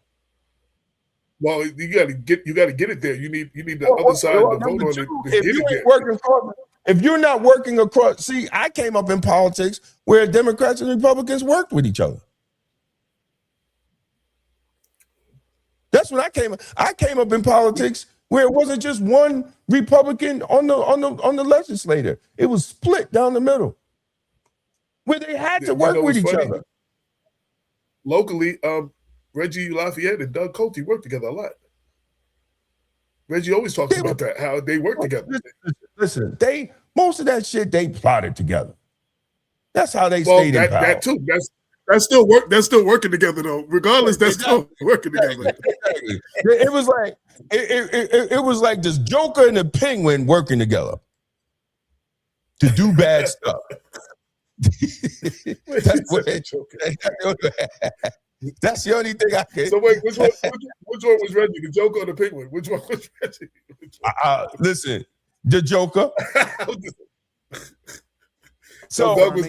Well, you got to get it there. You need the other side to vote on it. If you're not working across, see, I came up in politics where Democrats and Republicans worked with each other. That's when I came up in politics where it wasn't just one Republican on the legislature. It was split down the middle, where they had to work with each other. Locally, Reggie Lafayette and Doug Cote worked together a lot. Reggie always talks about that, how they work together. Listen, most of that shit they plotted together. That's how they stayed in power. That too. That's still work. That's still working together though. Regardless, that's still working together. It was like it was like this Joker and the Penguin working together to do bad stuff. That's the only thing I can. So wait, which one was Reggie? The Joker or the Penguin? Which one was Reggie? Listen, the Joker. So Doug was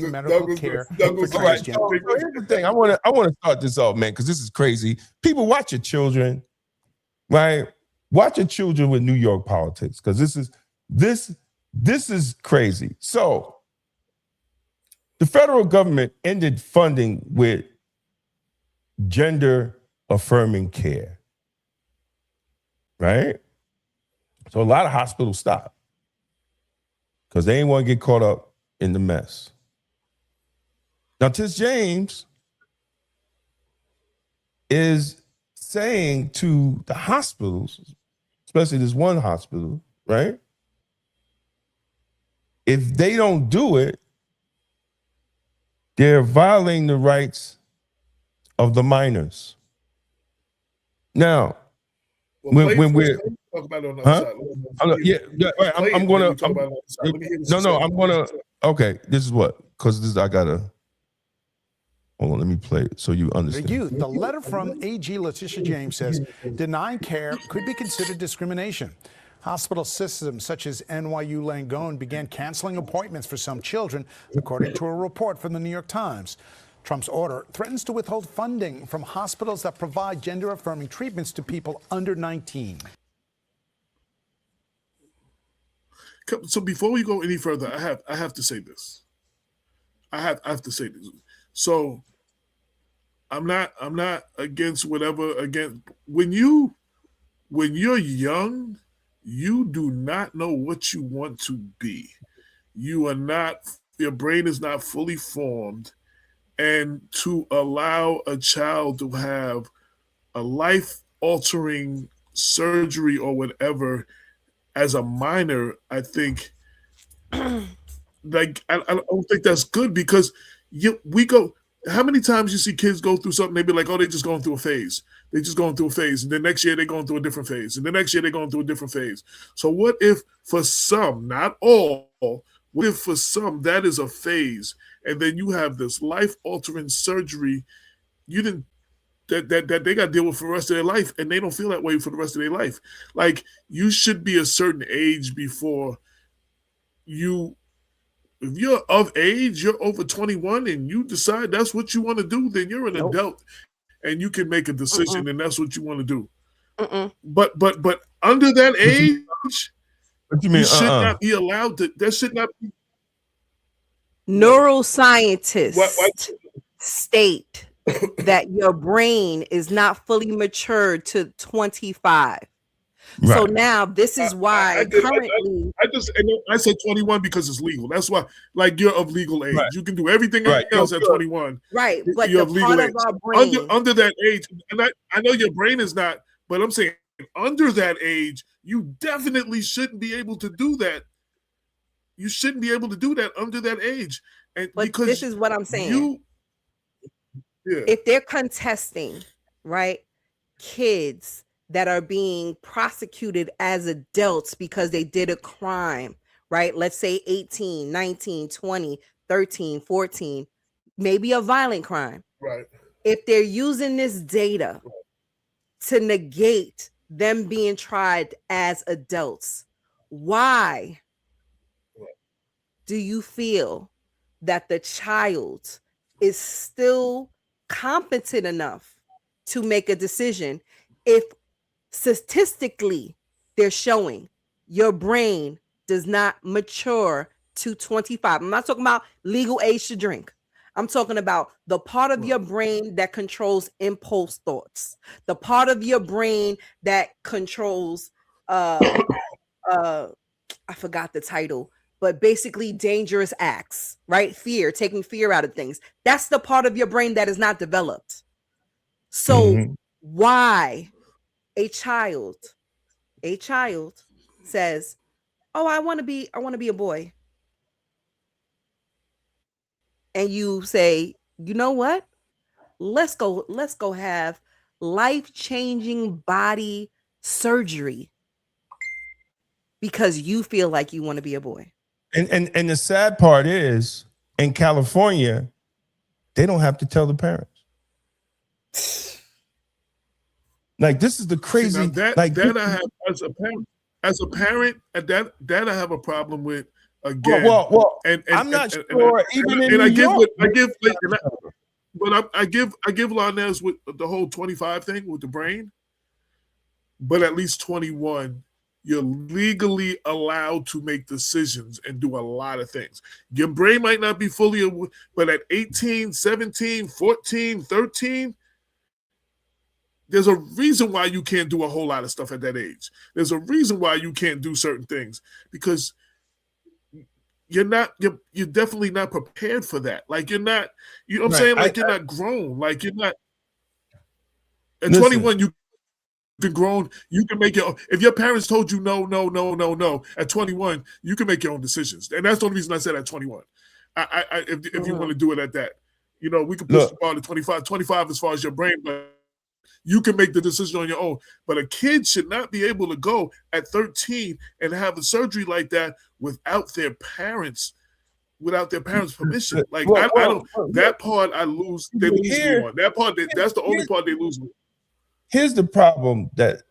care. All right, so here's the thing. I want to start this off, man, because this is crazy. People, watch your children, right? Watch your children with New York politics, because this is crazy. So the federal government ended funding with gender affirming care, right? So a lot of hospitals stopped because they didn't want to get caught up in the mess. Now, Tish James is saying to the hospitals, especially this one hospital, right? If they don't do it, they're violating the rights of the minors. Now, when we're talk about it on the side. I'm gonna. I'm gonna. Okay, this is what, because I gotta. Hold on, let me play it so you The understand. youth, the letter from AG Letitia James says denying care could be considered discrimination. Hospital systems such as NYU Langone began canceling appointments for some children, according to a report from the New York Times. Trump's order threatens to withhold funding from hospitals that provide gender-affirming treatments to people under 19. So before we go any further, I have to say this. I have to say this. So I'm not against whatever. Against when you're young, you do not know what you want to be. You are not. Your brain is not fully formed, and to allow a child to have a life-altering surgery or whatever as a minor, I think, like I don't think that's good because we go. How many times you see kids go through something? They be like, "Oh, they're just going through a phase. They're just going through a phase." And the next year they're going through a different phase. And the next year they're going through a different phase. So what if for some, not all, what if for some that is a phase, and then you have this life-altering surgery you didn't that they got to deal with for the rest of their life, and they don't feel that way for the rest of their life. Like you should be a certain age before you. If you're of age, you're over 21, and you decide that's what you want to do, then you're an adult, and you can make a decision, and that's what you want to do. But under that age, what you mean? You should not be allowed to. That should not be. Neuroscientists state that your brain is not fully matured to 25. Right. So now this is why currently I said 21 because it's legal. That's why, like, you're of legal age. Right. You can do everything else at 21. Right, but you're the of legal part age. of our brain Under that age, and I know your brain is not, but I'm saying under that age, you definitely shouldn't be able to do that. You shouldn't be able to do that under that age. And but because this is what I'm saying. If they're contesting, right, kids that are being prosecuted as adults because they did a crime, right? Let's say 18, 19, 20, 13, 14, maybe a violent crime. Right. If they're using this data to negate them being tried as adults, why do you feel that the child is still competent enough to make a decision if statistically they're showing your brain does not mature to 25? I'm not talking about legal age to drink. I'm talking about the part of your brain that controls impulse thoughts, the part of your brain that controls I forgot the title, but basically dangerous acts, right? Fear, taking fear out of things. That's the part of your brain that is not developed. So why a child says, "Oh, I want to be a boy." And you say, "You know what? Let's go have life-changing body surgery because you feel like you want to be a boy." And the sad part is, in California, they don't have to tell the parents. Like, this is the crazy. See, that I have as a parent, that I have a problem with. Again, well, and I'm not sure. Even in New York, I give Larnez with the whole 25 thing with the brain, but at least 21, you're legally allowed to make decisions and do a lot of things. Your brain might not be fully, but at 18, 17, 14, 13, there's a reason why you can't do a whole lot of stuff at that age. There's a reason why you can't do certain things because you're definitely not prepared for that. Like you're not, you know what I'm saying? Like you're not grown. Like you're not at 21, you can grown, you can make your, if your parents told you no, at 21, you can make your own decisions. And that's the only reason I said at 21. If you want to do it at that, you know, we can push the ball to 25 as far as your brain, but you can make the decision on your own. But a kid should not be able to go at 13 and have a surgery like that without their parents without their parents' permission. Like Well, I don't. That part I lose. They lose me on that part. That's the only part they lose me. Here's the problem that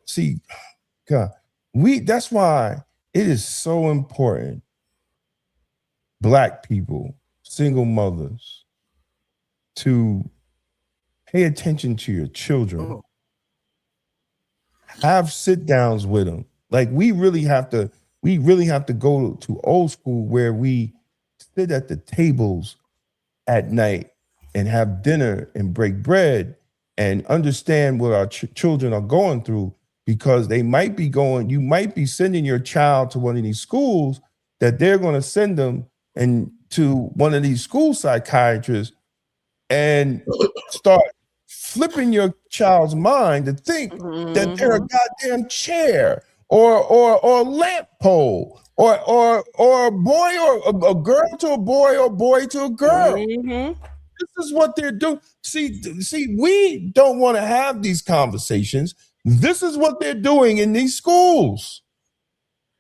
God, that's why it is so important. Black people, single mothers, to pay attention to your children. Oh. Have sit downs with them. Like we really have to go to old school where we sit at the tables at night and have dinner and break bread and understand what our children are going through, because you might be sending your child to one of these schools that they're going to send them and to one of these school psychiatrists and start flipping your child's mind to think that they're a goddamn chair or lamp pole or a boy or a girl to a boy or a boy to a girl. This is what they're doing. See, we don't want to have these conversations. This is what they're doing in these schools.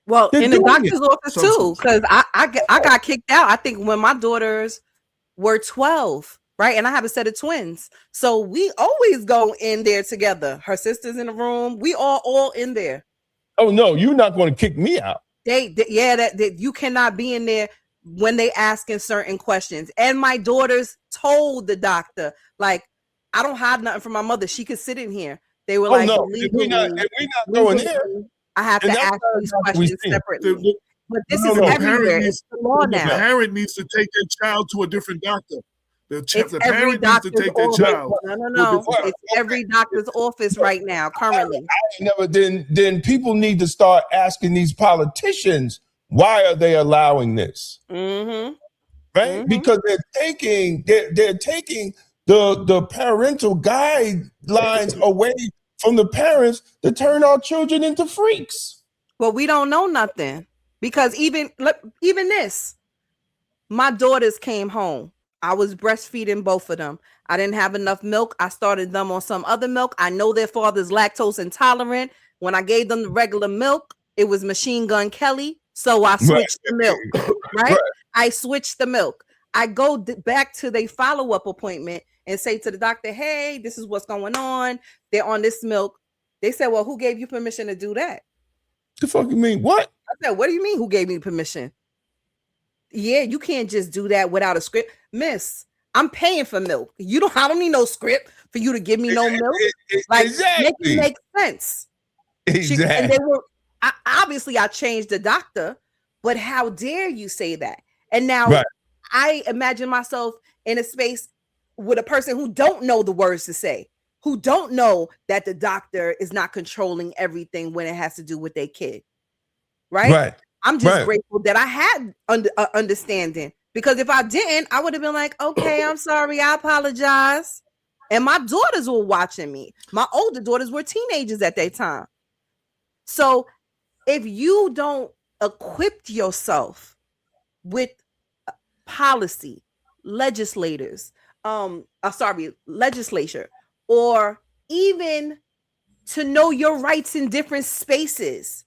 Well, They're in the doing doctor's it. office too, because I got kicked out. I think when my daughters were 12, right, and I have a set of twins, so we always go in there together. Her sister's in the room. We all in there. Oh no, you're not going to kick me out. That you cannot be in there when they asking certain questions. And my daughters told the doctor, like, I don't hide nothing from my mother. She could sit in here. They were like, no, we're not going there. I have to ask these questions separately. But this is everywhere. It's the law now. The parent needs to take their child to a different doctor. The parent needs to take their child. No. It's every doctor's office right now, currently. Then people need to start asking these politicians, why are they allowing this? Right? Because they're taking the parental guidelines away from the parents to turn our children into freaks. Well, we don't know nothing, because even this, my daughters came home. I was breastfeeding both of them. I didn't have enough milk. I started them on some other milk. I know their father's lactose intolerant. When I gave them the regular milk, it was Machine Gun Kelly. So I switched the milk, right? I switched the milk. I go back to their follow-up appointment and say to the doctor, hey, this is what's going on. They're on this milk. They said, well, who gave you permission to do that? The fuck you mean? What? I said, what do you mean who gave me permission? Yeah, you can't just do that without a script. Miss, I'm paying for milk. I don't need no script for you to give me no milk. Like, make it make sense. Exactly. And they were, obviously I changed the doctor, but how dare you say that? And now I imagine myself in a space with a person who don't know the words to say, who don't know that the doctor is not controlling everything when it has to do with their kid. Right? I'm just grateful that I had understanding, because if I didn't, I would have been like, okay, I'm sorry, I apologize. And my daughters were watching me. My older daughters were teenagers at that time. So if you don't equip yourself with policy, legislature, or even to know your rights in different spaces,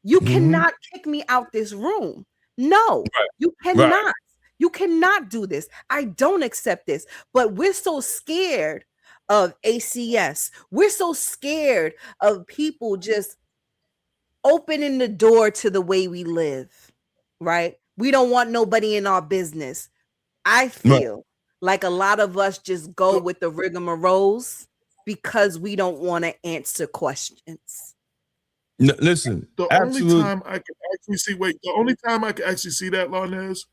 you cannot kick me out this room. No, you cannot. You cannot do this. I don't accept this. But we're so scared of ACS. We're so scared of people just opening the door to the way we live, right? We don't want nobody in our business. I feel like a lot of us just go with the rigmaroles because we don't want to answer questions. No, listen, the only time I can actually see that, Larnez,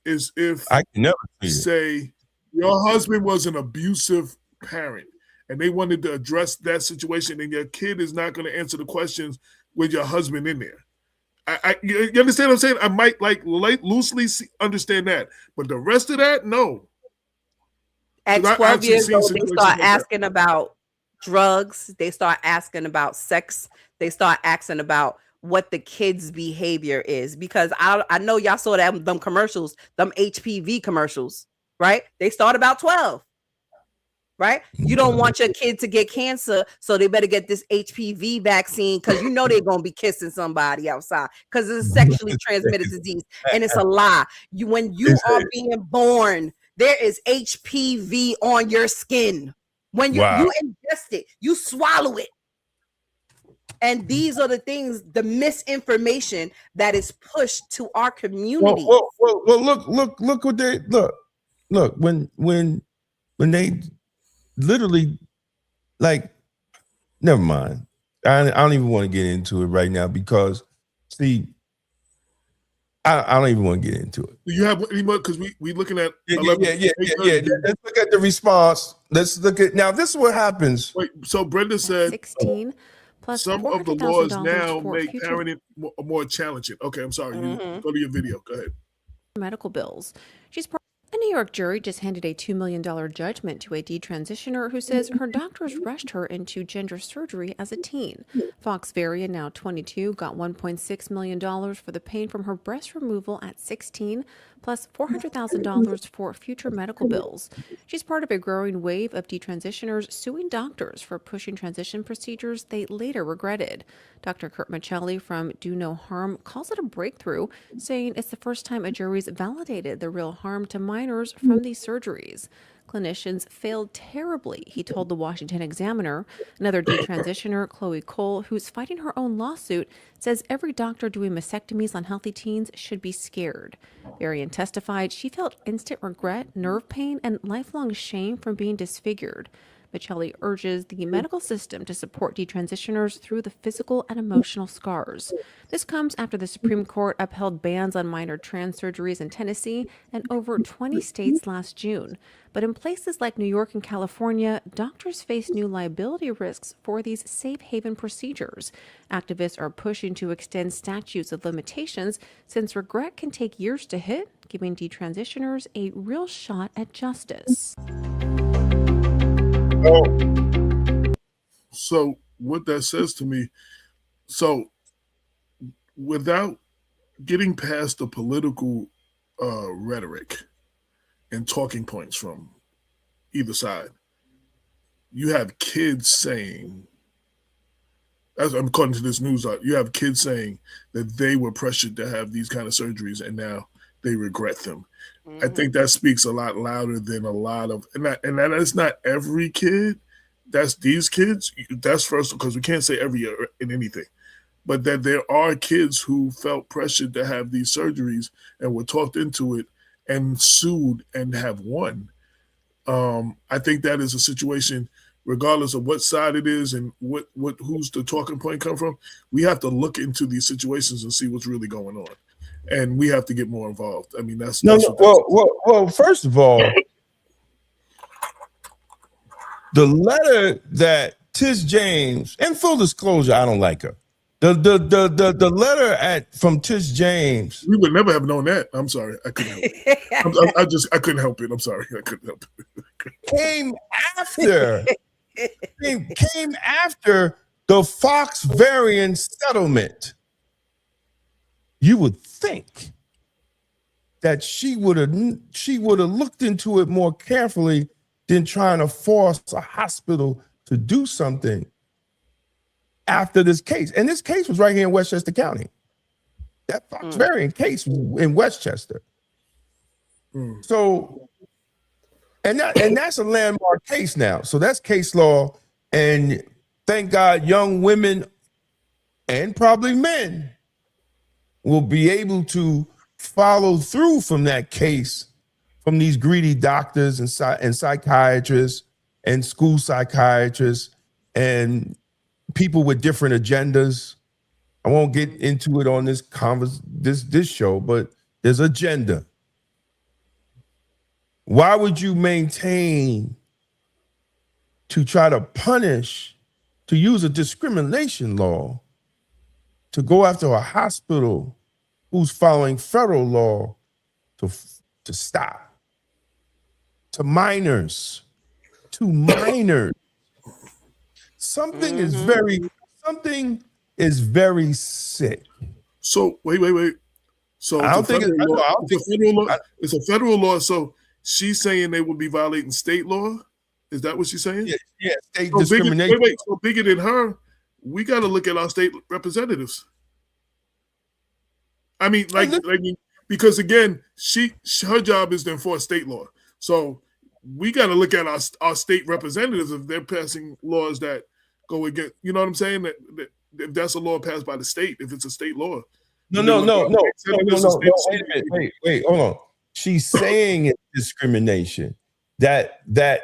is if I can never say your husband was an abusive parent and they wanted to address that situation, and your kid is not going to answer the questions with your husband in there. You understand what I'm saying? I might loosely understand that, but the rest of that, no. At 12 years old, they start asking about drugs. They start asking about sex. They start asking about what the kids' behavior is, because I know y'all saw them commercials, them HPV commercials, right? They start about 12. right? You don't want your kid to get cancer, so they better get this HPV vaccine because you know they're gonna be kissing somebody outside because it's a sexually transmitted disease, and it's a lie. When you are being born, there is HPV on your skin. When you ingest it, you swallow it. And these are the things, the misinformation that is pushed to our community. Well, look what they look when they literally, like, never mind. I don't even want to get into it right now because, see, I don't even want to get into it. Do you have any more? Because we looking at yeah. Let's look at the response. Let's look at now. This is what happens. Wait, so Brenda said 16 plus some of the laws now for make future parenting more challenging. Okay, I'm sorry. You go to your video. Go ahead. medical bills. A New York jury just handed a $2 million judgment to a detransitioner who says her doctors rushed her into gender surgery as a teen. Fox Varian, now 22, got $1.6 million for the pain from her breast removal at 16, plus $400,000 for future medical bills. She's part of a growing wave of detransitioners suing doctors for pushing transition procedures they later regretted. Dr. Kurt Michelli from Do No Harm calls it a breakthrough, saying it's the first time a jury's validated the real harm to minors from these surgeries. Clinicians failed terribly, he told the Washington Examiner. Another detransitioner, Chloe Cole, who's fighting her own lawsuit, says every doctor doing mastectomies on healthy teens should be scared. Varian testified she felt instant regret, nerve pain, and lifelong shame from being disfigured. Michelli urges the medical system to support detransitioners through the physical and emotional scars. This comes after the Supreme Court upheld bans on minor trans surgeries in Tennessee and over 20 states last June. But in places like New York and California, doctors face new liability risks for these safe haven procedures. Activists are pushing to extend statutes of limitations since regret can take years to hit, giving detransitioners a real shot at justice. So what that says to me, so without getting past the political rhetoric and talking points from either side, you have kids saying, as I'm according to this news, you have kids saying that they were pressured to have these kind of surgeries and now they regret them. I think that speaks a lot louder than a lot of, and that is not every kid. That's these kids. That's first, because we can't say every year in anything, but that there are kids who felt pressured to have these surgeries and were talked into it and sued and have won. I think that is a situation, regardless of what side it is and who's the talking point come from. We have to look into these situations and see what's really going on. And we have to get more involved. I mean, that's well. First of all, the letter that Tish James, and full disclosure, I don't like her. The letter from Tish James. We would never have known that. I'm sorry, I couldn't help it. I couldn't help it. I'm sorry, I couldn't help it. came after the Fox Varian settlement. You would think that she would have looked into it more carefully than trying to force a hospital to do something after this case. And this case was right here in Westchester County. That Fox Varian case was in Westchester. So, and that's a landmark case now. So that's case law. And thank God young women and probably men will be able to follow through from that case, from these greedy doctors and psychiatrists and school psychiatrists and people with different agendas. I won't get into it on this show, but there's agenda. Why would you maintain to try to punish, to use a discrimination law to go after a hospital who's following federal law to stop? To minors. Something is very sick. So wait. So I don't think it's a federal law. So she's saying they would be violating state law? Is that what she's saying? Yeah, state So discrimination. wait, so bigger than her, we got to look at our state representatives. I mean, because again, her job is to enforce state law. So we got to look at our state representatives if they're passing laws that go against. You know what I'm saying? That if that's a law passed by the state, if it's a state law. No. Wait a minute. Wait, hold on. She's saying it's discrimination. That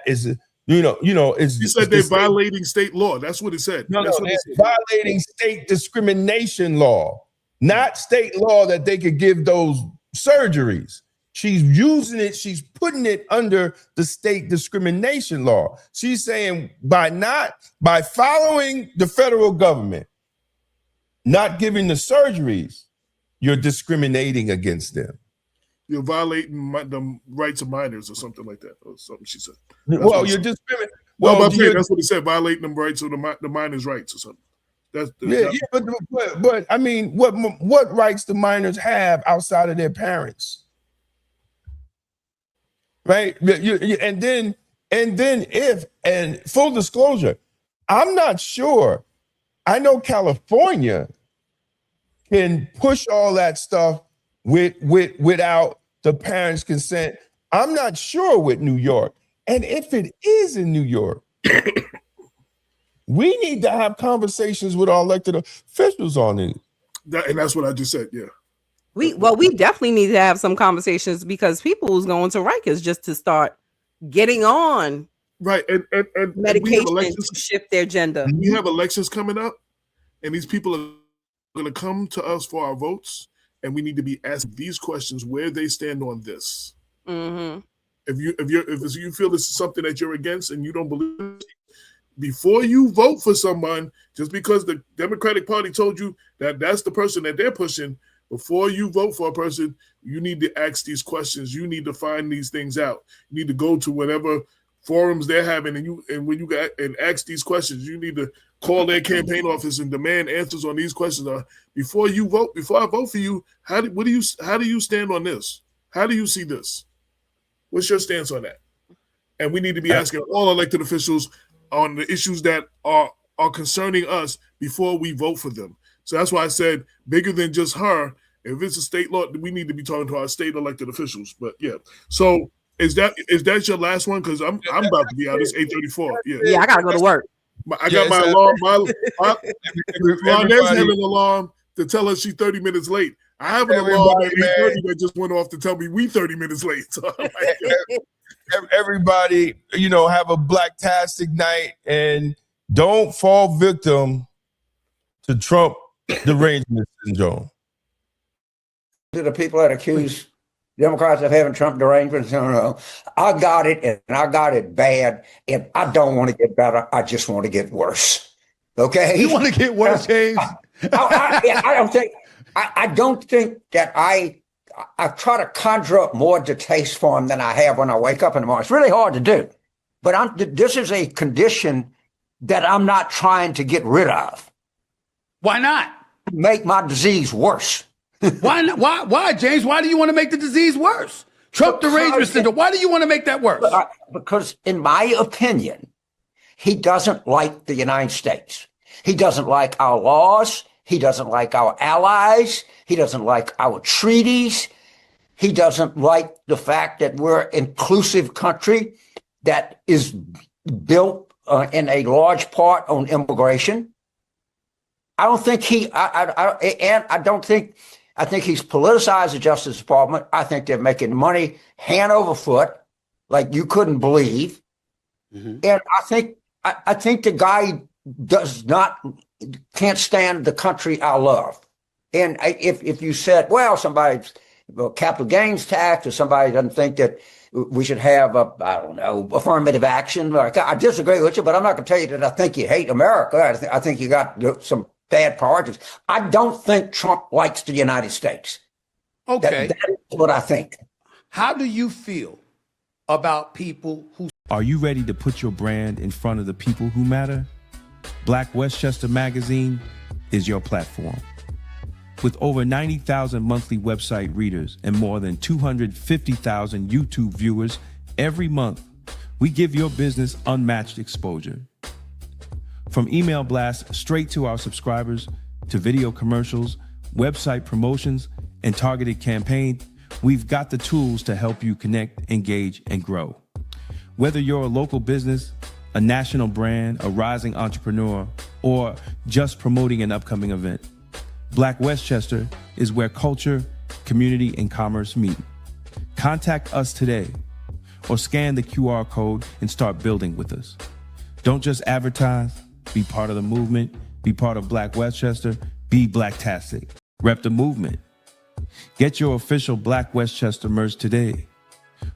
is, it's. You said they're violating state law. That's what it said. No, they're violating state discrimination law, not state law that they could give those surgeries. She's using it. She's putting it under the state discrimination law. She's saying by following the federal government, not giving the surgeries, you're discriminating against them. You're violating the rights of minors or something like that, or something she said. You're discriminating. That's what it said, violating the rights of the minors' rights or something. But I mean, what rights do minors have outside of their parents? Right? And full disclosure, I'm not sure. I know California can push all that stuff without the parents' consent. I'm not sure with New York. And if it is in New York, we need to have conversations with our elected officials on it. And that's what I just said, yeah. We definitely need to have some conversations because people who's going to Rikers just to start getting on right and medication to shift their gender. We have elections coming up, and these people are going to come to us for our votes, and we need to be asking these questions where they stand on this. Mm-hmm. If you feel this is something that you're against and you don't believe, before you vote for someone, just because the Democratic Party told you that that's the person that they're pushing. Before you vote for a person, you need to ask these questions. You need to find these things out. You need to go to whatever forums they're having, and when you got and ask these questions, you need to call their campaign office and demand answers on these questions. Before you vote, before I vote for you, how do you stand on this? How do you see this? What's your stance on that? And we need to be asking all elected officials on the issues that are concerning us before we vote for them. So that's why I said bigger than just her. If it's a state law, we need to be talking to our state elected officials. But yeah, so is that your last one? Because I'm about to be out. It's 8:34. Yeah, I gotta go to work. I got my alarm. There's having an alarm to tell us she's 30 minutes late. I have an alarm at 8:30 that just went off to tell me we 30 minutes late. So everybody, have a black-tastic night and don't fall victim to Trump derangement syndrome. To the people that accuse Democrats of having Trump derangement, no. I got it, and I got it bad, and I don't want to get better. I just want to get worse. Okay? You want to get worse, James? I don't think that I try to conjure up more distaste for him than I have when I wake up in the morning. It's really hard to do. But this is a condition that I'm not trying to get rid of. Why not? Make my disease worse. Why not? Why, James? Why do you want to make the disease worse? Trump derangement syndrome. Why do you want to make that worse? Because in my opinion, he doesn't like the United States. He doesn't like our laws. He doesn't like our allies. He doesn't like our treaties. He doesn't like the fact that we're an inclusive country that is built in a large part on immigration. I don't think I think he's politicized the Justice Department. I think they're making money hand over foot, like you couldn't believe. Mm-hmm. And I think the guy can't stand the country I love. And if you said, well, somebody's capital gains tax, or somebody doesn't think that we should have affirmative action, I disagree with you, but I'm not going to tell you that I think you hate America. I think you got some bad priorities. I don't think Trump likes the United States. Okay. That is what I think. How do you feel about people who... Are you ready to put your brand in front of the people who matter? Black Westchester Magazine is your platform. With over 90,000 monthly website readers and more than 250,000 YouTube viewers every month, We give your business unmatched exposure. From email blasts straight to our subscribers, to video commercials, website promotions, and targeted campaigns, we've got the tools to help you connect, engage, and grow. Whether you're a local business, a national brand, a rising entrepreneur, or just promoting an upcoming event, Black Westchester is where culture, community, and commerce meet. Contact us today or scan the QR code and start building with us. Don't just advertise, be part of the movement, be part of Black Westchester, be Blacktastic. Rep the movement. Get your official Black Westchester merch today.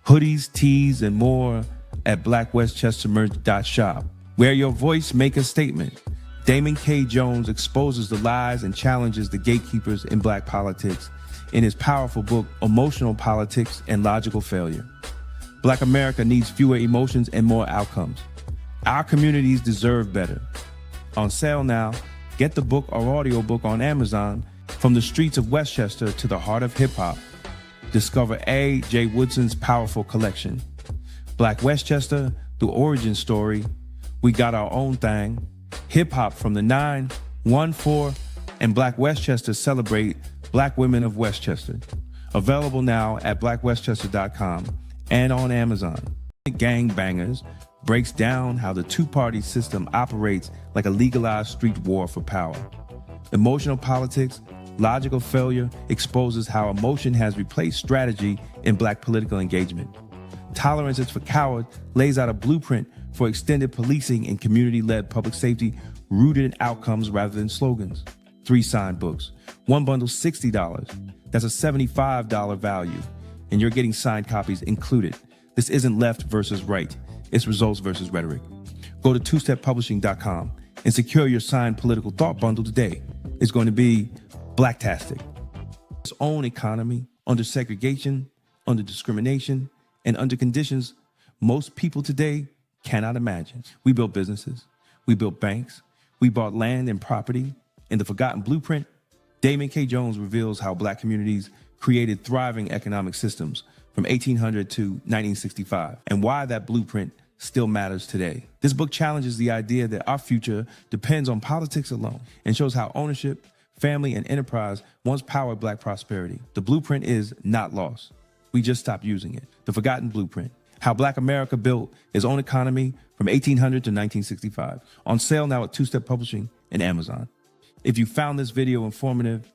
Hoodies, tees, and more at blackwestchestermerch.shop. Wear your voice, make a statement. Damon K. Jones exposes the lies and challenges the gatekeepers in Black politics in his powerful book, Emotional Politics and Logical Failure. Black America needs fewer emotions and more outcomes. Our communities deserve better. On sale now, get the book or audiobook on Amazon, From the Streets of Westchester to the Heart of Hip Hop. Discover A. J. Woodson's powerful collection. Black Westchester, the origin story. We got our own thing. Hip hop from the 9, 1, 4, and Black Westchester celebrate Black women of Westchester. Available now at blackwestchester.com and on Amazon. Gangbangers breaks down how the two-party system operates like a legalized street war for power. Emotional Politics, Logical Failure exposes how emotion has replaced strategy in Black political engagement. Tolerance is for Cowards lays out a blueprint for extended policing and community-led public safety rooted in outcomes rather than slogans. 3 signed books. One bundle $60. That's a $75 value. And you're getting signed copies included. This isn't left versus right. It's results versus rhetoric. Go to twosteppublishing.com and secure your signed political thought bundle today. It's going to be Blacktastic. Its own economy under segregation, under discrimination, and under conditions most people today cannot imagine. We built businesses. We built banks. We bought land and property. In the Forgotten Blueprint, Damon K. Jones reveals how Black communities created thriving economic systems from 1800 to 1965, and why that blueprint still matters today. This book challenges the idea that our future depends on politics alone and shows how ownership, family, and enterprise once powered Black prosperity. The blueprint is not lost. We just stopped using it. The Forgotten Blueprint, how Black America built its own economy from 1800 to 1965. On sale now at Two Step Publishing and Amazon. If you found this video informative,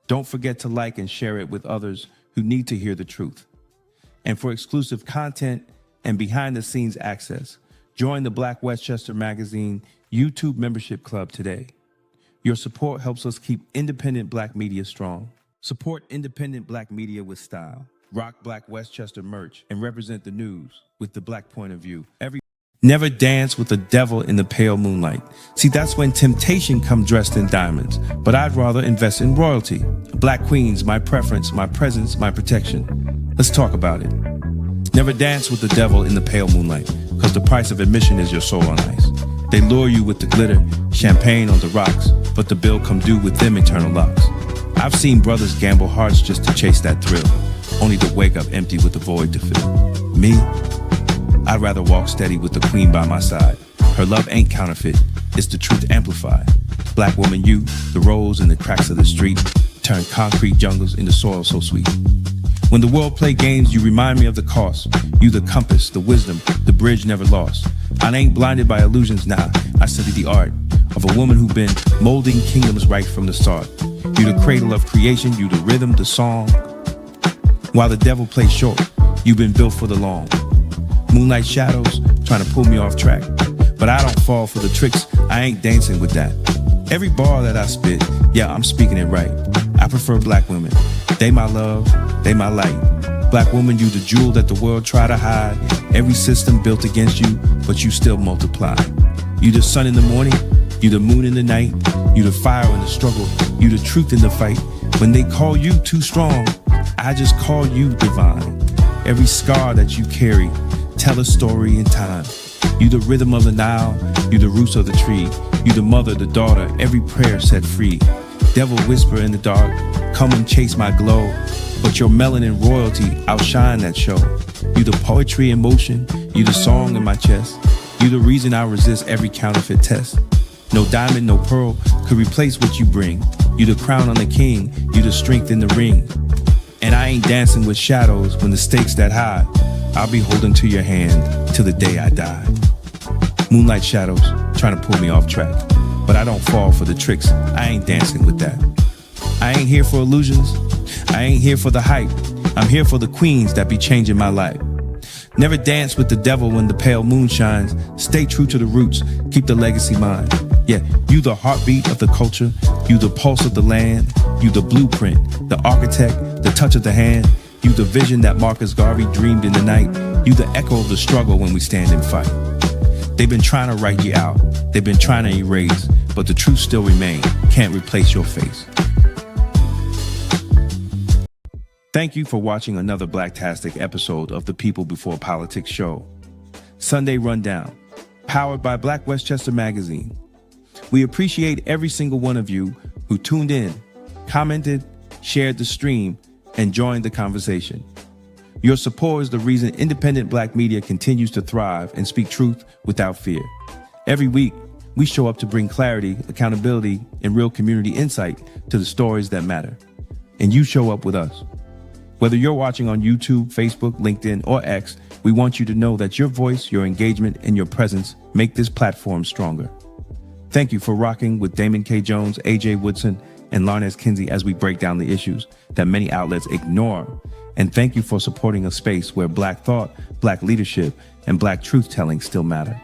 don't forget to like and share it with others who need to hear the truth. And for exclusive content and behind-the-scenes access, join the Black Westchester Magazine YouTube membership club today. Your support helps us keep independent Black media strong. Support independent Black media with style. Rock Black Westchester merch and represent the news with the Black point of view. Never dance with the devil in the pale moonlight. See, that's when temptation come dressed in diamonds. But I'd rather invest in royalty. Black queens, my preference, my presence, my protection. Let's talk about it. Never dance with the devil in the pale moonlight, because the price of admission is your soul on ice. They lure you with the glitter, champagne on the rocks, but the bill come due with them eternal locks. I've seen brothers gamble hearts just to chase that thrill, only to wake up empty with a void to fill. Me? I'd rather walk steady with the queen by my side. Her love ain't counterfeit, it's the truth amplified. Black woman, you, the rose in the cracks of the street, turn concrete jungles into soil so sweet. When the world play games, you remind me of the cost. You the compass, the wisdom, the bridge never lost. I ain't blinded by illusions now. I study the art of a woman who been molding kingdoms right from the start. You the cradle of creation, you the rhythm, the song. While the devil plays short, you've been built for the long. Moonlight shadows trying to pull me off track, but I don't fall for the tricks. I ain't dancing with that. Every bar that I spit, yeah, I'm speaking it right. I prefer Black women. They my love, they my light. Black woman, you the jewel that the world try to hide. Every system built against you, but you still multiply. You the sun in the morning, you the moon in the night. You the fire in the struggle, you the truth in the fight. When they call you too strong, I just call you divine. Every scar that you carry, tell a story in time. You the rhythm of the Nile, you the roots of the tree. You the mother, the daughter, every prayer set free. Devil whisper in the dark, come and chase my glow. But your melanin royalty outshine that show. You the poetry in motion, you the song in my chest. You the reason I resist every counterfeit test. No diamond, no pearl could replace what you bring. You the crown on the king, you the strength in the ring. And I ain't dancing with shadows when the stakes that high. I'll be holding to your hand till the day I die. Moonlight shadows trying to pull me off track, but I don't fall for the tricks. I ain't dancing with that. I ain't here for illusions. I ain't here for the hype. I'm here for the queens that be changing my life. Never dance with the devil when the pale moon shines. Stay true to the roots. Keep the legacy mine. Yeah, you the heartbeat of the culture. You the pulse of the land. You the blueprint, the architect, the touch of the hand. You the vision that Marcus Garvey dreamed in the night. You the echo of the struggle when we stand and fight. They've been trying to write you out. They've been trying to erase, but the truth still remains. Can't replace your face. Thank you for watching another Blacktastic episode of the People Before Politics show. Sunday Rundown, powered by Black Westchester Magazine. We appreciate every single one of you who tuned in, commented, shared the stream, and joined the conversation. Your support is the reason independent Black media continues to thrive and speak truth without fear. Every week, we show up to bring clarity, accountability, and real community insight to the stories that matter. And you show up with us. Whether you're watching on YouTube, Facebook, LinkedIn, or X, we want you to know that your voice, your engagement, and your presence make this platform stronger. Thank you for rocking with Damon K. Jones, AJ Woodson, and Larnez Kinsey as we break down the issues that many outlets ignore. And thank you for supporting a space where Black thought, Black leadership, and Black truth-telling still matter.